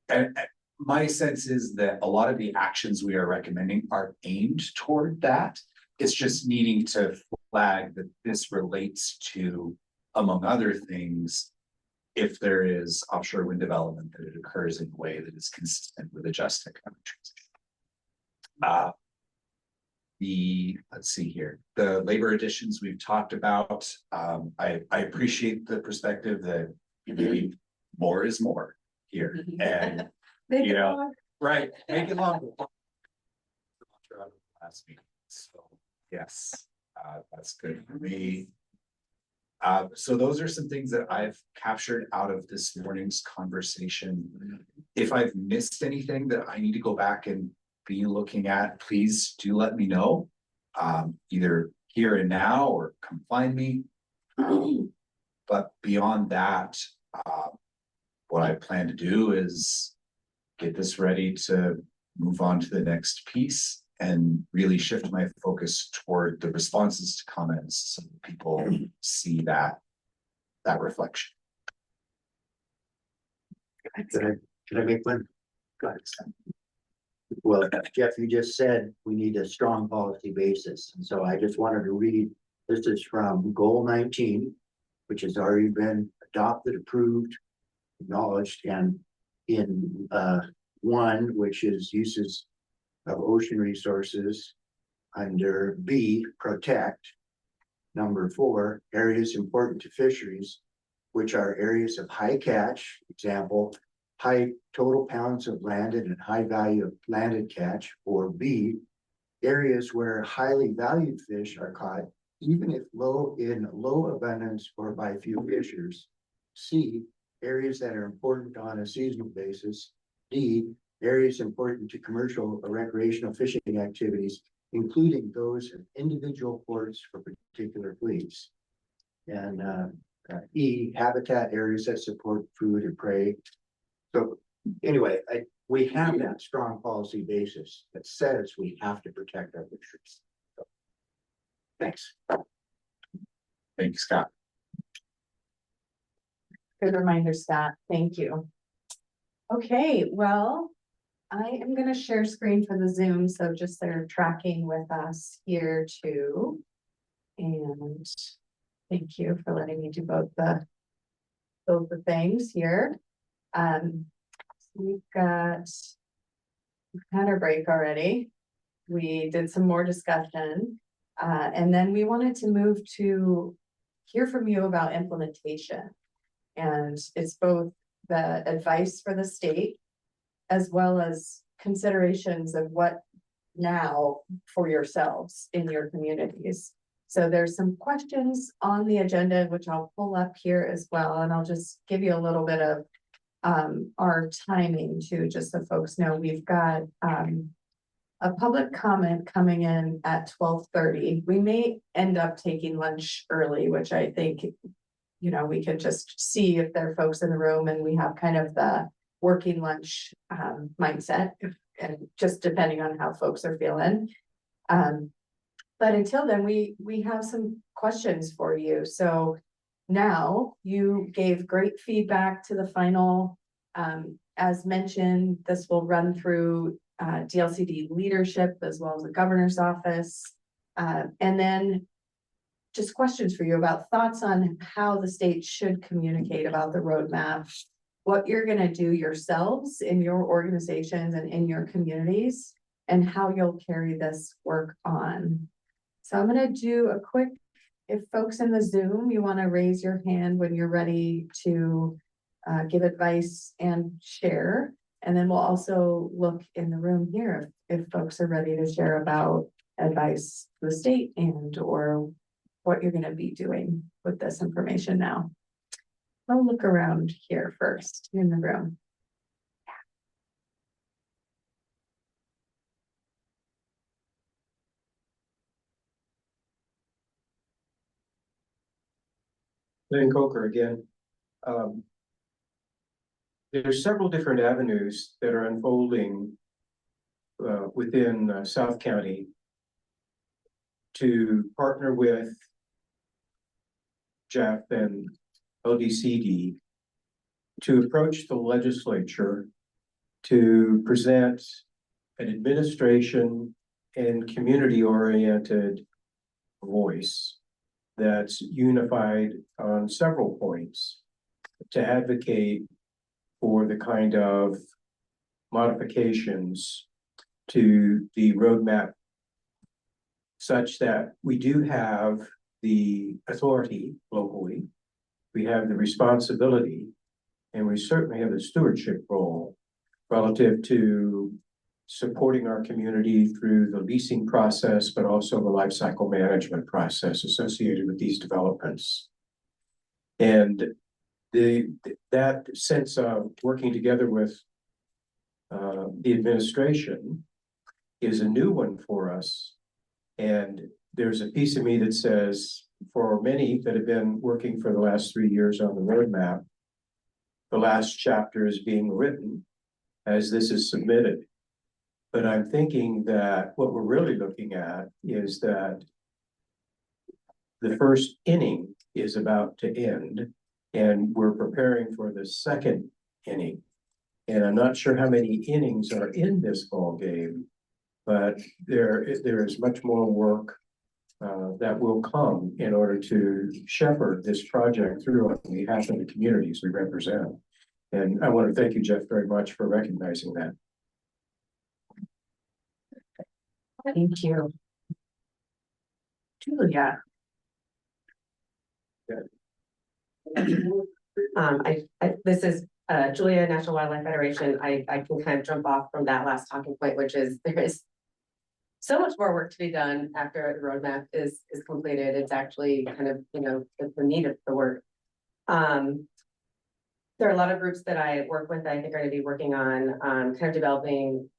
S17: And my sense is that a lot of the actions we are recommending are aimed toward that. It's just needing to flag that this relates to, among other things, if there is offshore wind development, that it occurs in a way that is consistent with a just economic transition. Let's see here, the labor additions we've talked about. I appreciate the perspective that maybe more is more here, and
S1: make
S17: you
S1: it
S17: know,
S1: long.
S17: right, make it longer. Last meeting, so yes, that's good for me. So those are some things that I've captured out of this morning's conversation. If I've missed anything that I need to go back and be looking at, please do let me know, either here and now or come find me. But beyond that, what I plan to do is get this ready to move on to the next piece and really shift my focus toward the responses to comments so that people see that reflection.
S21: Could I make one? Go ahead. Well, Jeff, you just said we need a strong policy basis. And so I just wanted to read, this is from Goal 19, which has already been adopted, approved, acknowledged, and in one, which is uses of ocean resources, under B, protect. Number 4, areas important to fisheries, which are areas of high catch, example, high total pounds of landed and high value of landed catch, or B, areas where highly valued fish are caught, even if in low abundance or by few fishers. C, areas that are important on a seasonal basis. D, areas important to commercial or recreational fishing activities, including those of individual ports for particular fleets. And E, habitat areas that support food and prey. So anyway, we have that strong policy basis that says we have to protect our fisheries. So, thanks.
S17: Thank you, Scott.
S1: Good reminder, Scott. Thank you. Okay, well, I am going to share screen for the Zoom, so just they're tracking with us here too. And thank you for letting me do both the things here. We've had our break already. We did some more discussion, and then we wanted to move to hear from you about implementation. And it's both the advice for the state as well as considerations of what now for yourselves in your communities. So there's some questions on the agenda, which I'll pull up here as well. And I'll just give you a little bit of our timing too, just so folks know. We've got a public comment coming in at 12:30. We may end up taking lunch early, which I think, you know, we could just see if there are folks in the room and we have kind of the working lunch mindset, and just depending on how folks are feeling. But until then, we have some questions for you. So now you gave great feedback to the final. As mentioned, this will run through DLCD leadership as well as the governor's office. And then just questions for you about thoughts on how the state should communicate about the roadmap, what you're going to do yourselves in your organizations and in your communities, and how you'll carry this work on. So I'm going to do a quick, if folks in the Zoom, you want to raise your hand when you're ready to give advice and share. And then we'll also look in the room here if folks are ready to share about advice to the state and or what you're going to be doing with this information now. I'll look around here first in the room.
S19: Lynn Coker again. There's several different avenues that are unfolding within South County to partner with Jeff and LDCD to approach the legislature to present an administration and community-oriented voice that's unified on several points to advocate for the kind of modifications to the roadmap such that we do have the authority locally, we have the responsibility, and we certainly have the stewardship role relative to supporting our community through the leasing process, but also the life cycle management process associated with these developments. And that sense of working together with the administration is a new one for us. And there's a piece of me that says, for many that have been working for the last 3 years on the roadmap, the last chapter is being written as this is submitted. But I'm thinking that what we're really looking at is that the first inning is about to end, and we're preparing for the second inning. And I'm not sure how many innings are in this ball game, but there is much more work that will come in order to shepherd this project through on behalf of the communities we represent. And I want to thank you, Jeff, very much for recognizing that.
S1: Thank you. Julia.
S4: This is Julia, National Wildlife Federation. I can kind of jump off from that last talking point, which is there is so much more work to be done after the roadmap is completed. It's actually kind of, the meat of the work. There are a lot of groups that I work with that I think are going to be working on kind of developing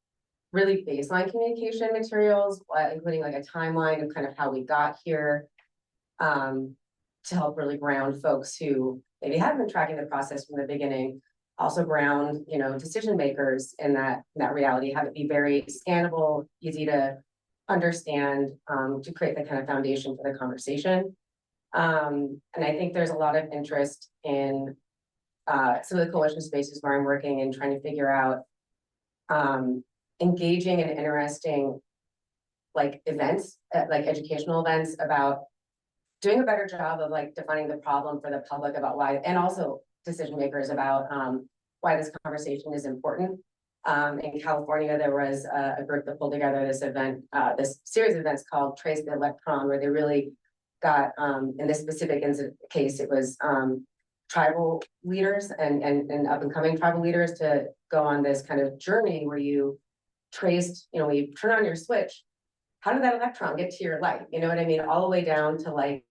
S4: really baseline communication materials, including like a timeline of kind of how we got here, to help really ground folks who maybe haven't been tracking the process from the beginning, also ground, decision makers in that reality, have it be very scannable, easy to understand, to create the kind of foundation for the conversation. And I think there's a lot of interest in some of the coalition spaces where I'm working and trying to figure out engaging and interesting like events, like educational events about doing a better job of like defining the problem for the public about why, and also decision makers about why this conversation is important. In California, there was a group that pulled together this event, this series of events called Trace the Electron, where they really got, in this specific case, it was tribal leaders and up and coming tribal leaders to go on this kind of journey where you traced, when you turn on your switch, how did that electron get to your light? You know what I mean? All the way down to like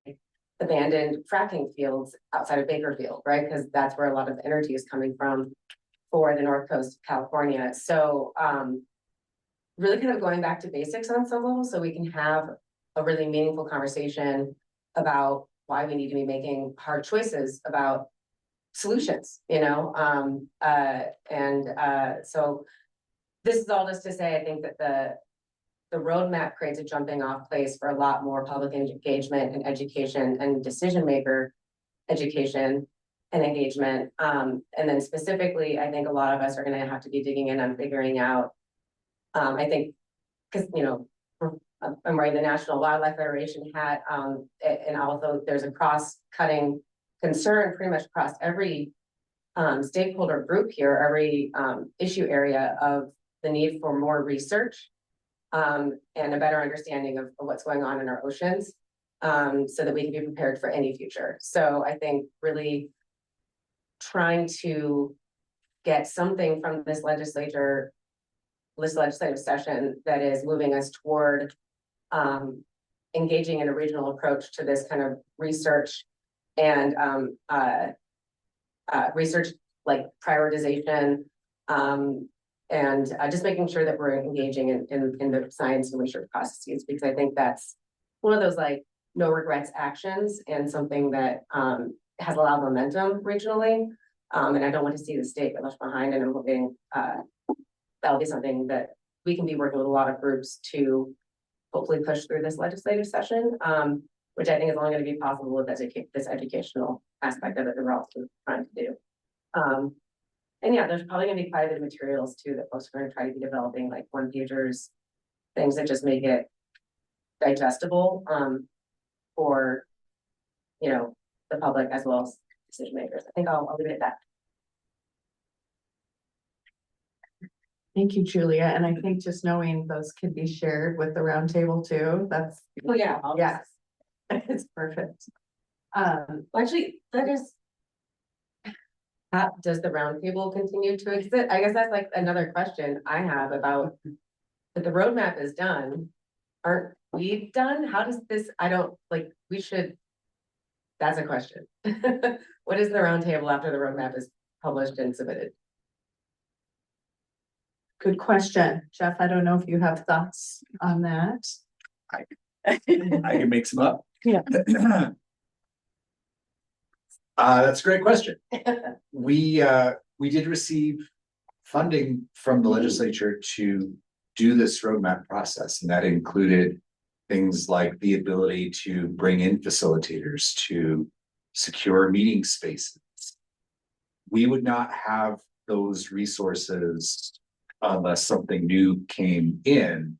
S4: abandoned fracking fields outside of Bakerfield, right? Because that's where a lot of the energy is coming from for the North Coast of California. So really kind of going back to basics on some level so we can have a really meaningful conversation about why we need to be making hard choices about solutions, so this is all just to say, I think that the roadmap creates a jumping off place for a lot more public engagement and education and decision maker education and engagement. And then specifically, I think a lot of us are going to have to be digging in on figuring out, I think, because, I'm wearing the National Wildlife Federation hat, and also there's a cross-cutting concern pretty much across every stakeholder group here, every issue area of the need for more research and a better understanding of what's going on in our oceans, so that we can be prepared for any future. So I think really trying to get something from this legislative session that is moving us toward engaging in a regional approach to this kind of research and research like prioritization, and just making sure that we're engaging in the science and research processes, because I think that's one of those like no regrets actions and something that has a lot of momentum regionally. And I don't want to see the state get left behind, and I'm hoping that'll be something that we can be working with a lot of groups to hopefully push through this legislative session, which I think is only going to be possible with this educational aspect of it that we're also trying to do. And yeah, there's probably going to be quite a bit of materials too that folks are going to try to be developing, like one-pagers, things that just make it digestible for, the public as well as decision makers. I think I'll leave it at that.
S1: Thank you, Julia. And I think just knowing those can be shared with the roundtable too. That's yes, it's perfect.
S4: Actually, does the roundtable continue to exist? I guess that's like another question I have about if the roadmap is done, aren't we done? How does this? I don't like. We should. That's a question. What is the roundtable after the roadmap is published and submitted?
S1: Good question, Jeff. I don't know if you have thoughts on that.
S17: I can make some up.
S1: Yeah.
S17: That's a great question. We did receive funding from the legislature to do this roadmap process, and that included things like the ability to bring in facilitators, to secure meeting spaces. We would not have those resources unless something new came in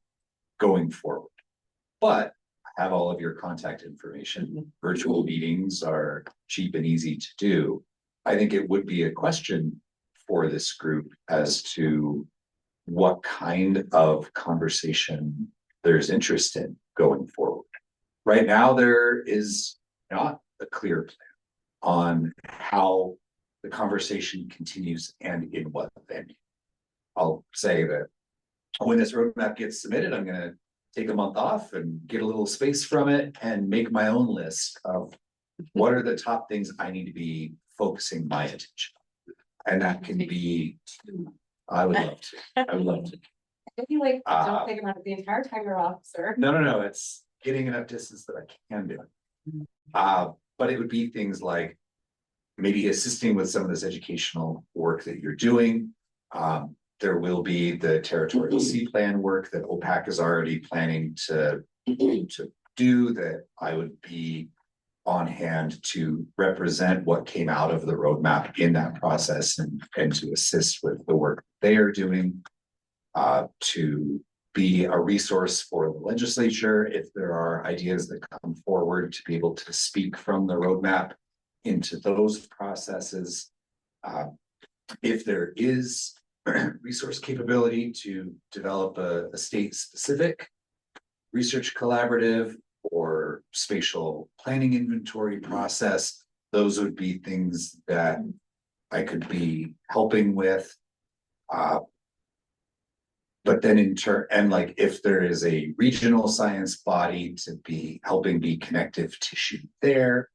S17: going forward. But I have all of your contact information. Virtual meetings are cheap and easy to do. I think it would be a question for this group as to what kind of conversation there's interest in going forward. Right now, there is not a clear plan on how the conversation continues and in what venue. I'll say that when this roadmap gets submitted, I'm going to take a month off and get a little space from it and make my own list of what are the top things I need to be focusing my attention on. And that can be, I would love to, I would love to.
S4: I feel like, don't think about it the entire time you're off, sir.
S17: No, it's getting enough distance that I can do it. But it would be things like maybe assisting with some of this educational work that you're doing. There will be the territorial sea plan work that OPAC is already planning to do, that I would be on hand to represent what came out of the roadmap in that process and to assist with the work they are doing, to be a resource for the legislature if there are ideas that come forward, to be able to speak from the roadmap into those processes. If there is resource capability to develop a state-specific research collaborative or spatial planning inventory process, those would be things that I could be helping with. But then and like if there is a regional science body to be helping be connective tissue there.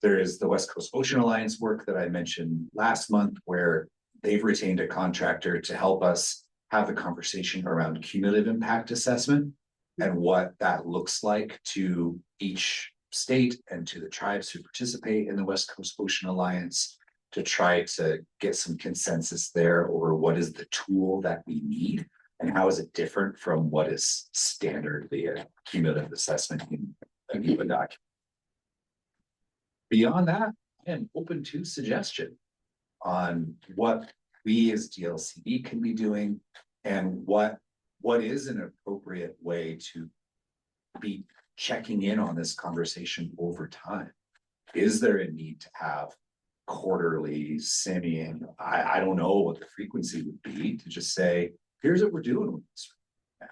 S17: There is the West Coast Ocean Alliance work that I mentioned last month, where they've retained a contractor to help us have a conversation around cumulative impact assessment and what that looks like to each state and to the tribes who participate in the West Coast Ocean Alliance, to try to get some consensus there over what is the tool that we need and how is it different from what is standardly a cumulative assessment in a given document. Beyond that, I am open to suggestion on what we as DLCD can be doing and what is an appropriate way to be checking in on this conversation over time. Is there a need to have quarterly, semi-annual? I don't know what the frequency would be, to just say, here's what we're doing with this right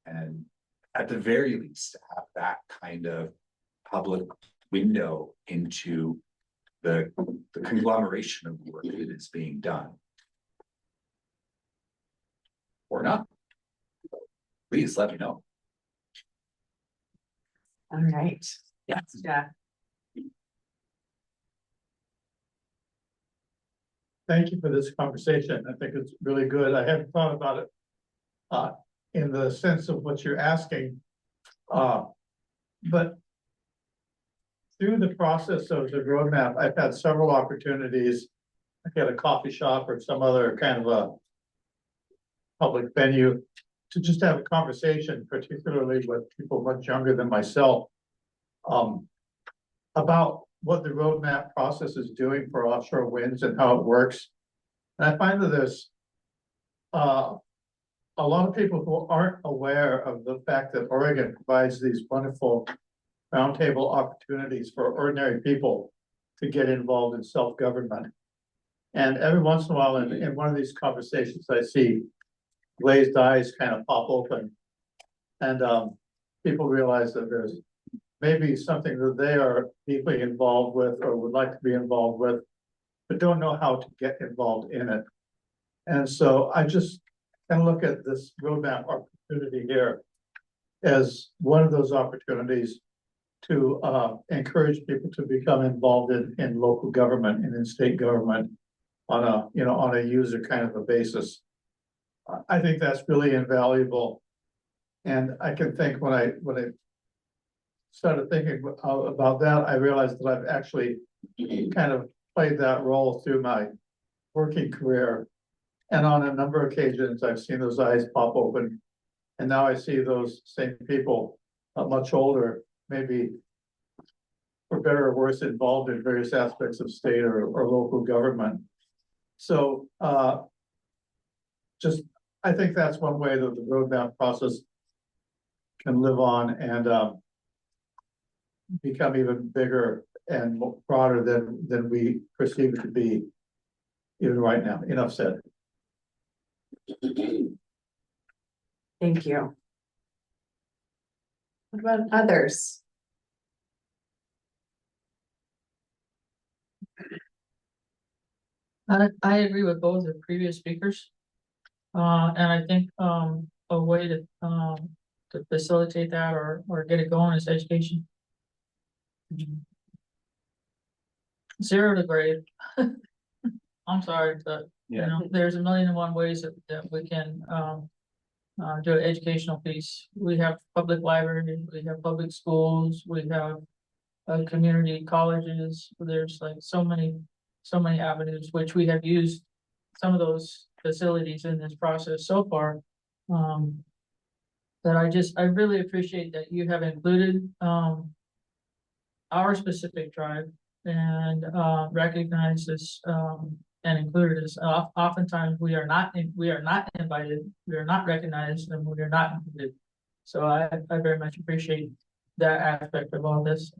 S17: now. And at the very least, to have that kind of public window into the conglomeration of work that is being done. Or not. Please let me know.
S1: All right. Yes, Jeff.
S20: Thank you for this conversation. I think it's really good. I hadn't thought about it in the sense of what you're asking. But through the process of the roadmap, I've had several opportunities, like at a coffee shop or some other kind of a public venue, to just have a conversation, particularly with people much younger than myself, about what the roadmap process is doing for offshore winds and how it works. And I find that there's a lot of people who aren't aware of the fact that Oregon provides these wonderful roundtable opportunities for ordinary people to get involved in self-government. And every once in a while in one of these conversations, I see glazed eyes kind of pop open. And people realize that there's maybe something that they are deeply involved with or would like to be involved with, but don't know how to get involved in it. And so I just kind of look at this roadmap opportunity here as one of those opportunities to encourage people to become involved in local government and in state government on a user kind of a basis. I think that's really invaluable. And I can think when I started thinking about that, I realized that I've actually kind of played that role through my working career. And on a number of occasions, I've seen those eyes pop open. And now I see those same people, much older, maybe for better or worse, involved in various aspects of state or local government. So I think that's one way that the roadmap process can live on and become even bigger and broader than we perceive it to be even right now. Enough said.
S1: Thank you. What about others?
S7: I agree with both the previous speakers. And I think a way to to facilitate that or get it going is education. 0 to grade. I'm sorry, but you know, there's a million and one ways that we can do an educational piece. We have public libraries, we have public schools, we have community colleges. There's like so many avenues, which we have used some of those facilities in this process so far. That I really appreciate that you have included our specific tribe and recognize this and included us. Oftentimes we are not invited, we are not recognized, and we are not included. So I very much appreciate that aspect of all this.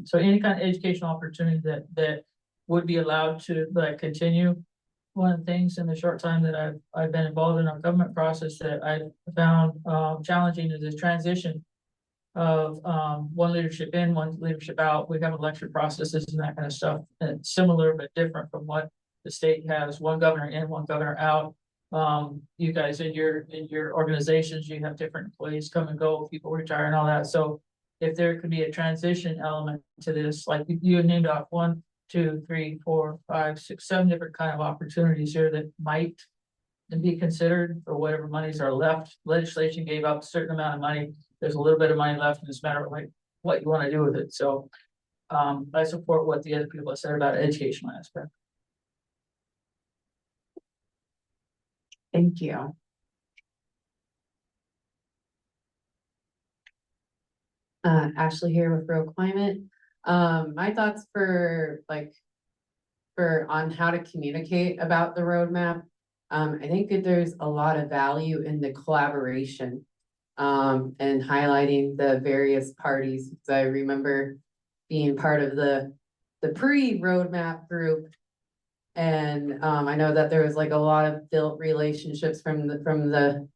S7: So any kind of educational opportunity that would be allowed to like continue. One of the things in the short time that I've been involved in our government process that I found challenging is the transition of one leadership in, one leadership out. We have election processes and that kind of stuff, and it's similar but different from what the state has. One governor in, one governor out. You guys in your organizations, you have different employees come and go, people retire and all that. So if there could be a transition element to this, like you named off 1, 2, 3, 4, 5, 6, 7 different kind of opportunities here that might be considered for whatever monies are left. Legislation gave up a certain amount of money. There's a little bit of money left, and it's a matter of like what you want to do with it. So I support what the other people have said about educational aspect.
S1: Thank you.
S6: Ashley here with Real Climate. My thoughts on how to communicate about the roadmap. I think that there's a lot of value in the collaboration and highlighting the various parties. So I remember being part of the pre-roadmap group. And I know that there was like a lot of built relationships from the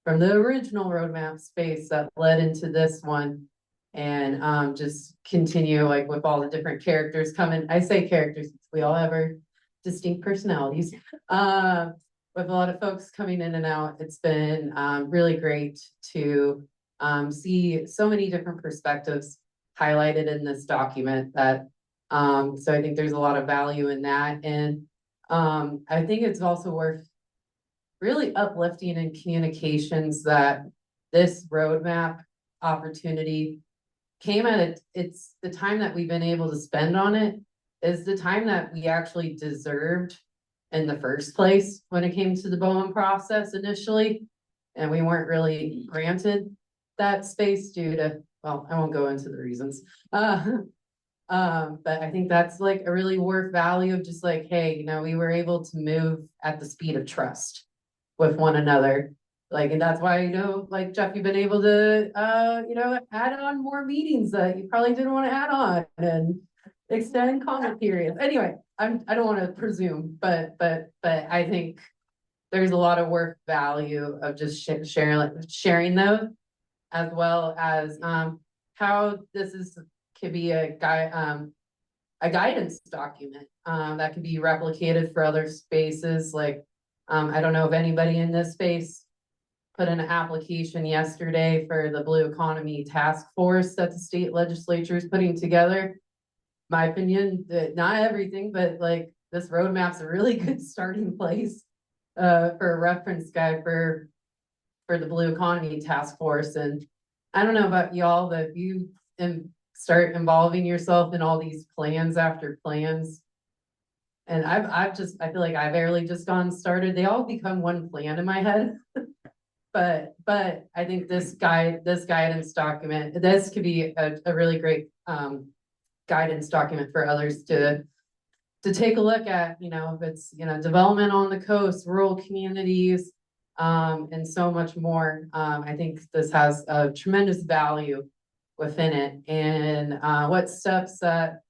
S6: original roadmap space that led into this one. And just continue like with all the different characters coming. I say characters, we all have our distinct personalities. With a lot of folks coming in and out, it's been really great to see so many different perspectives highlighted in this document that so I think there's a lot of value in that. And I think it's also worth really uplifting in communications that this roadmap opportunity came at it. It's the time that we've been able to spend on it is the time that we actually deserved in the first place when it came to the Bowen process initially. And we weren't really granted that space due to, well, I won't go into the reasons. But I think that's like a really worth value of just like, hey, you know, we were able to move at the speed of trust with one another. Like, and that's why, you know, like Jeff, you've been able to, you know, add on more meetings that you probably didn't want to add on and extend comment periods. Anyway, I don't want to presume, but I think there's a lot of work value of just sharing those, as well as how this could be a guidance document that could be replicated for other spaces. Like, I don't know if anybody in this space put in an application yesterday for the Blue Economy Task Force that the state legislature is putting together. My opinion, that not everything, but like this roadmap's a really good starting place for a reference guide for the Blue Economy Task Force. And I don't know about y'all, but if you start involving yourself in all these plans after plans, and I feel like I've barely just gotten started. They all become one plan in my head. But I think this guidance document, this could be a really great guidance document for others to take a look at, you know, if it's, you know, development on the coast, rural communities, and so much more. I think this has a tremendous value within it. And what steps that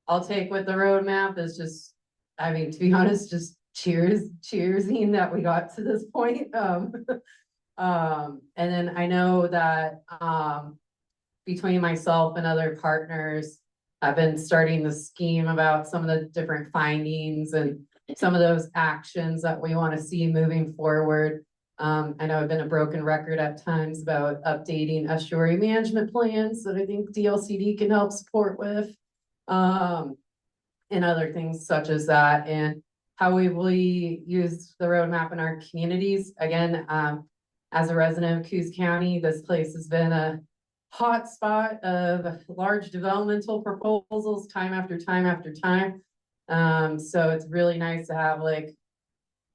S6: I'll take with the roadmap is just, I mean, to be honest, just cheersing that we got to this point. And then I know that between myself and other partners, I've been starting the scheme about some of the different findings and some of those actions that we want to see moving forward. I know I've been a broken record at times about updating estuary management plans that I think DLCD can help support with. And other things such as that, and how we use the roadmap in our communities. Again, as a resident of Coos County, this place has been a hot spot of large developmental proposals time after time after time. So it's really nice to have like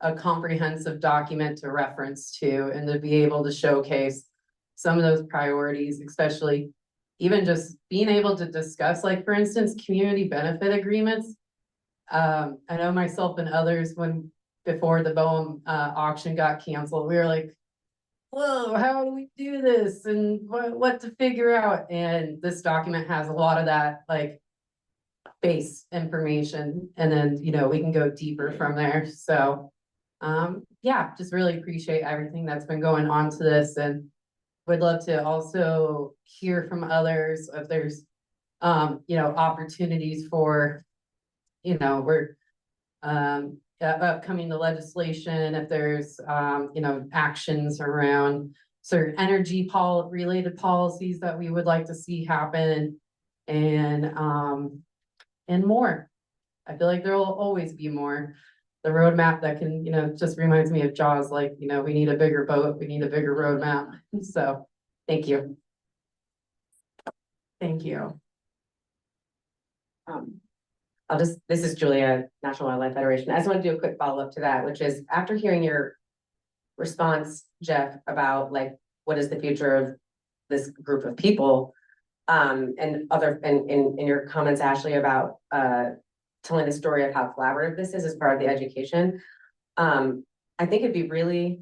S6: a comprehensive document to reference to and to be able to showcase some of those priorities, especially even just being able to discuss, like, for instance, community benefit agreements. I know myself and others, before the BOEM auction got canceled, we were like, whoa, how do we do this? And what to figure out? And this document has a lot of that, like, base information. And then, we can go deeper from there. So, yeah, just really appreciate everything that's been going on to this, and would love to also hear from others if there's, opportunities for, we're, upcoming the legislation, if there's, actions around certain energy related policies that we would like to see happen, and more. I feel like there will always be more. The roadmap that can, just reminds me of Jaws, like, we need a bigger boat, we need a bigger roadmap. So, thank you. Thank you.
S4: This is Julia, National Wildlife Federation. I just want to do a quick follow-up to that, which is after hearing your response, Jeff, about like, what is the future of this group of people? And in your comments, Ashley, about telling the story of how collaborative this is as part of the education. I think it'd be really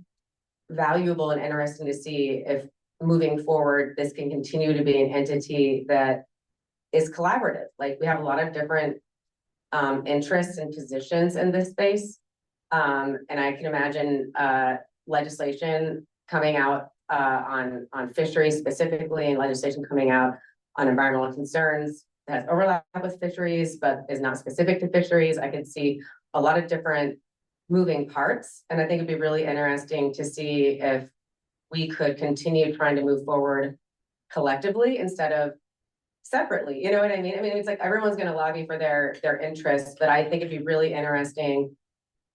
S4: valuable and interesting to see if moving forward, this can continue to be an entity that is collaborative. Like, we have a lot of different interests and positions in this space. And I can imagine legislation coming out on fisheries specifically, and legislation coming out on environmental concerns that has overlap with fisheries, but is not specific to fisheries. I could see a lot of different moving parts. And I think it'd be really interesting to see if we could continue trying to move forward collectively instead of separately. You know what I mean? I mean, it's like everyone's going to lobby for their interests, but I think it'd be really interesting.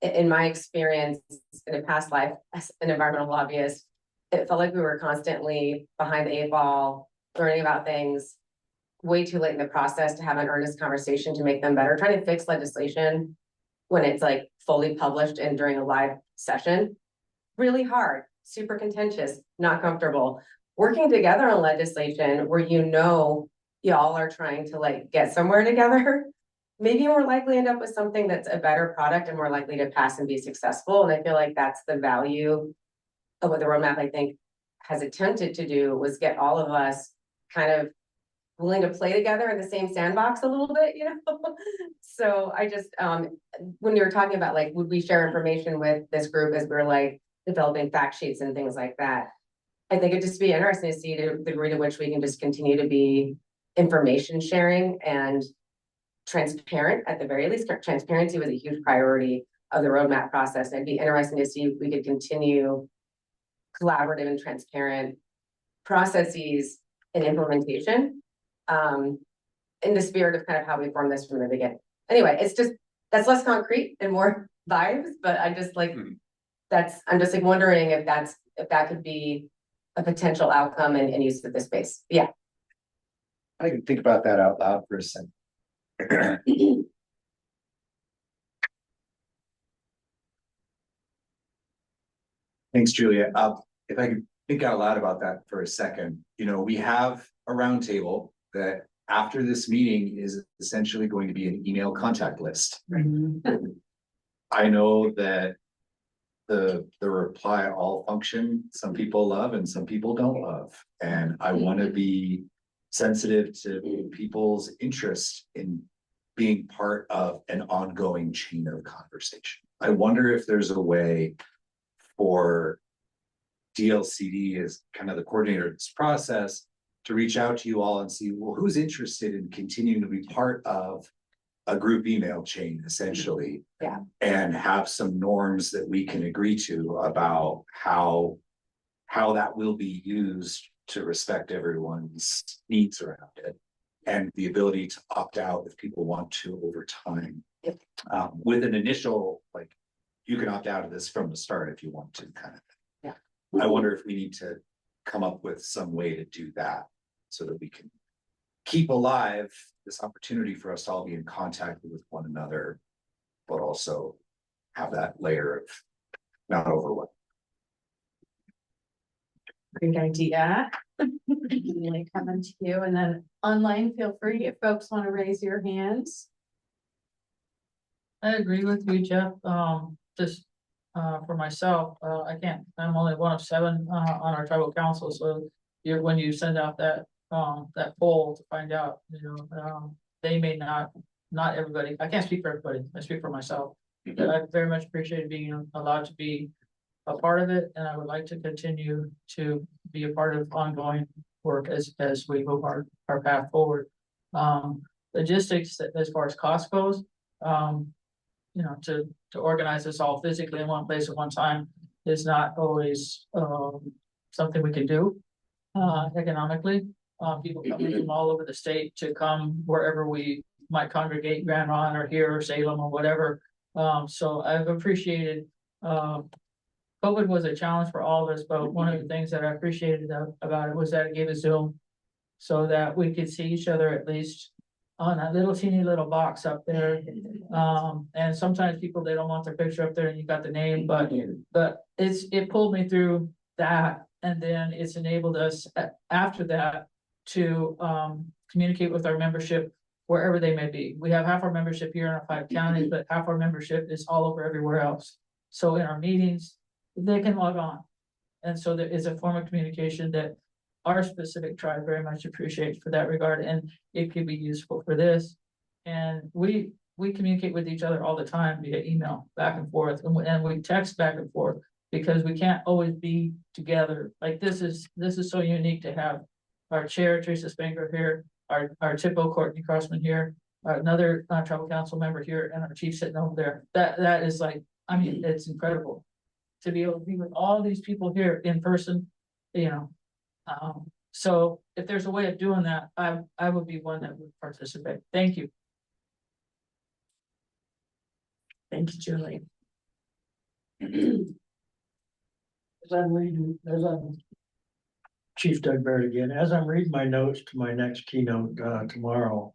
S4: In my experience in a past life as an environmental lobbyist, it felt like we were constantly behind the 8 ball, learning about things way too late in the process to have an earnest conversation to make them better. Trying to fix legislation when it's like fully published and during a live session, really hard, super contentious, not comfortable. Working together on legislation where y'all are trying to like get somewhere together, maybe more likely end up with something that's a better product and more likely to pass and be successful. And I feel like that's the value of what the roadmap, I think, has attempted to do, was get all of us kind of willing to play together in the same sandbox a little bit, So I just, when you were talking about like, would we share information with this group as we're like developing fact sheets and things like that, I think it'd just be interesting to see the degree to which we can just continue to be information sharing and transparent. At the very least, transparency was a huge priority of the roadmap process. And it'd be interesting to see if we could continue collaborative and transparent processes and implementation, in the spirit of kind of how we formed this from the beginning. Anyway, that's less concrete and more vibes, but I just like, I'm just like wondering if that could be a potential outcome and use of this space. Yeah.
S17: I can think about that out loud for a second. Thanks, Julia. If I could think out loud about that for a second, we have a roundtable that after this meeting is essentially going to be an email contact list. I know that the reply all function, some people love and some people don't love. And I want to be sensitive to people's interest in being part of an ongoing chain of conversation. I wonder if there's a way for DLCD as kind of the coordinator of this process to reach out to you all and see, well, who's interested in continuing to be part of a group email chain essentially.
S1: Yeah.
S17: And have some norms that we can agree to about how that will be used to respect everyone's needs around it. And the ability to opt out if people want to over time.
S1: Yep.
S17: With an initial, like, you can opt out of this from the start if you want to, kind of.
S1: Yeah.
S17: I wonder if we need to come up with some way to do that so that we can keep alive this opportunity for us to all be in contact with one another, but also have that layer of not overwhelm.
S1: Great idea. Really coming to you, and then online, feel free if folks want to raise your hands.
S7: I agree with you, Jeff. Just for myself, I can't, I'm only one of 7 on our tribal council, so when you send out that poll to find out, they may not everybody, I can't speak for everybody, I speak for myself. But I very much appreciate being allowed to be a part of it, and I would like to continue to be a part of ongoing work as we move our path forward. Logistics, as far as cost goes, to organize this all physically in one place at one time is not always something we can do economically. People coming from all over the state to come wherever we might congregate, Grand Ron or here or Salem or whatever. So I've appreciated COVID was a challenge for all of us, but one of the things that I appreciated about it was that it gave us Zoom so that we could see each other at least on that little teeny little box up there. And sometimes people, they don't want their picture up there and you got the name, but it pulled me through that. And then it's enabled us after that to communicate with our membership wherever they may be. We have half our membership here in our 5 counties, but half our membership is all over everywhere else. So in our meetings, they can log on. And so there is a form of communication that our specific tribe very much appreciates for that regard, and it could be useful for this. And we communicate with each other all the time via email, back and forth, and we text back and forth because we can't always be together. Like this is so unique to have our chair, Teresa Spangler here, our Tipo, Courtney Crossman here, another tribal council member here, and our chief sitting over there. That is like, I mean, it's incredible to be able to be with all these people here in person, so if there's a way of doing that, I would be one that would participate. Thank you.
S1: Thank you, Julie.
S20: As I'm Chief Doug Barrett again, as I'm reading my notes to my next keynote tomorrow,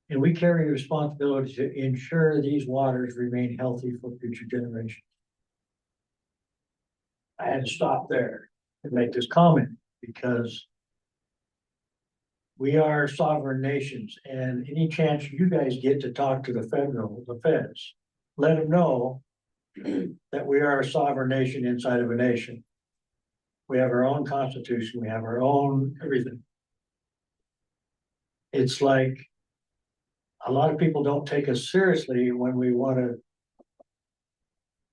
S20: and we carry a responsibility to ensure these waters remain healthy for future generations. I had to stop there and make this comment because we are sovereign nations, and any chance you guys get to talk to the feds, let them know that we are a sovereign nation inside of a nation. We have our own constitution, we have our own everything. It's like a lot of people don't take us seriously when we want to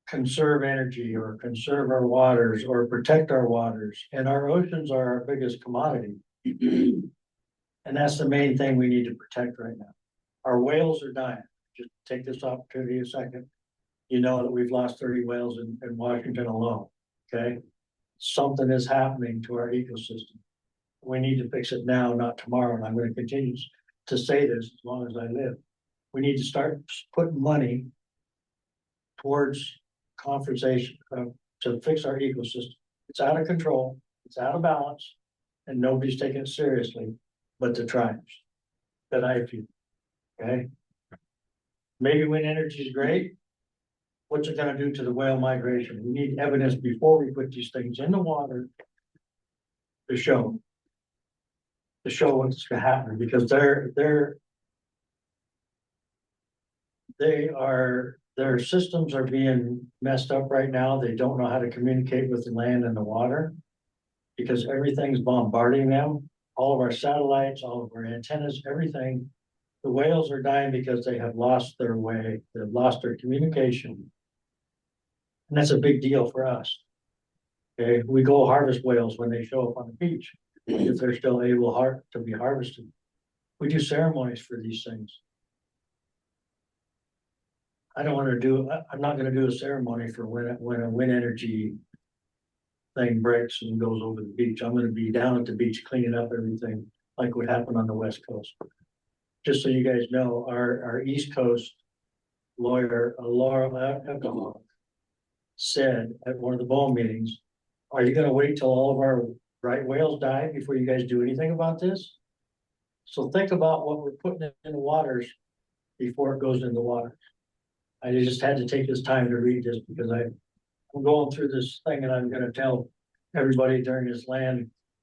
S20: conserve energy or conserve our waters or protect our waters. And our oceans are our biggest commodity. And that's the main thing we need to protect right now. Our whales are dying. Just take this opportunity a second. You know that we've lost 30 whales in Washington alone, okay? Something is happening to our ecosystem. We need to fix it now, not tomorrow. And I'm going to continue to say this as long as I live. We need to start putting money towards conversation to fix our ecosystem. It's out of control, it's out of balance, and nobody's taking it seriously, but the tribes that I feel. Okay. Maybe wind energy is great. What's it going to do to the whale migration? We need evidence before we put these things in the water to show what's going to happen, because their systems are being messed up right now. They don't know how to communicate with the land and the water because everything's bombarding them. All of our satellites, all of our antennas, everything. The whales are dying because they have lost their way. They've lost their communication. And that's a big deal for us. Okay, we go harvest whales when they show up on the beach, if they're still able to be harvested. We do ceremonies for these things. I don't want to do, I'm not gonna do a ceremony for when a wind energy thing breaks and goes over the beach. I'm gonna be down at the beach cleaning up everything like what happened on the West Coast. Just so you guys know, our East Coast lawyer, Laura Eckelhoff, said at one of the BOEM meetings, are you gonna wait till all of our right whales die before you guys do anything about this? So think about what we're putting in the waters before it goes in the water. I just had to take this time to read this because I'm going through this thing and I'm gonna tell everybody during this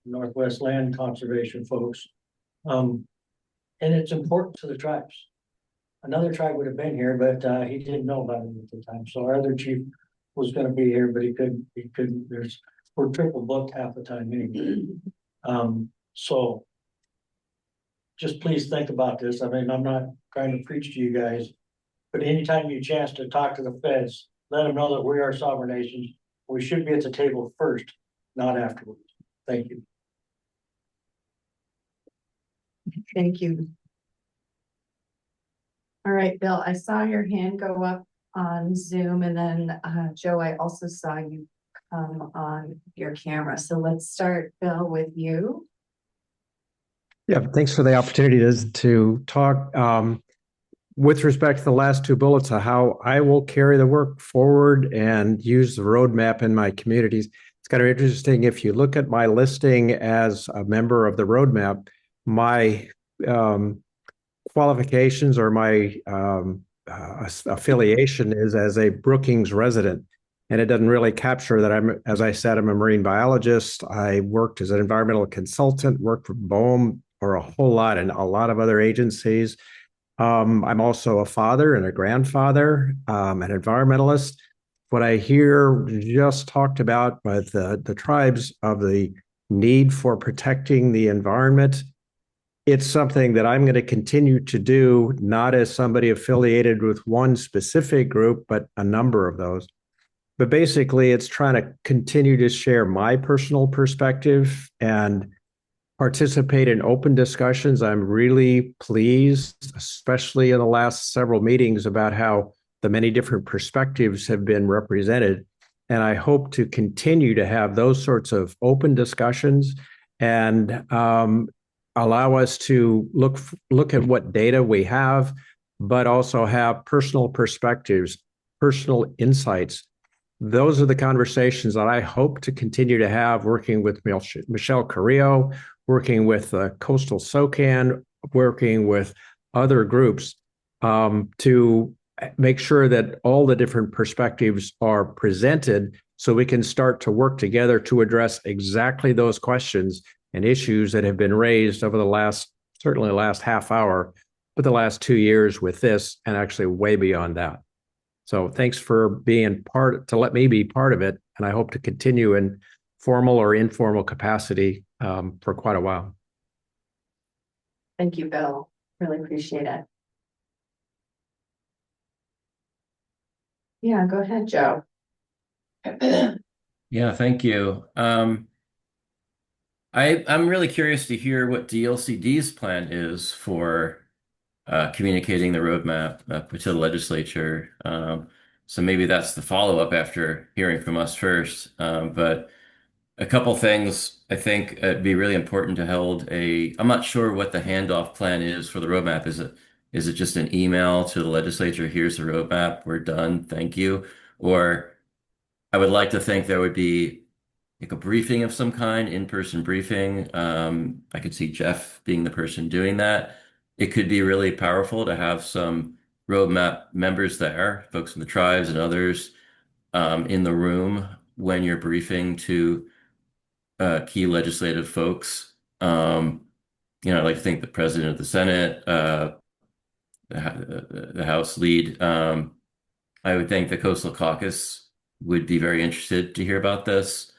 S20: Northwest Land Conservation folks. And it's important to the tribes. Another tribe would have been here, but he didn't know about it at the time. So our other chief was gonna be here, but he couldn't, we're triple booked half the time anyway. So just please think about this. I mean, I'm not trying to preach to you guys, but anytime you chance to talk to the feds, let them know that we are sovereign nations. We should be at the table first, not afterwards. Thank you.
S1: Thank you. All right, Bill, I saw your hand go up on Zoom, and then Joe, I also saw you come on your camera. So let's start, Bill, with you.
S9: Yeah, thanks for the opportunity to talk. With respect to the last two bullets of how I will carry the work forward and use the roadmap in my communities, it's kind of interesting. If you look at my listing as a member of the roadmap, my qualifications or my affiliation is as a Brookings resident. And it doesn't really capture that as I said, I'm a marine biologist. I worked as an environmental consultant, worked for BOEM or a whole lot and a lot of other agencies. I'm also a father and a grandfather, an environmentalist. What I hear just talked about by the tribes of the need for protecting the environment, it's something that I'm going to continue to do, not as somebody affiliated with one specific group, but a number of those. But basically, it's trying to continue to share my personal perspective and participate in open discussions. I'm really pleased, especially in the last several meetings, about how the many different perspectives have been represented. And I hope to continue to have those sorts of open discussions and allow us to look at what data we have, but also have personal perspectives, personal insights. Those are the conversations that I hope to continue to have, working with Michelle Carrillo, working with Coastal SoCan, working with other groups to make sure that all the different perspectives are presented so we can start to work together to address exactly those questions and issues that have been raised over certainly the last half hour, but the last 2 years with this, and actually way beyond that. So thanks for being to let me be part of it. And I hope to continue in formal or informal capacity for quite a while.
S1: Thank you, Bill. Really appreciate it. Yeah, go ahead, Joe.
S22: Yeah, thank you. I'm really curious to hear what DLCD's plan is for communicating the roadmap to the legislature. So maybe that's the follow-up after hearing from us first. But a couple things I think it'd be really important to hold I'm not sure what the handoff plan is for the roadmap. Is it just an email to the legislature? Here's the roadmap. We're done. Thank you. Or I would like to think there would be like a briefing of some kind, in-person briefing. I could see Jeff being the person doing that. It could be really powerful to have some roadmap members there, folks from the tribes and others in the room when you're briefing to key legislative folks. I'd like to think the president of the Senate, the House lead. I would think the Coastal Caucus would be very interested to hear about this.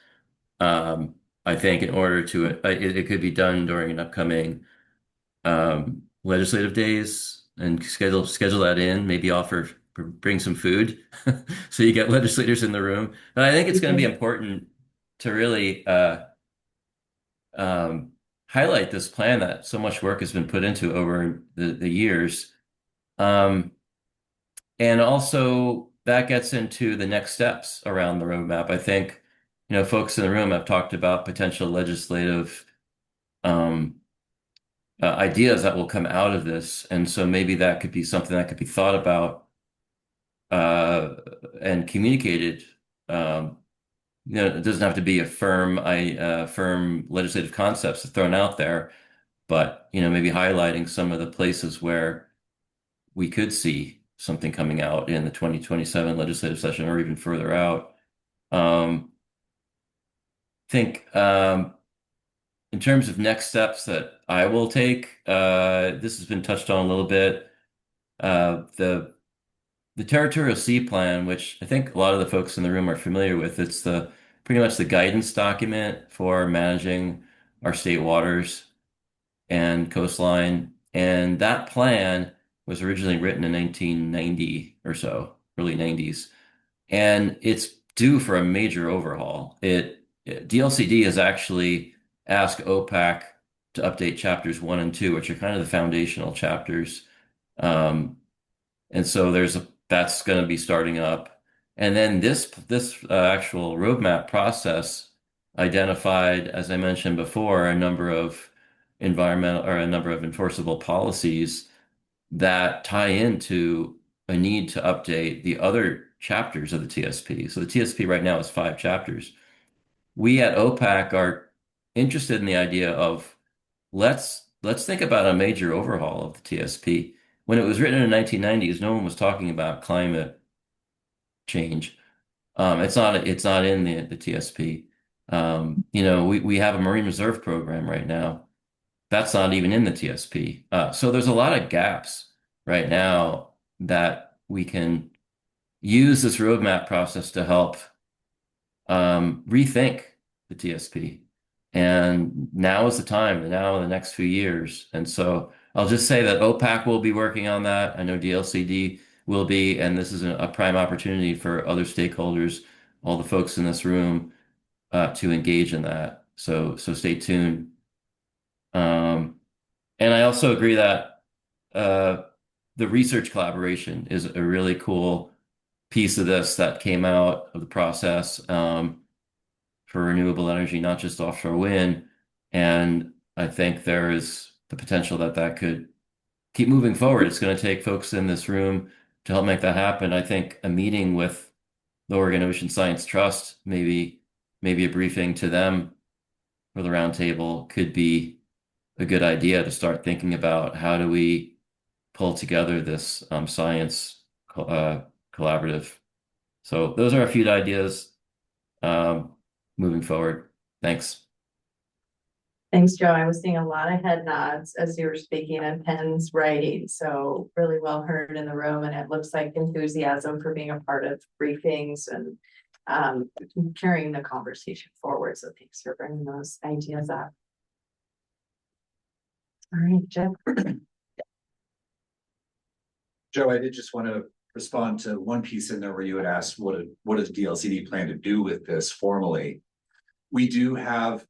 S22: I think in order to, it could be done during an upcoming legislative days and schedule that in, maybe bring some food so you get legislators in the room. But I think it's going to be important to really highlight this plan that so much work has been put into over the years. And also that gets into the next steps around the roadmap. I think, folks in the room have talked about potential legislative um, ideas that will come out of this. And so maybe that could be something that could be thought about and communicated. It doesn't have to be a firm legislative concepts thrown out there, but maybe highlighting some of the places where we could see something coming out in the 2027 legislative session or even further out. Think in terms of next steps that I will take, this has been touched on a little bit. The Territorial Sea Plan, which I think a lot of the folks in the room are familiar with, it's the pretty much the guidance document for managing our state waters and coastline. And that plan was originally written in 1990 or so, early 90s, and it's due for a major overhaul. DLCD has actually asked OPAC to update chapters 1 and 2, which are kind of the foundational chapters. And so that's going to be starting up. And then this actual roadmap process identified, as I mentioned before, a number of enforceable policies that tie into a need to update the other chapters of the TSP. So the TSP right now is 5 chapters. We at OPAC are interested in the idea of let's think about a major overhaul of the TSP. When it was written in the 1990s, no one was talking about climate change. It's not in the TSP. We have a Marine Reserve program right now. That's not even in the TSP. So there's a lot of gaps right now that we can use this roadmap process to help rethink the TSP. And now is the time, now in the next few years. And so I'll just say that OPAC will be working on that. I know DLCD will be, and this is a prime opportunity for other stakeholders, all the folks in this room, to engage in that. So stay tuned. And I also agree that the research collaboration is a really cool piece of this that came out of the process for renewable energy, not just offshore wind. And I think there is the potential that could keep moving forward. It's going to take folks in this room to help make that happen. I think a meeting with the Oregon Ocean Science Trust, maybe a briefing to them for the roundtable could be a good idea to start thinking about how do we pull together this science collaborative. So those are a few ideas moving forward. Thanks.
S1: Thanks, Joe. I was seeing a lot of head nods as you were speaking and pens writing, so really well heard in the room, and it looks like enthusiasm for being a part of briefings and carrying the conversation forward. So thanks for bringing those ideas up. All right, Jeff.
S17: Joe, I did just want to respond to one piece in there where you had asked, what does DLCD plan to do with this formally? We do have,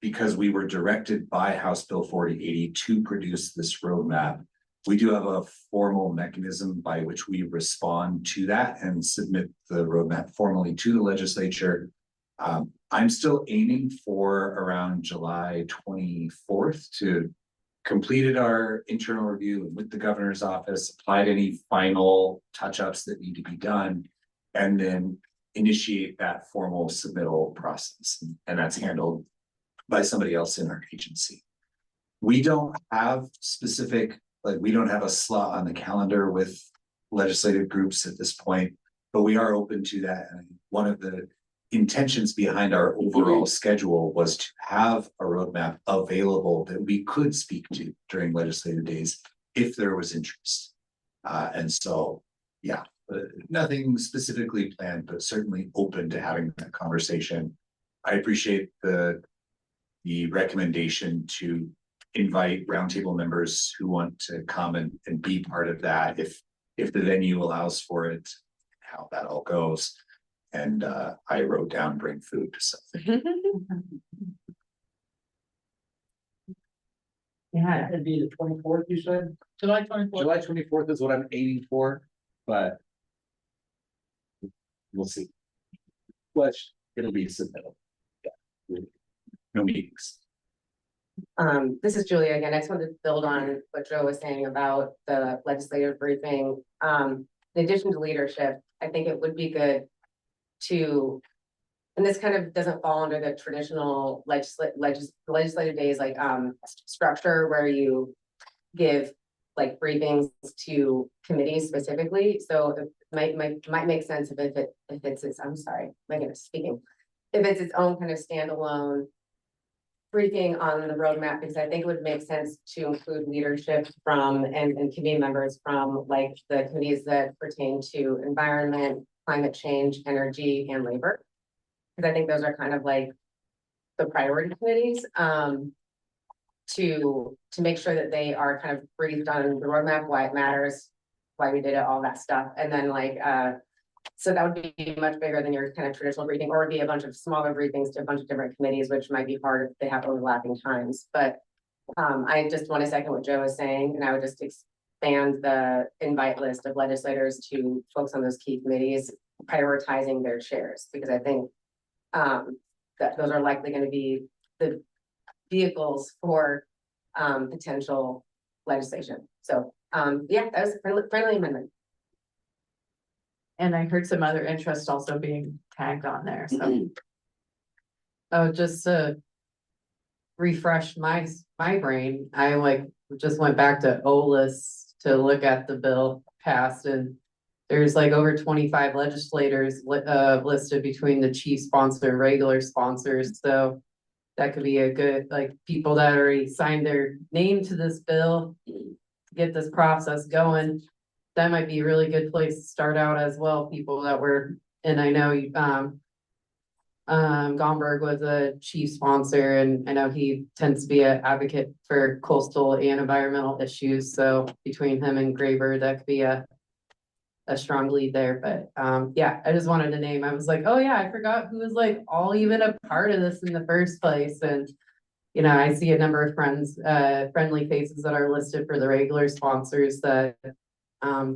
S17: because we were directed by House Bill 4080 to produce this roadmap, we do have a formal mechanism by which we respond to that and submit the roadmap formally to the legislature. I'm still aiming for around July 24th to completed our internal review with the governor's office, applied any final touch-ups that need to be done, and then initiate that formal submittal process. And that's handled by somebody else in our agency. We don't have we don't have a slot on the calendar with legislative groups at this point, but we are open to that. And one of the intentions behind our overall schedule was to have a roadmap available that we could speak to during legislative days if there was interest. And so, yeah, nothing specifically planned, but certainly open to having that conversation. I appreciate the recommendation to invite roundtable members who want to come and be part of that if the venue allows for it, how that all goes. And I wrote down bring food to something.
S1: Yeah,
S20: It'd be the 24th, you said? July 24th.
S17: July 24th is what I'm aiming for, but we'll see. But it'll be submitted. Yeah. No meetings.
S4: This is Julia again. I just wanted to build on what Joe was saying about the legislative briefing. In addition to leadership, I think it would be good to, and this kind of doesn't fall under the traditional legislative days, like structure where you give like briefings to committees specifically. So it might make sense if it's its, I'm sorry, my goodness, speaking, if it's its own kind of standalone briefing on the roadmap, because I think it would make sense to include leadership from and committee members from like the committees that pertain to environment, climate change, energy, and labor. Because I think those are kind of like the priority committees. To make sure that they are kind of briefed on the roadmap, why it matters, why we did it, all that stuff. And then like, so that would be much bigger than your kind of traditional briefing, or it'd be a bunch of smaller briefings to a bunch of different committees, which might be hard if they have overlapping times. But I just want to second what Joe was saying, and I would just expand the invite list of legislators to folks on those key committees, prioritizing their chairs, because I think that those are likely going to be the vehicles for potential legislation. So yeah, that was a friendly amendment.
S6: And I heard some other interest also being tagged on there, so. Oh, just to refresh my brain, I like just went back to OLIS to look at the bill passed, and there's like over 25 legislators listed between the chief sponsor and regular sponsors, so that could be a good, like, people that already signed their name to this bill to get this process going. That might be a really good place to start out as well, people that were, and I know Gomberg was a chief sponsor, and I know he tends to be an advocate for coastal and environmental issues. So between him and Graber, that could be a strong lead there. But yeah, I just wanted to name, I was like, oh yeah, I forgot who was like all even a part of this in the first place. And you know, I see a number of friendly faces that are listed for the regular sponsors that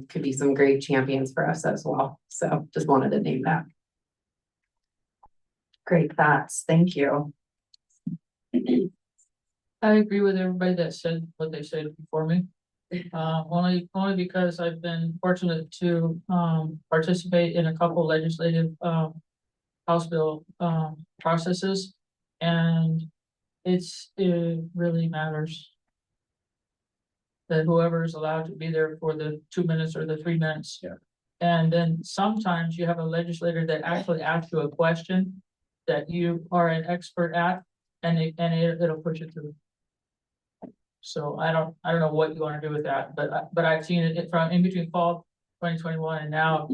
S6: could be some great champions for us as well. So just wanted to name that.
S1: Great thoughts. Thank you.
S7: I agree with everybody that said what they said before me. Only because I've been fortunate to participate in a couple legislative House bill processes, and it really matters that whoever is allowed to be there for the 2 minutes or the 3 minutes.
S20: Yeah.
S7: And then sometimes you have a legislator that actually asks you a question that you are an expert at, and it'll push it through. So I don't know what you want to do with that, but I've seen it from in between fall 2021 and now,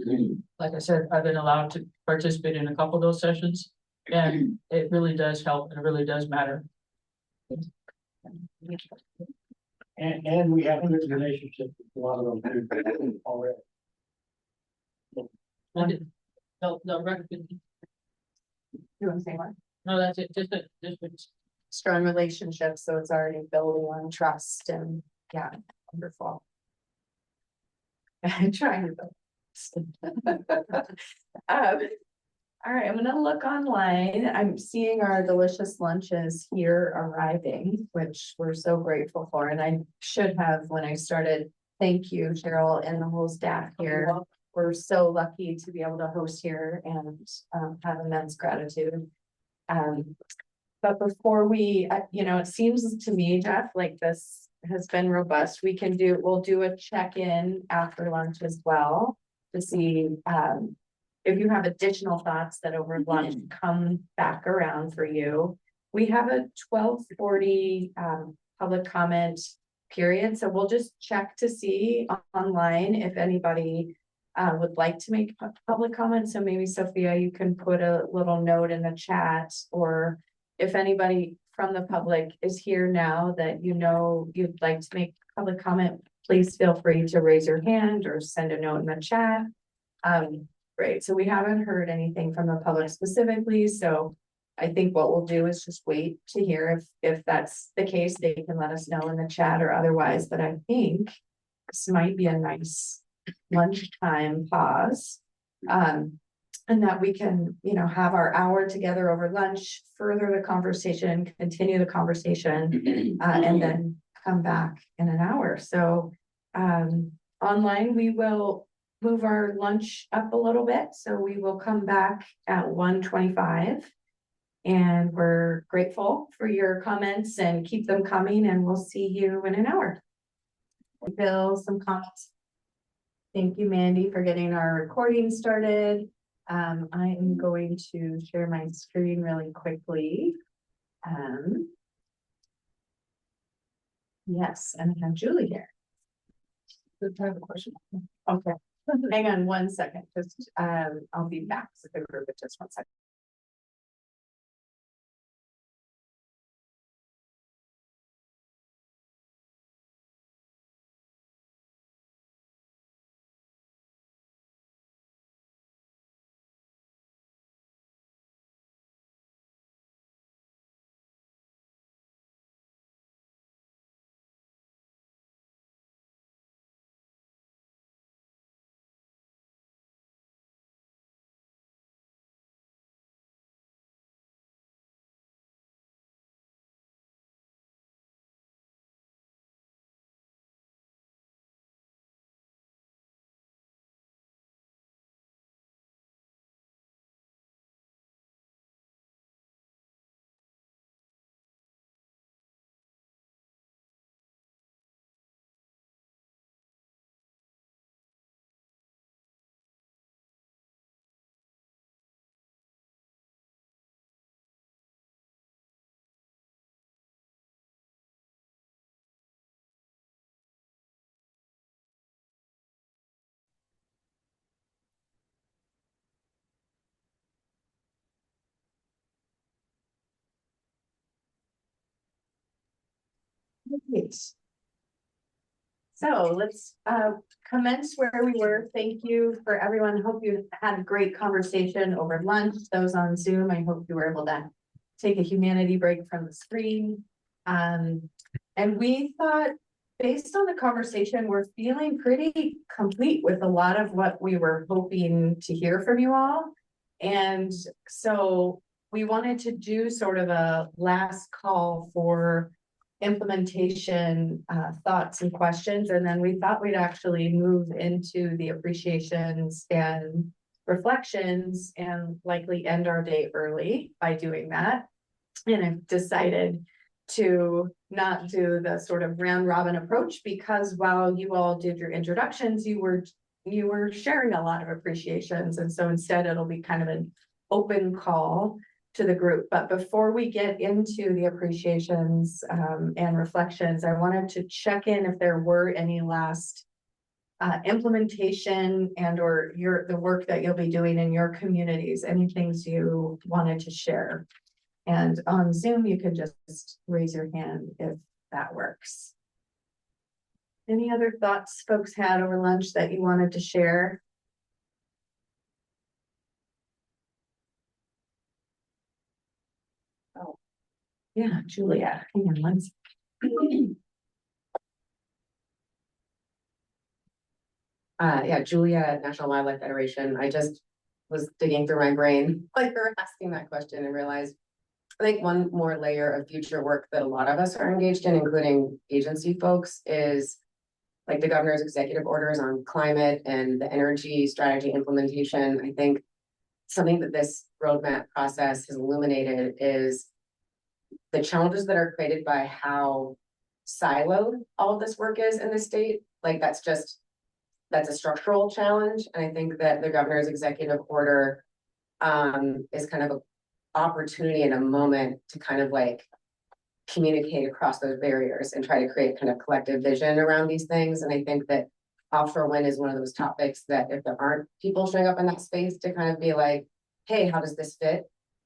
S7: like I said, I've been allowed to participate in a couple of those sessions, and it really does help, and it really does matter.
S20: And we have a good relationship with a lot of them already.
S7: No, record.
S1: You want to say what?
S7: No, that's it. Just
S1: Strong relationships, so it's already building on trust, and yeah, wonderful. I'm trying to. All right, I'm gonna look online. I'm seeing our delicious lunches here arriving, which we're so grateful for. And I should have, when I started, thank you, Cheryl, and the whole staff here. We're so lucky to be able to host here and have immense gratitude. But before we, it seems to me, Jeff, like this has been robust. We'll do a check-in after lunch as well to see if you have additional thoughts that over lunch come back around for you. We have a 12:40 public comment period, so we'll just check to see online if anybody would like to make public comments. So maybe Sophia, you can put a little note in the chat, or if anybody from the public is here now that you'd like to make public comment, please feel free to raise your hand or send a note in the chat. Great, so we haven't heard anything from the public specifically, so I think what we'll do is just wait to hear if that's the case. They can let us know in the chat or otherwise, but I think this might be a nice lunchtime pause. And that we can, you know, have our hour together over lunch, further the conversation, continue the conversation, and then come back in an hour. So online, we will move our lunch up a little bit. So we will come back at 1:25. And we're grateful for your comments and keep them coming, and we'll see you in an hour. Bill, some comments. Thank you, Mandy, for getting our recording started. I am going to share my screen really quickly. Yes, and I have Julie here. I have a question. Okay, hang on one second, just I'll be back to the group in just 1 second. Great. So let's commence where we were. Thank you for everyone. Hope you had a great conversation over lunch. Those on Zoom, I hope you were able to take a humanity break from the screen. And we thought, based on the conversation, we're feeling pretty complete with a lot of what we were hoping to hear from you all. And so we wanted to do sort of a last call for implementation thoughts and questions, and then we thought we'd actually move into the appreciations and reflections and likely end our day early by doing that. And I've decided to not do the sort of round robin approach, because while you all did your introductions, you were sharing a lot of appreciations, and so instead it'll be kind of an open call to the group. But before we get into the appreciations and reflections, I wanted to check in if there were any last implementation and or the work that you'll be doing in your communities, any things you wanted to share. And on Zoom, you can just raise your hand if that works. Any other thoughts folks had over lunch that you wanted to share? Oh, yeah, Julia, hang on one second.
S4: Yeah, Julia, National Wildlife Federation. I just was digging through my brain like you were asking that question and realized I think one more layer of future work that a lot of us are engaged in, including agency folks, is like the governor's executive orders on climate and the energy strategy implementation. I think something that this roadmap process has illuminated is the challenges that are created by how siloed all of this work is in the state. Like that's a structural challenge. And I think that the governor's executive order is kind of an opportunity and a moment to kind of like communicate across those barriers and try to create kind of collective vision around these things. And I think that offshore wind is one of those topics that if there aren't people showing up in that space to kind of be like, hey, how does this fit?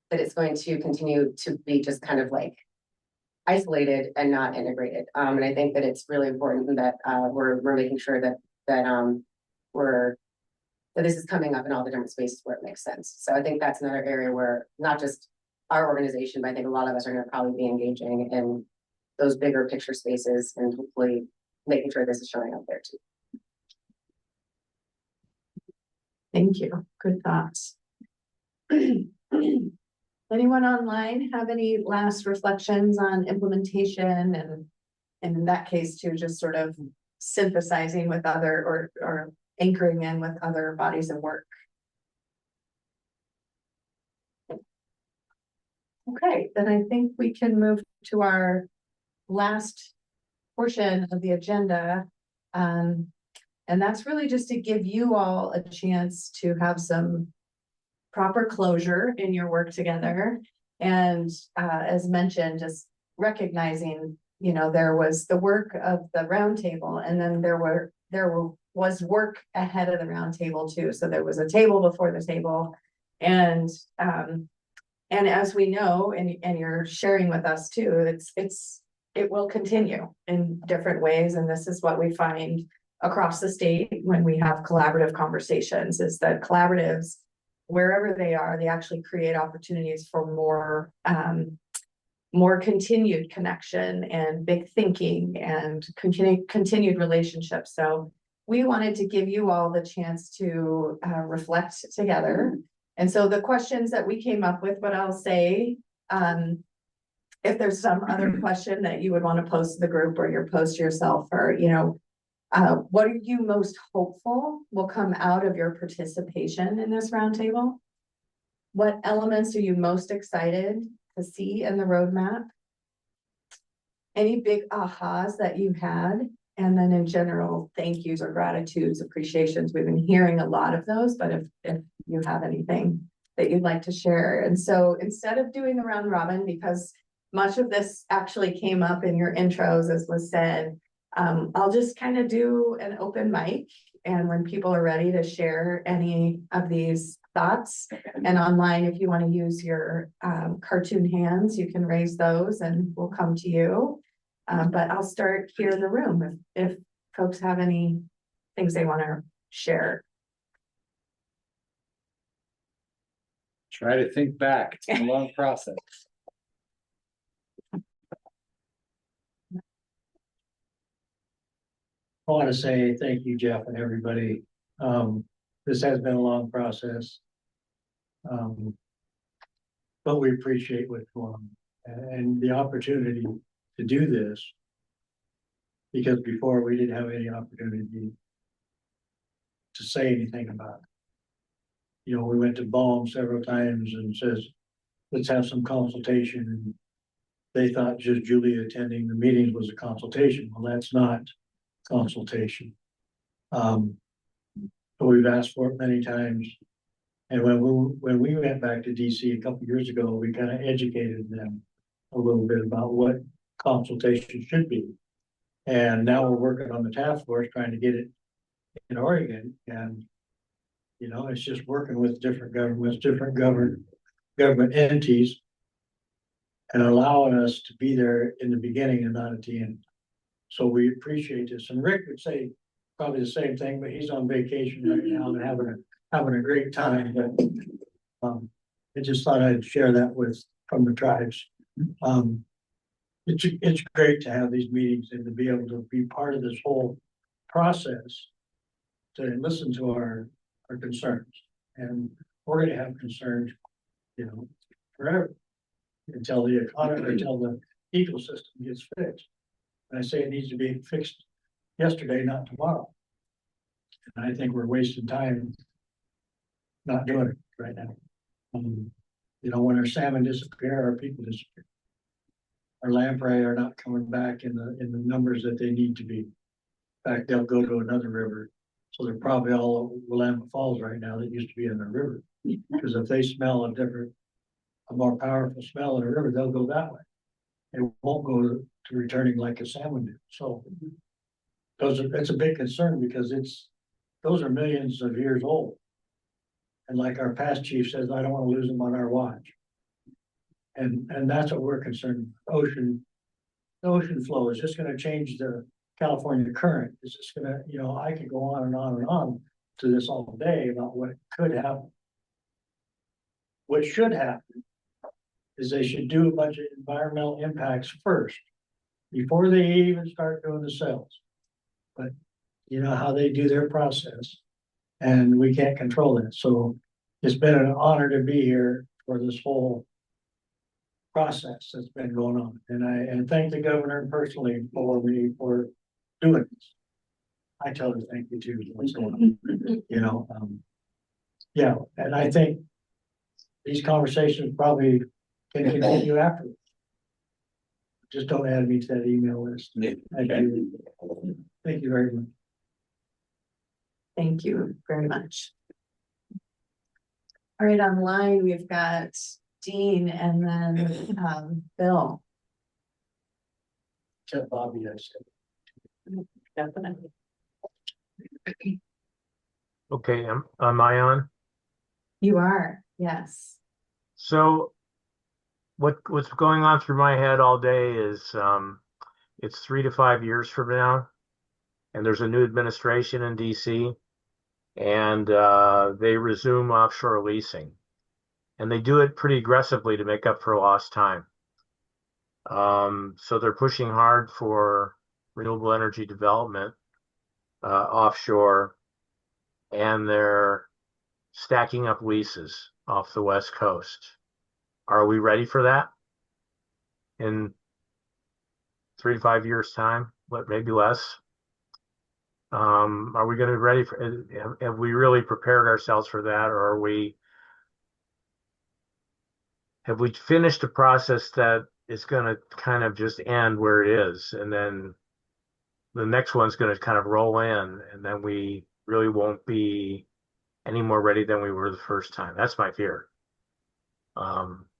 S4: That it's going to continue to be just kind of like isolated and not integrated. And I think that it's really important that we're making sure that this is coming up in all the different spaces where it makes sense. So I think that's another area where not just our organization, but I think a lot of us are going to probably be engaging in those bigger picture spaces and hopefully making sure this is showing up there too.
S1: Thank you. Good thoughts. Anyone online have any last reflections on implementation and in that case too, just sort of synthesizing with other or anchoring in with other bodies of work? Okay, then I think we can move to our last portion of the agenda. And that's really just to give you all a chance to have some proper closure in your work together. And as mentioned, just recognizing, you know, there was the work of the roundtable, and then there was work ahead of the roundtable too. So there was a table before the table. And as we know, and you're sharing with us too, it will continue in different ways. And this is what we find across the state when we have collaborative conversations, is that collaboratives, wherever they are, they actually create opportunities for more continued connection and big thinking and continued relationships. So we wanted to give you all the chance to reflect together. And so the questions that we came up with, what I'll say, if there's some other question that you would want to post to the group or your post yourself, or, you know, what are you most hopeful will come out of your participation in this roundtable? What elements are you most excited to see in the roadmap? Any big ahas that you had? And then in general, thank yous or gratitudes, appreciations. We've been hearing a lot of those, but if you have anything that you'd like to share. And so instead of doing the round robin, because much of this actually came up in your intros, as was said, I'll just kind of do an open mic. And when people are ready to share any of these thoughts, and online, if you want to use your cartoon hands, you can raise those and we'll come to you. But I'll start here in the room if folks have any things they want to share.
S20: Try to think back. It's been a long process. I want to say thank you, Jeff, and everybody. This has been a long process. But we appreciate what's going on and the opportunity to do this, because before we didn't have any opportunity to say anything about it. You know, we went to BOEM several times and says, let's have some consultation. And they thought just Julie attending the meetings was a consultation. Well, that's not consultation. But we've asked for it many times. And when we went back to DC a couple of years ago, we kind of educated them a little bit about what consultation should be. And now we're working on the task force trying to get it in Oregon. And, you know, it's just working with different governments, different government entities, and allowing us to be there in the beginning and not at the end. So we appreciate this. And Rick would say probably the same thing, but he's on vacation right now and having a great time. But I just thought I'd share that from the tribes. It's great to have these meetings and to be able to be part of this whole process, to listen to our concerns. And we're going to have concerns, you know, forever until the economy, until the ecosystem gets fixed. And I say it needs to be fixed yesterday, not tomorrow. And I think we're wasting time not doing it right now. You know, when our salmon disappear, our people disappear. Our lamprey are not coming back in the numbers that they need to be. In fact, they'll go to another river. So they're probably all over Willamette Falls right now that used to be in the river. Because if they smell a more powerful smell in a river, they'll go that way. It won't go to returning like a salmon did. So it's a big concern, because those are millions of years old. And like our past chief says, I don't want to lose them on our watch. And that's what we're concerned. The ocean flow is just going to change the California current. It's just going to, you know, I could go on and on and on to this all day about what could happen. What should happen is they should do a bunch of environmental impacts first, before they even start doing the cells. But you know how they do their process, and we can't control that. So It's been an honor to be here for this whole process that's been going on. And thank the governor personally for doing this. I tell her thank you too, what's going on, you know, yeah, and I think these conversations probably can continue after. Just don't add me to that email list. Thank you. Thank you very much.
S1: Thank you very much. All right, online, we've got Dean and then Bill.
S20: Tell Bobby I said.
S1: Definitely.
S3: Okay, am I on?
S1: You are, yes.
S3: So what's going on through my head all day is it's 3 to 5 years from now, and there's a new administration in DC, and they resume offshore leasing, and they do it pretty aggressively to make up for lost time. So they're pushing hard for renewable energy development offshore, and they're stacking up leases off the West Coast. Are we ready for that in 3 to 5 years time, maybe less? Are we going to be ready for, have we really prepared ourselves for that, or have we finished a process that is going to kind of just end where it is, and then the next one's going to kind of roll in, and then we really won't be any more ready than we were the first time? That's my fear.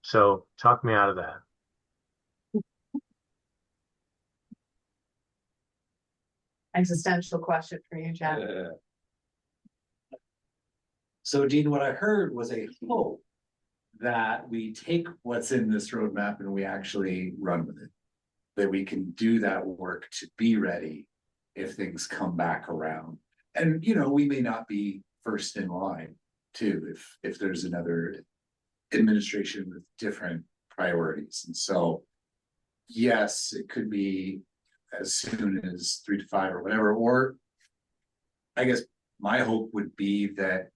S3: So talk me out of that.
S1: Existential question for you, Jeff.
S17: So Dean, what I heard was a hope that we take what's in this roadmap and we actually run with it. That we can do that work to be ready if things come back around. And, you know, we may not be first in line too, if there's another administration with different priorities. And so, yes, it could be as soon as 3 to 5 or whatever, or I guess my hope would be that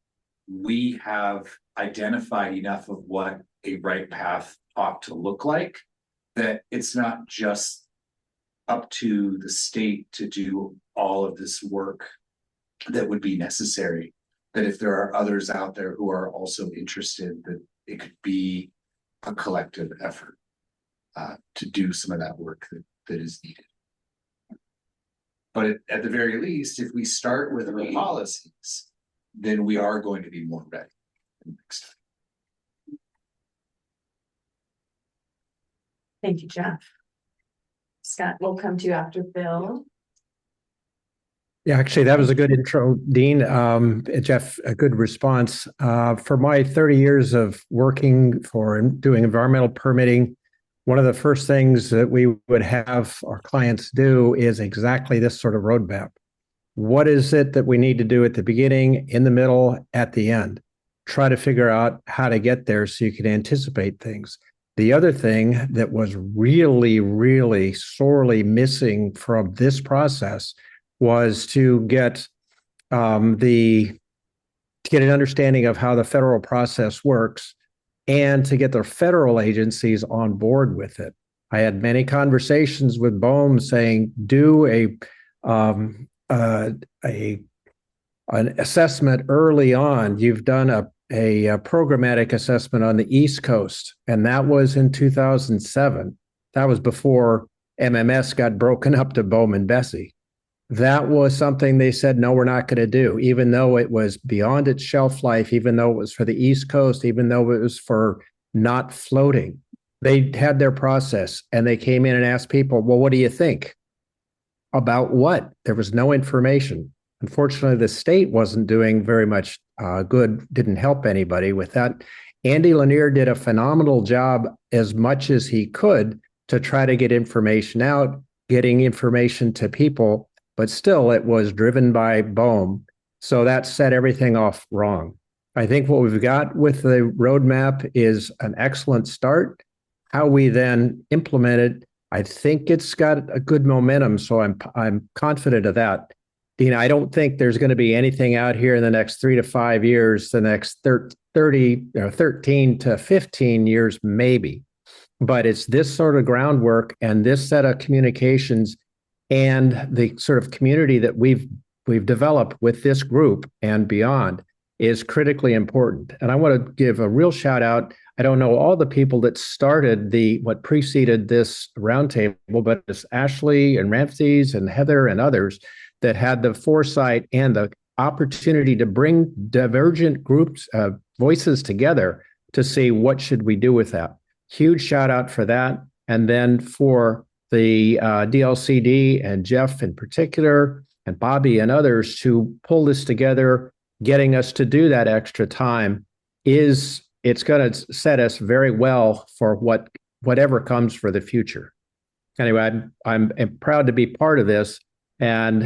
S17: we have identified enough of what a right path ought to look like, that it's not just up to the state to do all of this work that would be necessary, that if there are others out there who are also interested, that it could be a collective effort to do some of that work that is needed. But at the very least, if we start with our policies, then we are going to be more ready next time.
S1: Thank you, Jeff. Scott, we'll come to you after Bill.
S9: Yeah, actually, that was a good intro, Dean. Jeff, a good response. For my 30 years of working for and doing environmental permitting, one of the first things that we would have our clients do is exactly this sort of roadmap. What is it that we need to do at the beginning, in the middle, at the end? Try to figure out how to get there so you can anticipate things. The other thing that was really, really sorely missing from this process was to get an understanding of how the federal process works and to get the federal agencies on board with it. I had many conversations with BOEM saying, do an assessment early on. You've done a programmatic assessment on the East Coast, and that was in 2007. That was before MMS got broken up to BOEM and Bessie. That was something they said, no, we're not going to do, even though it was beyond its shelf life, even though it was for the East Coast, even though it was for not floating. They had their process, and they came in and asked people, well, what do you think? About what? There was no information. Unfortunately, the state wasn't doing very much good, didn't help anybody with that. Andy Lanier did a phenomenal job as much as he could to try to get information out, getting information to people, but still it was driven by BOEM. So that set everything off wrong. I think what we've got with the roadmap is an excellent start. How we then implement it, I think it's got a good momentum. So I'm confident of that. Dean, I don't think there's going to be anything out here in the next 3 to 5 years, the next 30 or 13 to 15 years, maybe. But it's this sort of groundwork and this set of communications and the sort of community that we've developed with this group and beyond is critically important. And I want to give a real shout out. I don't know all the people that started what preceded this roundtable, but it's Ashley and Ramses and Heather and others that had the foresight and the opportunity to bring divergent groups, voices together to see what should we do with that. Huge shout out for that. And then for the DLCD and Jeff in particular, and Bobby and others to pull this together, getting us to do that extra time it's going to set us very well for whatever comes for the future. Anyway, I'm proud to be part of this and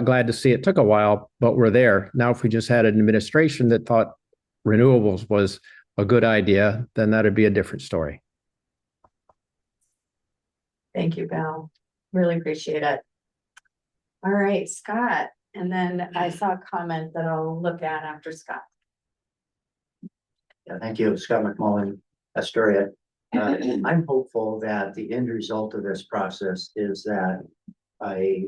S9: glad to see it took a while, but we're there. Now, if we just had an administration that thought renewables was a good idea, then that'd be a different story.
S1: Thank you, Bill. Really appreciate it. All right, Scott. And then I saw a comment that I'll look at after Scott.
S21: Yeah, thank you, Scott McMullen, Astoria. I'm hopeful that the end result of this process is that a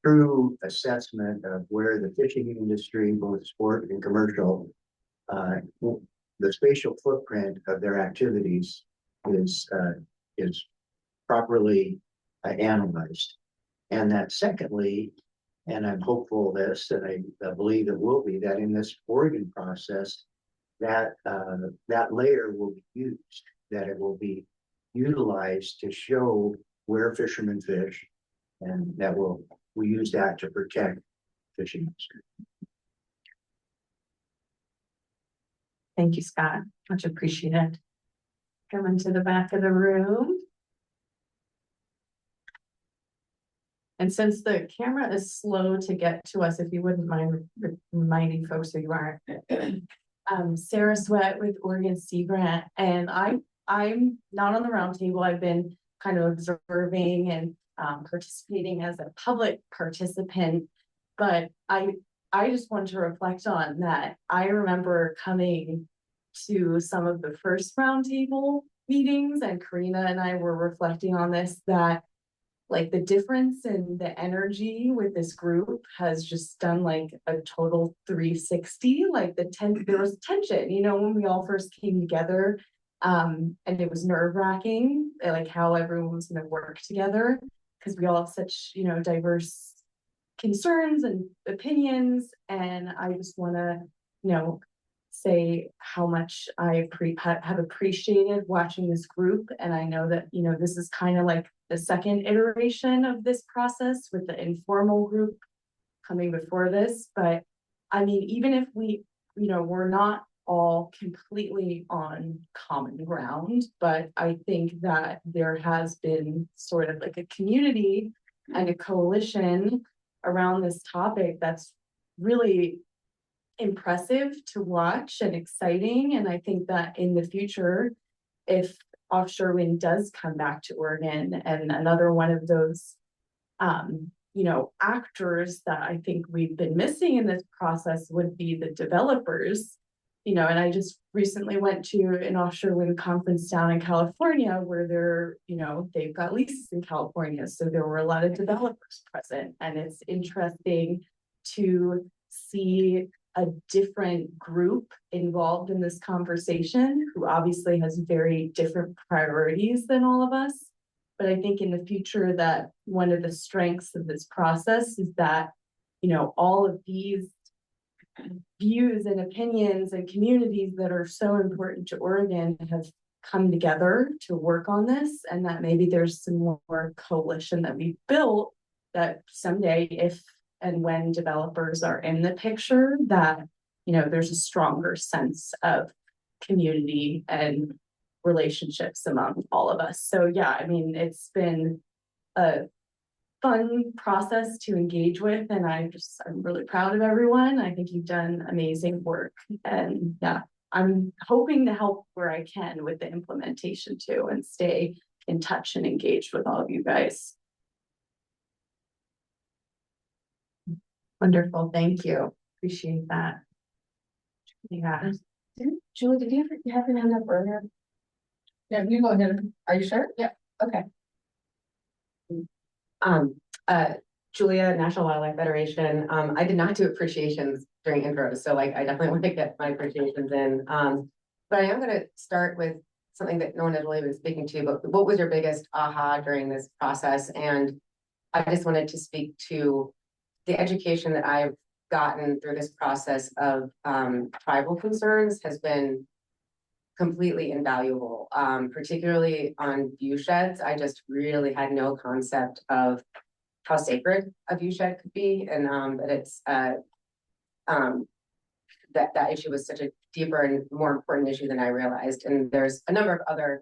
S21: true assessment of where the fishing industry, both sport and commercial, the spatial footprint of their activities is properly analyzed. And that secondly, and I'm hopeful this, and I believe it will be, that in this Oregon process, that layer will be used, that it will be utilized to show where fishermen fish, and that we use that to protect fishing industry.
S1: Thank you, Scott. Much appreciated. Coming to the back of the room. And since the camera is slow to get to us, if you wouldn't mind reminding folks who you are. Sarah Sweat with Oregon Sea Grant, and I'm not on the roundtable. I've been kind of observing and participating as a public participant, but I just want to reflect on that. I remember coming to some of the first roundtable meetings, and Karina and I were reflecting on this, that like the difference in the energy with this group has just done like a total 360. Like there was tension, when we all first came together, and it was nerve-wracking, like how everyone was going to work together, because we all have such, diverse concerns and opinions. And I just want to, say how much I have appreciated watching this group. And I know that, this is kind of like the second iteration of this process with the informal group coming before this. But I mean, even if we're not all completely on common ground, but I think that there has been sort of like a community and a coalition around this topic that's really impressive to watch and exciting. And I think that in the future, if offshore wind does come back to Oregon, and another one of those actors that I think we've been missing in this process would be the developers. And I just recently went to an offshore wind conference down in California where they've got leases in California. So there were a lot of developers present, and it's interesting to see a different group involved in this conversation, who obviously has very different priorities than all of us. But I think in the future that one of the strengths of this process is that, all of these views and opinions and communities that are so important to Oregon have come together to work on this, and that maybe there's some more coalition that we've built that someday, if and when developers are in the picture, that there's a stronger sense of community and relationships among all of us. So yeah, I mean, it's been a fun process to engage with, and I'm really proud of everyone. I think you've done amazing work, and yeah, I'm hoping to help where I can with the implementation too, and stay in touch and engaged with all of you guys. Wonderful, thank you. Appreciate that. Yeah.
S4: Julie, did you have your hand up earlier? Yeah, you go ahead. Are you sure? Yeah, okay. Um, uh, Julia, National Wildlife Federation. I did not do appreciations during intros, so like I definitely want to get my appreciations in. But I am going to start with something that no one has really been speaking to, but what was your biggest aha during this process? And I just wanted to speak to the education that I've gotten through this process of tribal concerns has been completely invaluable, particularly on view sheds. I just really had no concept of how sacred a view shed could be, and that it's that issue was such a deeper and more important issue than I realized. And there's a number of other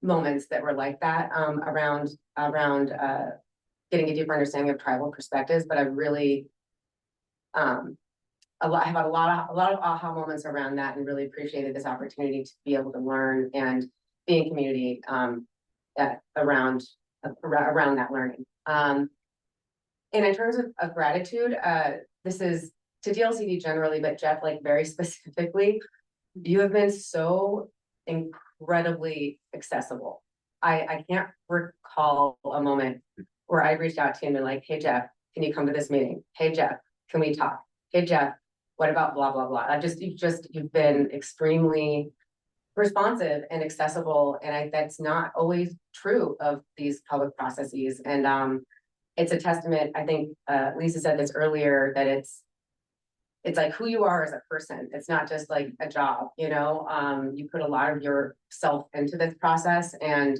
S4: moments that were like that around getting a deeper understanding of tribal perspectives. But I really have a lot of aha moments around that, and really appreciated this opportunity to be able to learn and be in community around that learning. And in terms of gratitude, this is to DLCD generally, but Jeff, like very specifically, you have been so incredibly accessible. I can't recall a moment where I reached out to you and been like, hey Jeff, can you come to this meeting? Hey Jeff, can we talk? Hey Jeff, what about blah blah blah? You've been extremely responsive and accessible, and that's not always true of these public processes. And it's a testament. I think Lisa said this earlier, that it's like who you are as a person. It's not just like a job, you know. You put a lot of yourself into this process, and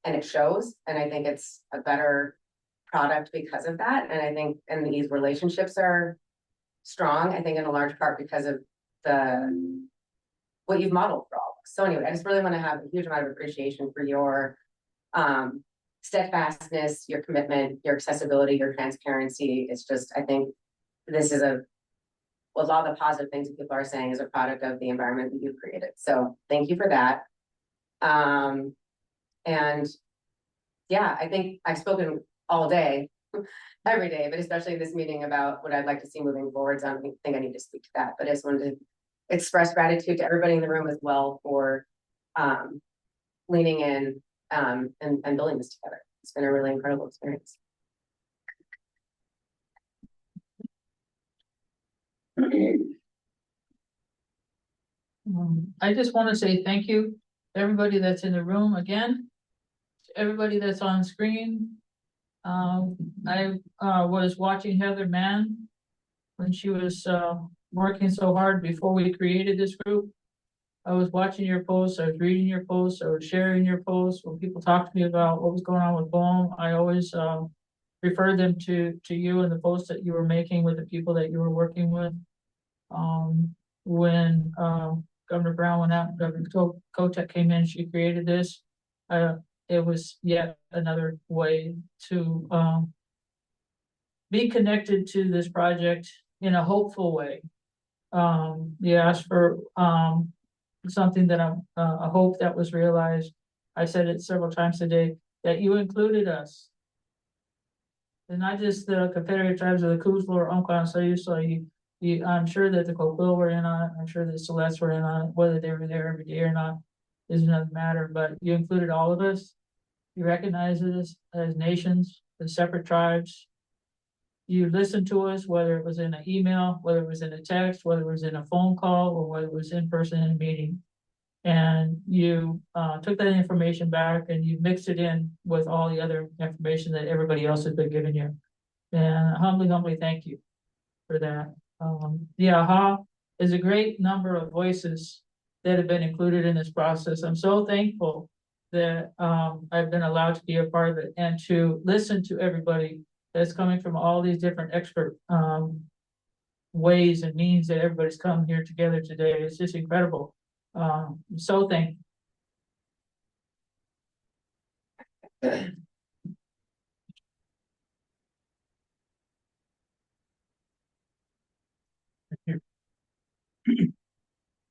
S4: it shows. And I think it's a better product because of that. And I think, and these relationships are strong, I think in a large part because of what you've modeled for all of us. So anyway, I just really want to have a huge amount of appreciation for your steadfastness, your commitment, your accessibility, your transparency. It's just, I think this is a lot of the positive things that people are saying is a product of the environment that you've created. So thank you for that. And yeah, I think I've spoken all day, every day, but especially this meeting about what I'd like to see moving forward. So I don't think I need to speak to that, but I just wanted to express gratitude to everybody in the room as well for leaning in and building this together. It's been a really incredible experience.
S7: I just want to say thank you to everybody that's in the room again, to everybody that's on screen. I was watching Heather Mann when she was working so hard before we created this group. I was watching your posts, I was reading your posts, I was sharing your posts. When people talked to me about what was going on with BOEM, I always referred them to you and the posts that you were making with the people that you were working with. When Governor Brown went out, Governor Kotek came in, she created this. It was yet another way to be connected to this project in a hopeful way. You asked for something that a hope that was realized. I said it several times today, that you included us. And not just the Confederate Tribes of the Kuzla or Umpqua, so I'm sure that the Coquille were in on it. I'm sure the Celeste were in on it. Whether they were there every day or not is another matter, but you included all of us. You recognize us as nations, as separate tribes. You listened to us, whether it was in an email, whether it was in a text, whether it was in a phone call, or whether it was in person in a meeting. And you took that information back and you mixed it in with all the other information that everybody else has been giving you. And humbly thank you for that. The AHA is a great number of voices that have been included in this process. I'm so thankful that I've been allowed to be a part of it and to listen to everybody that's coming from all these different expert ways and means that everybody's come here together today. It's just incredible. I'm so thankful.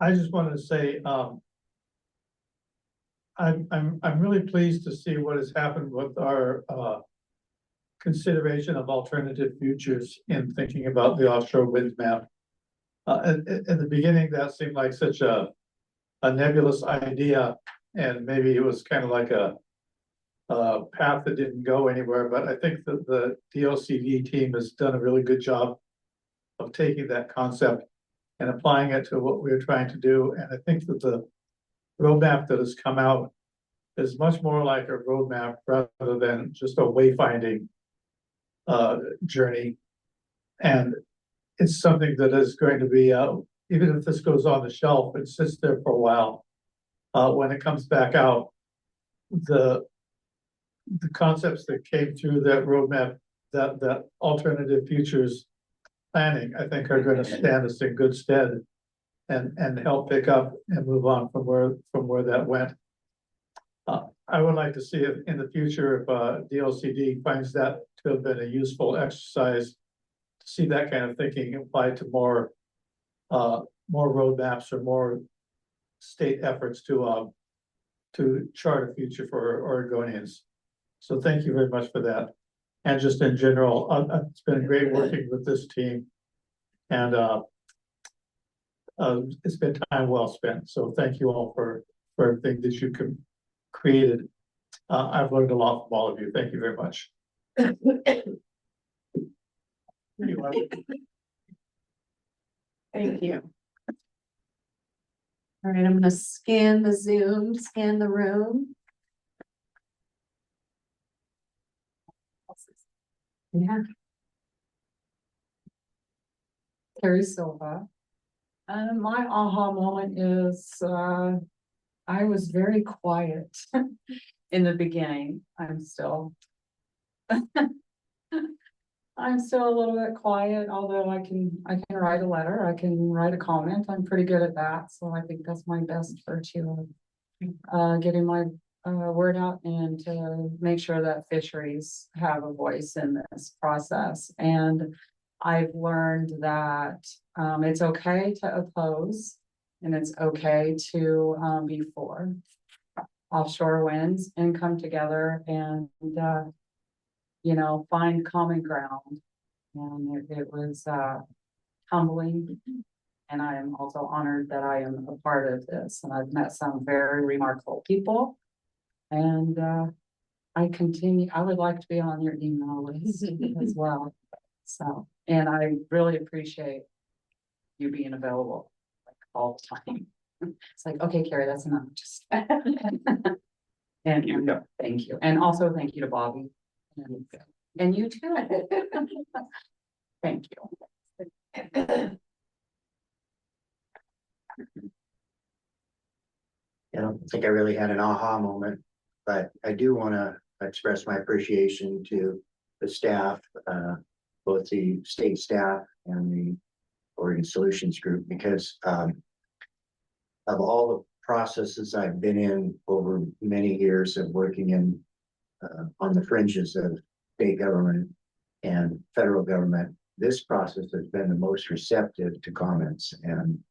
S20: I just wanted to say, I'm really pleased to see what has happened with our consideration of alternative futures in thinking about the offshore wind map. In the beginning, that seemed like such a nebulous idea, and maybe it was kind of like a path that didn't go anywhere, but I think that the DLCD team has done a really good job of taking that concept and applying it to what we're trying to do. And I think that the roadmap that has come out is much more like a roadmap rather than just a wayfinding journey. And it's something that is going to be, even if this goes on the shelf and sits there for a while, when it comes back out, the concepts that came through that roadmap, that alternative futures planning, I think are going to stand us in good stead and help pick up and move on from where that went. I would like to see if in the future, if DLCD finds that to have been a useful exercise, to see that kind of thinking applied to more roadmaps or more state efforts to chart a future for Oregonians. So thank you very much for that. And just in general, it's been great working with this team, and it's been time well spent. So thank you all for everything that you created. I've learned a lot from all of you. Thank you very much.
S1: Thank you. All right, I'm gonna scan the Zoom, scan the room.
S18: Yeah. Carrie Silva. My aha moment is I was very quiet in the beginning. I'm still I'm still a little bit quiet, although I can write a letter, I can write a comment. I'm pretty good at that. So I think that's my best virtue of getting my word out and to make sure that fisheries have a voice in this process. And I've learned that it's okay to oppose and it's okay to be for offshore winds and come together and find common ground. And it was humbling. And I am also honored that I am a part of this. And I've met some very remarkable people. And I would like to be on your email list as well. So, and I really appreciate you being available like all the time. It's like, okay, Carrie, that's enough. Just and thank you. And also thank you to Bobby. And you too. Thank you.
S21: I don't think I really had an aha moment, but I do want to express my appreciation to the staff, both the state staff and the Oregon Solutions Group, because of all the processes I've been in over many years of working in on the fringes of state government and federal government, this process has been the most receptive to comments. And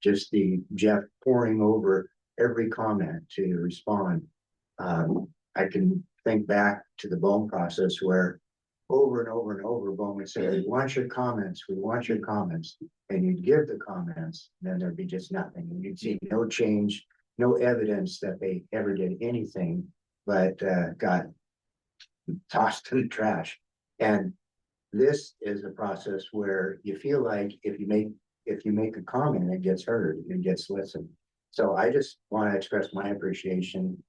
S21: just the Jeff poring over every comment to respond. I can think back to the BOEM process where over and over and over, BOEM would say, we want your comments, we want your comments. And you'd give the comments, and then there'd be just nothing. And you'd see no change, no evidence that they ever did anything, but got tossed in the trash. And this is a process where you feel like if you make a comment, it gets heard, it gets listened. So I just want to express my appreciation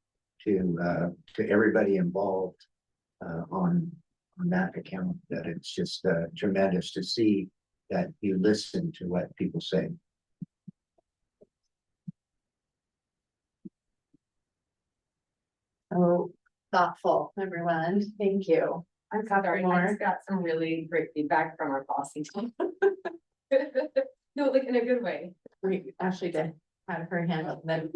S21: to everybody involved on that account. That it's just tremendous to see that you listen to what people say.
S1: Oh, thoughtful, everyone. Thank you.
S4: I'm sorry, I just got some really great feedback from our policy team. No, like in a good way.
S1: We actually did have her hand up, then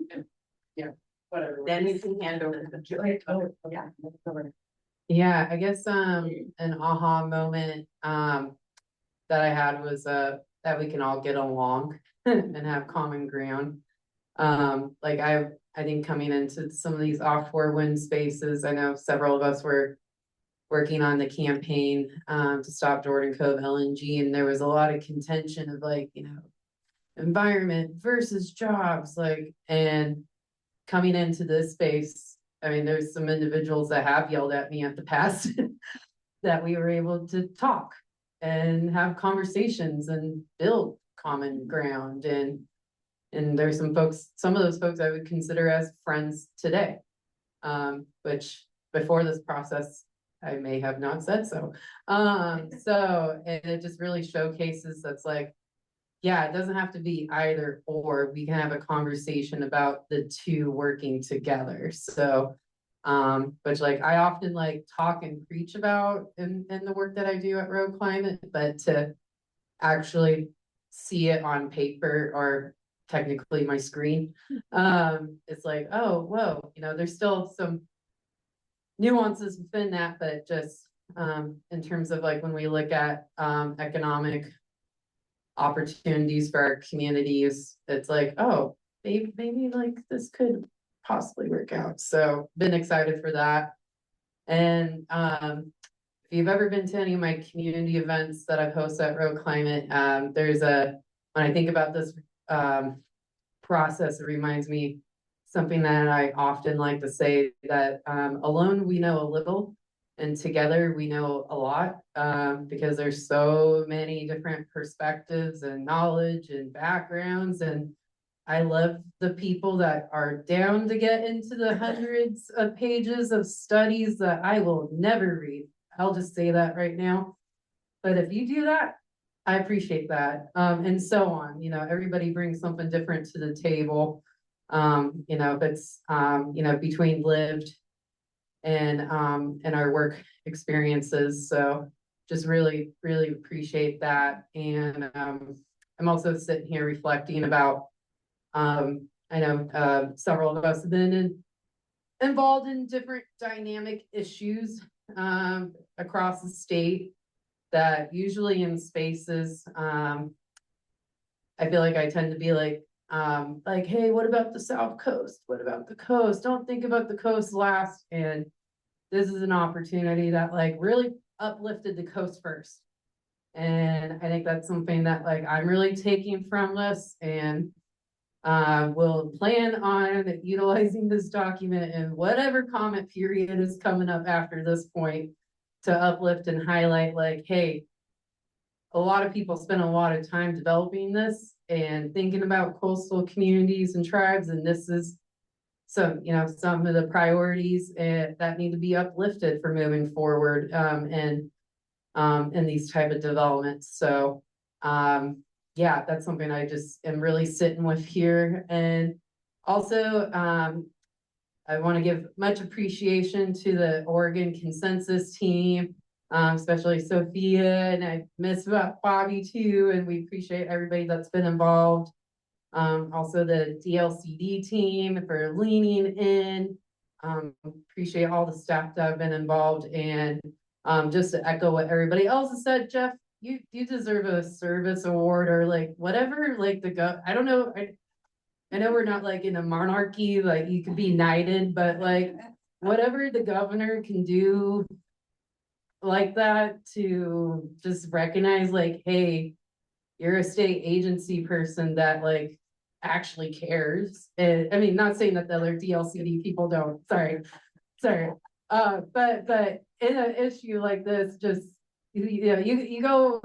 S4: Whatever.
S1: then you can hand over the joy.
S4: Oh, yeah.
S6: Yeah, I guess an aha moment that I had was that we can all get along and have common ground. Like I think coming into some of these offshore wind spaces, I know several of us were working on the campaign to stop Jordan Cove LNG, and there was a lot of contention of like, environment versus jobs, and coming into this space, I mean, there's some individuals that have yelled at me at the past that we were able to talk and have conversations and build common ground. And there's some of those folks I would consider as friends today, which before this process, I may have not said so. And it just really showcases that's like, yeah, it doesn't have to be either or. We can have a conversation about the two working together. So, which like I often like talk and preach about in the work that I do at Road Climate, but to actually see it on paper or technically my screen, it's like, oh, whoa, there's still some nuances within that, but just in terms of like when we look at economic opportunities for our communities, it's like, oh, maybe like this could possibly work out. So been excited for that. And if you've ever been to any of my community events that I've hosted at Road Climate, when I think about this process, it reminds me something that I often like to say, that alone we know a little, and together we know a lot, because there's so many different perspectives and knowledge and backgrounds. And I love the people that are down to get into the hundreds of pages of studies that I will never read. I'll just say that right now. But if you do that, I appreciate that. And so on, everybody brings something different to the table. If it's, between lived and our work experiences. So just really, really appreciate that. And I'm also sitting here reflecting about, I know several of us have been involved in different dynamic issues across the state, that usually in spaces, I feel like I tend to be like, hey, what about the South Coast? What about the coast? Don't think about the coast last. And this is an opportunity that like really uplifted the coast first. And I think that's something that like I'm really taking from this, and we'll plan on utilizing this document in whatever comment period is coming up after this point to uplift and highlight like, hey, a lot of people spend a lot of time developing this and thinking about coastal communities and tribes, and this is some of the priorities that need to be uplifted for moving forward in these type of developments. So yeah, that's something I just am really sitting with here. And also I want to give much appreciation to the Oregon Consensus team, especially Sophia, and I miss Bobby too, and we appreciate everybody that's been involved. Also the DLCD team for leaning in, appreciate all the staff that have been involved. And just to echo what everybody else has said, Jeff, you deserve a service award or like whatever, like I don't know, I know we're not like in a monarchy, like you could be knighted, but like whatever the governor can do like that to just recognize like, hey, you're a state agency person that like actually cares. And I mean, not saying that the other DLCD people don't, sorry. But in an issue like this, just, you go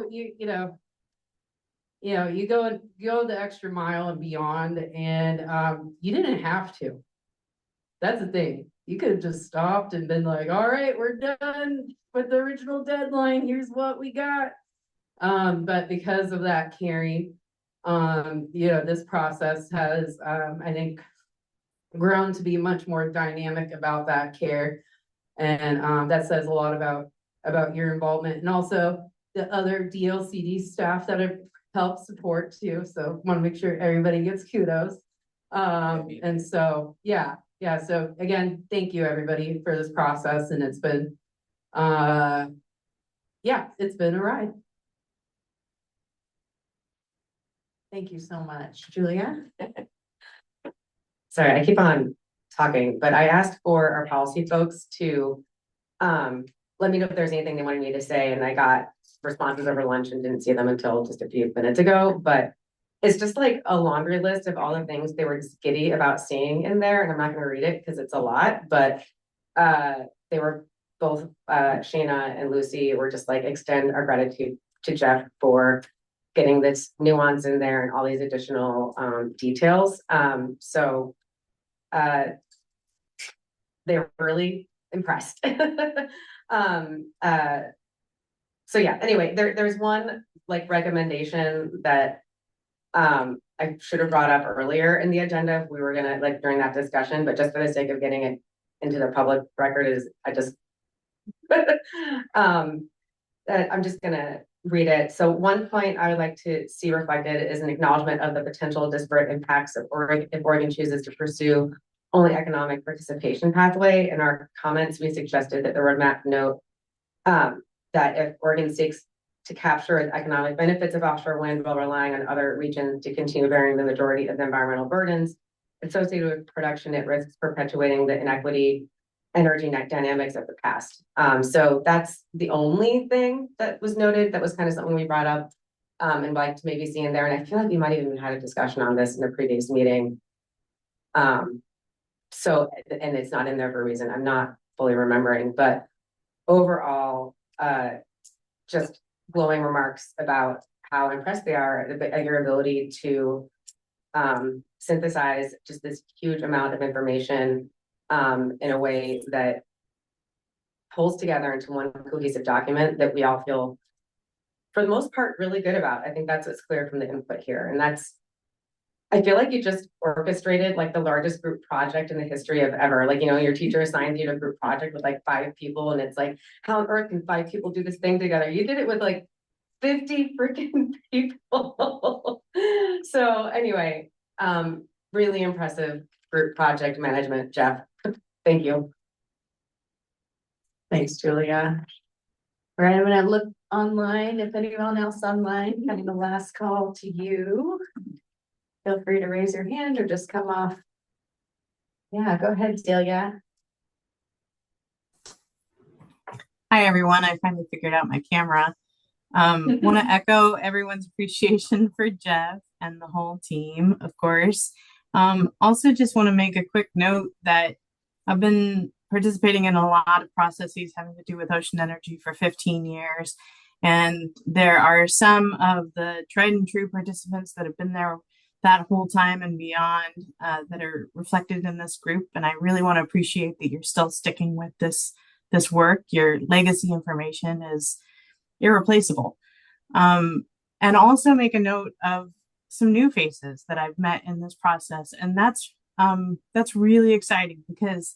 S6: the extra mile and beyond, and you didn't have to. That's the thing. You could have just stopped and been like, all right, we're done with the original deadline. Here's what we got. But because of that caring, this process has, I think, grown to be much more dynamic about that care. And that says a lot about your involvement, and also the other DLCD staff that have helped support too. So want to make sure everybody gets kudos. And so, yeah. So again, thank you everybody for this process. And it's been, it's been a ride. Thank you so much. Julia?
S4: Sorry, I keep on talking, but I asked for our policy folks to let me know if there's anything they wanted me to say, and I got responses over lunch and didn't see them until just a few minutes ago, but it's just like a laundry list of all the things they were just giddy about seeing in there, and I'm not gonna read it because it's a lot, but they were both, Shayna and Lucy were just like, extend our gratitude to Jeff for getting this nuance in there and all these additional details. So they were really impressed. So yeah, anyway, there's one like recommendation that I should have brought up earlier in the agenda if we were gonna like during that discussion, but just for the sake of getting it into the public record is I just I'm just gonna read it. So one point I would like to see reflected is an acknowledgement of the potential disparate impacts of Oregon if Oregon chooses to pursue only economic participation pathway. In our comments, we suggested that the roadmap note that if Oregon seeks to capture the economic benefits of offshore wind while relying on other regions to continue bearing the majority of the environmental burdens associated with production, it risks perpetuating the inequity energy net dynamics of the past. So that's the only thing that was noted. That was kind of something we brought up and like to maybe see in there. And I feel like we might have even had a discussion on this in a previous meeting. So, and it's not in there for a reason I'm not fully remembering, but overall, just glowing remarks about how impressed they are at your ability to synthesize just this huge amount of information in a way that pulls together into one cohesive document that we all feel, for the most part, really good about. I think that's what's clear from the input here. And that's, I feel like you just orchestrated like the largest group project in the history of ever. Like, you know, your teacher assigns you to a group project with like 5 people and it's like, how on earth can 5 people do this thing together? You did it with like 50 freaking people. So anyway, really impressive group project management, Jeff. Thank you.
S1: Thanks, Julia. All right, I'm gonna look online. If anyone else online, kind of the last call to you. Feel free to raise your hand or just come off. Yeah, go ahead, Celia.
S10: Hi, everyone. I finally figured out my camera. Want to echo everyone's appreciation for Jeff and the whole team, of course. Also just want to make a quick note that I've been participating in a lot of processes having to do with ocean energy for 15 years. And there are some of the tried and true participants that have been there that whole time and beyond that are reflected in this group. And I really want to appreciate that you're still sticking with this work. Your legacy information is irreplaceable. And also make a note of some new faces that I've met in this process. And that's really exciting because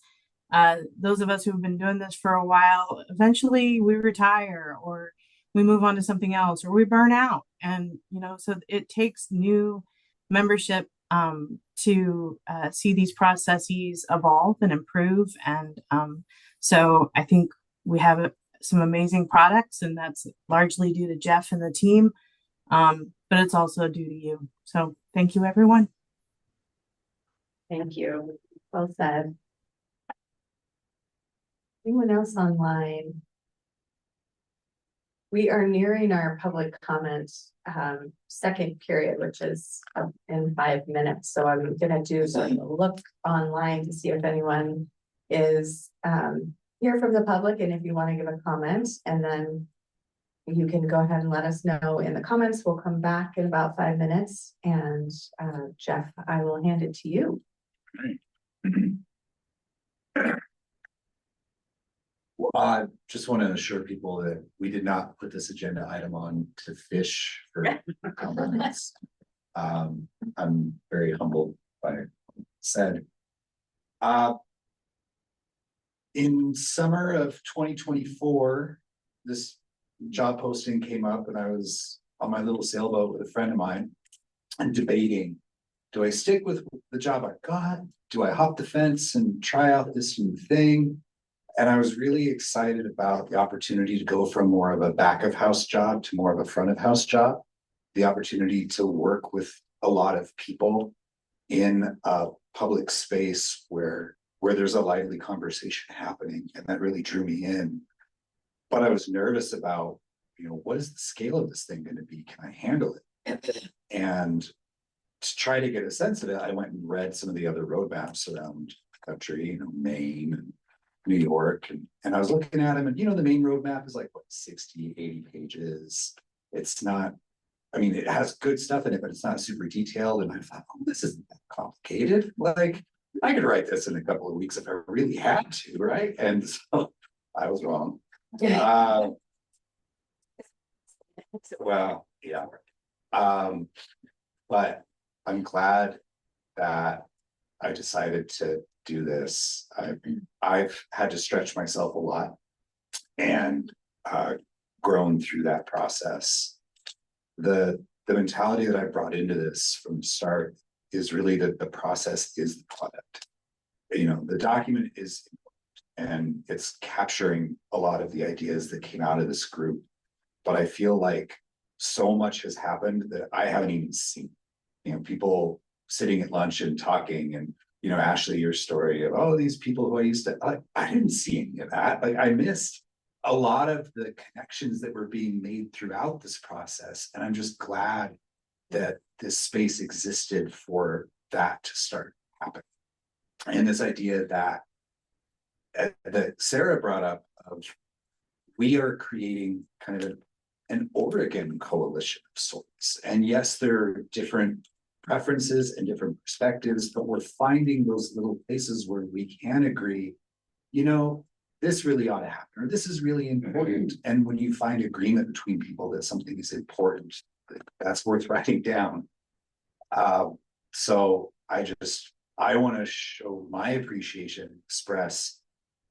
S10: those of us who've been doing this for a while, eventually we retire or we move on to something else or we burn out. And, you know, so it takes new membership to see these processes evolve and improve. And so I think we have some amazing products, and that's largely due to Jeff and the team, but it's also due to you. So thank you, everyone.
S1: Thank you. Well said. Anyone else online? We are nearing our public comments second period, which is in 5 minutes. So I'm gonna do sort of a look online to see if anyone is here from the public, and if you want to give a comment, and then you can go ahead and let us know in the comments. We'll come back in about 5 minutes, and Jeff, I will hand it to you.
S17: Well, I just want to assure people that we did not put this agenda item on to fish for compliments. I'm very humbled by it said. In summer of 2024, this job posting came up and I was on my little sailboat with a friend of mine and debating, do I stick with the job I got? Do I hop the fence and try out this new thing? And I was really excited about the opportunity to go from more of a back of house job to more of a front of house job. The opportunity to work with a lot of people in a public space where there's a lively conversation happening. And that really drew me in. but I was nervous about, what is the scale of this thing going to be? Can I handle it? And to try to get a sense of it, I went and read some of the other roadmaps around the country, Maine and New York. And I was looking at them, and the Maine roadmap is like, what, 60, 80 pages. It's not, it has good stuff in it, but it's not super detailed. And I thought, oh, this isn't that complicated. Like, I could write this in a couple of weeks if I really had to, right? And so I was wrong. Well, yeah. But I'm glad that I decided to do this. I've had to stretch myself a lot and grown through that process. The mentality that I brought into this from the start is really that the process is the product. The document is important, and it's capturing a lot of the ideas that came out of this group. But I feel like so much has happened that I haven't even seen. People sitting at lunch and talking, and Ashley, your story of these people who I used to I didn't see any of that. Like, I missed a lot of the connections that were being made throughout this process, and I'm just glad that this space existed for that to start happening. And this idea that Sarah brought up of, we are creating kind of an Oregon coalition of sorts. And yes, there are different preferences and different perspectives, but we're finding those little places where we can agree, this really ought to happen, or this is really important. And when you find agreement between people that something is important, that's worth writing down. So I want to show my appreciation, express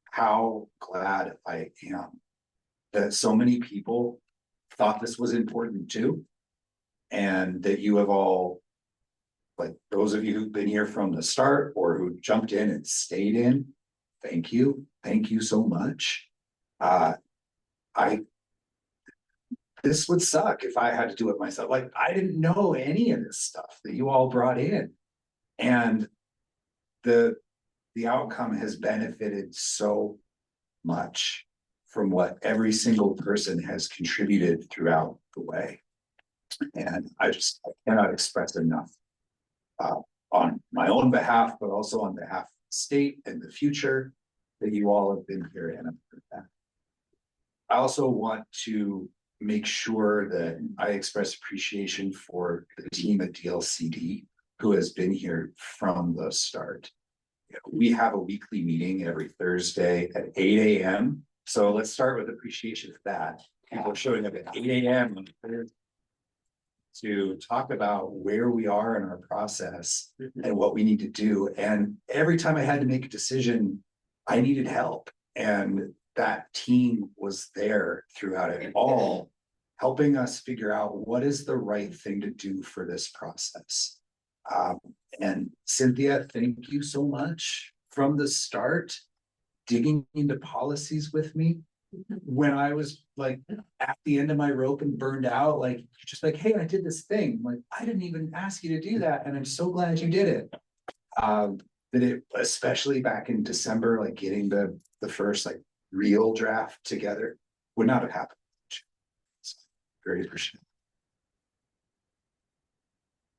S17: how glad I am that so many people thought this was important too. And that you have all, like those of you who've been here from the start or who jumped in and stayed in, thank you. Thank you so much. This would suck if I had to do it myself. Like, I didn't know any of this stuff that you all brought in. And the outcome has benefited so much from what every single person has contributed throughout the way. And I cannot express enough on my own behalf, but also on behalf of the state and the future, that you all have been here, and for that. I also want to make sure that I express appreciation for the team at DLCD who has been here from the start. We have a weekly meeting every Thursday at 8 a.m. So let's start with appreciation for that. People showing up at 8 a.m. on Thursday to talk about where we are in our process and what we need to do. And every time I had to make a decision, I needed help. And that team was there throughout it all, helping us figure out what is the right thing to do for this process. And Cynthia, thank you so much from the start, digging into policies with me. When I was like at the end of my rope and burned out, like, you're just like, hey, I did this thing. Like, I didn't even ask you to do that. And I'm so glad you did it. That it, especially back in December, like getting the first like real draft together would not have happened. So, very appreciative.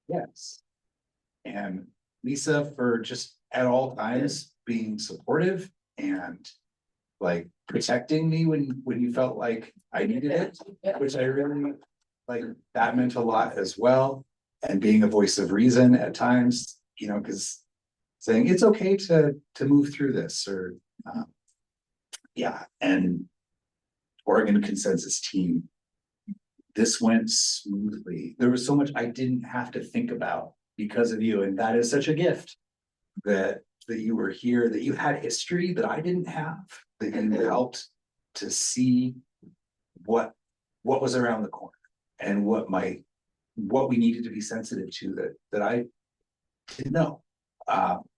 S17: Yes. And Lisa for just at all times being supportive and like protecting me when you felt like I needed it, which I really like. That meant a lot as well. And being a voice of reason at times, because saying it's okay to move through this, or yeah. And Oregon Consensus team, this went smoothly. There was so much I didn't have to think about because of you, and that is such a gift that you were here, that you had history that I didn't have, that you helped to see what was around the corner and what we needed to be sensitive to that I didn't know,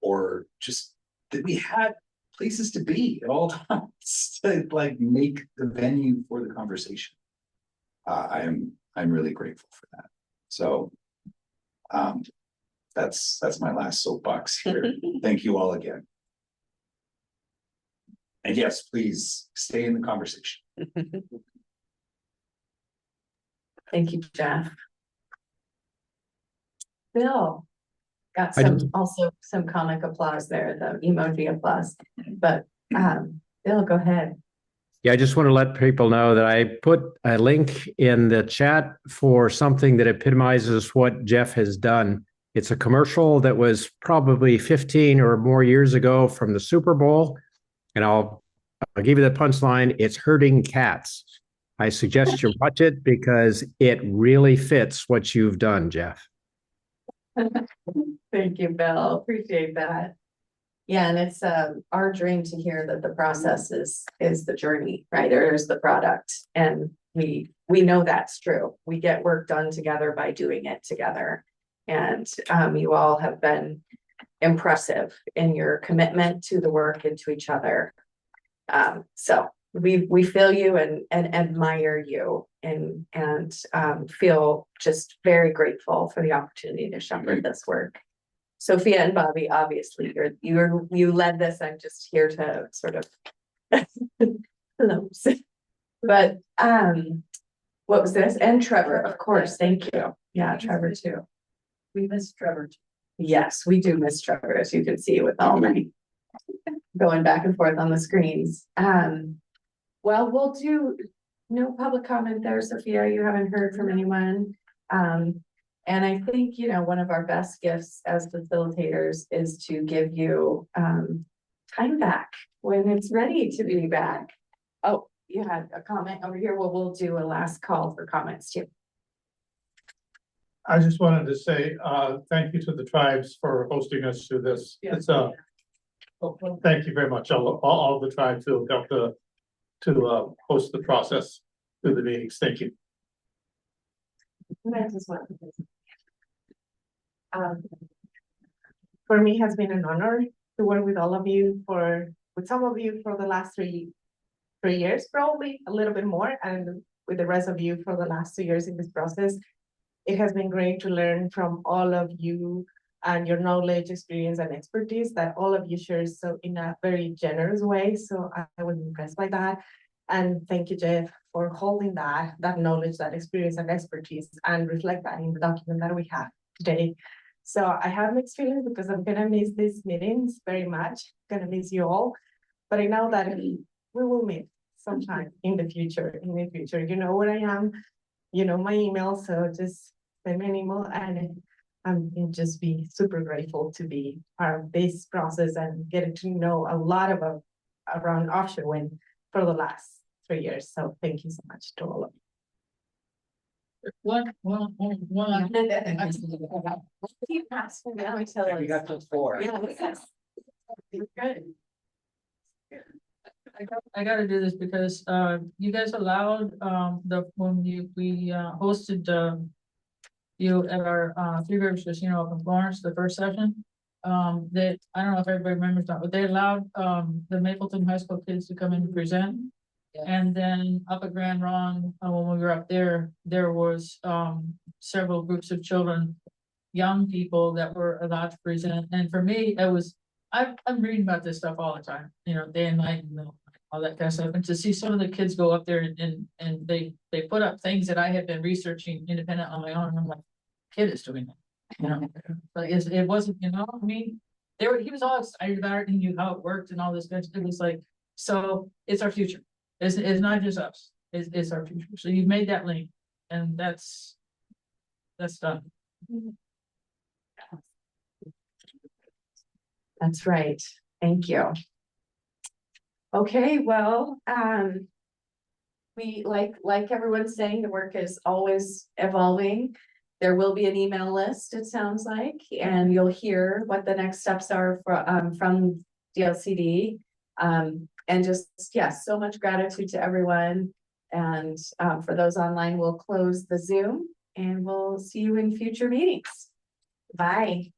S17: or just that we had places to be at all times to like make the venue for the conversation. I'm really grateful for that. So that's my last soapbox here. Thank you all again. And yes, please stay in the conversation.
S1: Thank you, Jeff. Bill. Got
S9: I
S1: some,
S9: just-
S1: also some comic applause there, the emoji applause, but, Bill, go ahead.
S9: Yeah, I just want to let people know that I put a link in the chat for something that epitomizes what Jeff has done. It's a commercial that was probably 15 or more years ago from the Super Bowl. And I'll give you the punchline. It's herding cats. I suggest you watch it because it really fits what you've done, Jeff.
S1: Thank you, Bill. Appreciate that. Yeah, and it's our dream to hear that the process is the journey, right? There's the product, and we know that's true. We get work done together by doing it together, and you all have been impressive in your commitment to the work and to each other. So we feel you and admire you and feel just very grateful for the opportunity to shepherd this work. Sophia and Bobby, obviously you led this. I'm just here to sort of but what was this? And Trevor, of course. Thank you. Yeah, Trevor too. We miss Trevor. Yes, we do miss Trevor, as you can see with all my going back and forth on the screens. Well, we'll do no public comment there, Sophia. You haven't heard from anyone. And I think, one of our best gifts as facilitators is to give you time back when it's ready to be back. Oh, you had a comment over here. Well, we'll do a last call for comments too.
S11: I just wanted to say, thank you to the tribes for hosting us to this. Yeah. It's thank you very much. All the tribes who helped to host the process through the meetings. Thank you.
S12: For me, has been an honor to work with all of you with some of you for the last three years, probably a little bit more, and with the rest of you for the last 2 years in this process. It has been great to learn from all of you and your knowledge, experience, and expertise that all of you share so in a very generous way. So I was impressed by that. And thank you, Jeff, for holding that knowledge, that experience and expertise and reflect that in the document that we have today. So I have mixed feelings because I'm gonna miss these meetings very much. Gonna miss you all. But I know that we will meet sometime in the future. You know where I am, you know my email, so just send me an email and I'm just be super grateful to be part of this process and getting to know a lot about around offshore wind for the last 3 years. So thank you so much to all of you.
S7: One.
S1: Keep asking now until
S17: We got to 4.
S1: Yeah, good.
S7: I gotta do this because you guys allowed when we hosted you at our Three Rivers Casino up in Florence, the first session. That I don't know if everybody remembers that, but they allowed the Mapleton High School kids to come in and present. And then up at Grand Ron, when we were up there was several groups of children, young people that were allowed to present. And for me, it was I'm reading about this stuff all the time, day and night and all that kind of stuff. And to see some of the kids go up there and they put up things that I had been researching independent on my own. And I'm like, kid is doing that, But it wasn't, I mean, he was all excited about it. He knew how it worked and all this good stuff. It was like, so it's our future. It's not just us. It's our future. So you've made that link, and that's done.
S1: That's right. Thank you. Okay, well, we like everyone's saying, the work is always evolving. There will be an email list, it sounds like, and you'll hear what the next steps are from DLCD. And just, so much gratitude to everyone. And for those online, we'll close the Zoom and we'll see you in future meetings. Bye.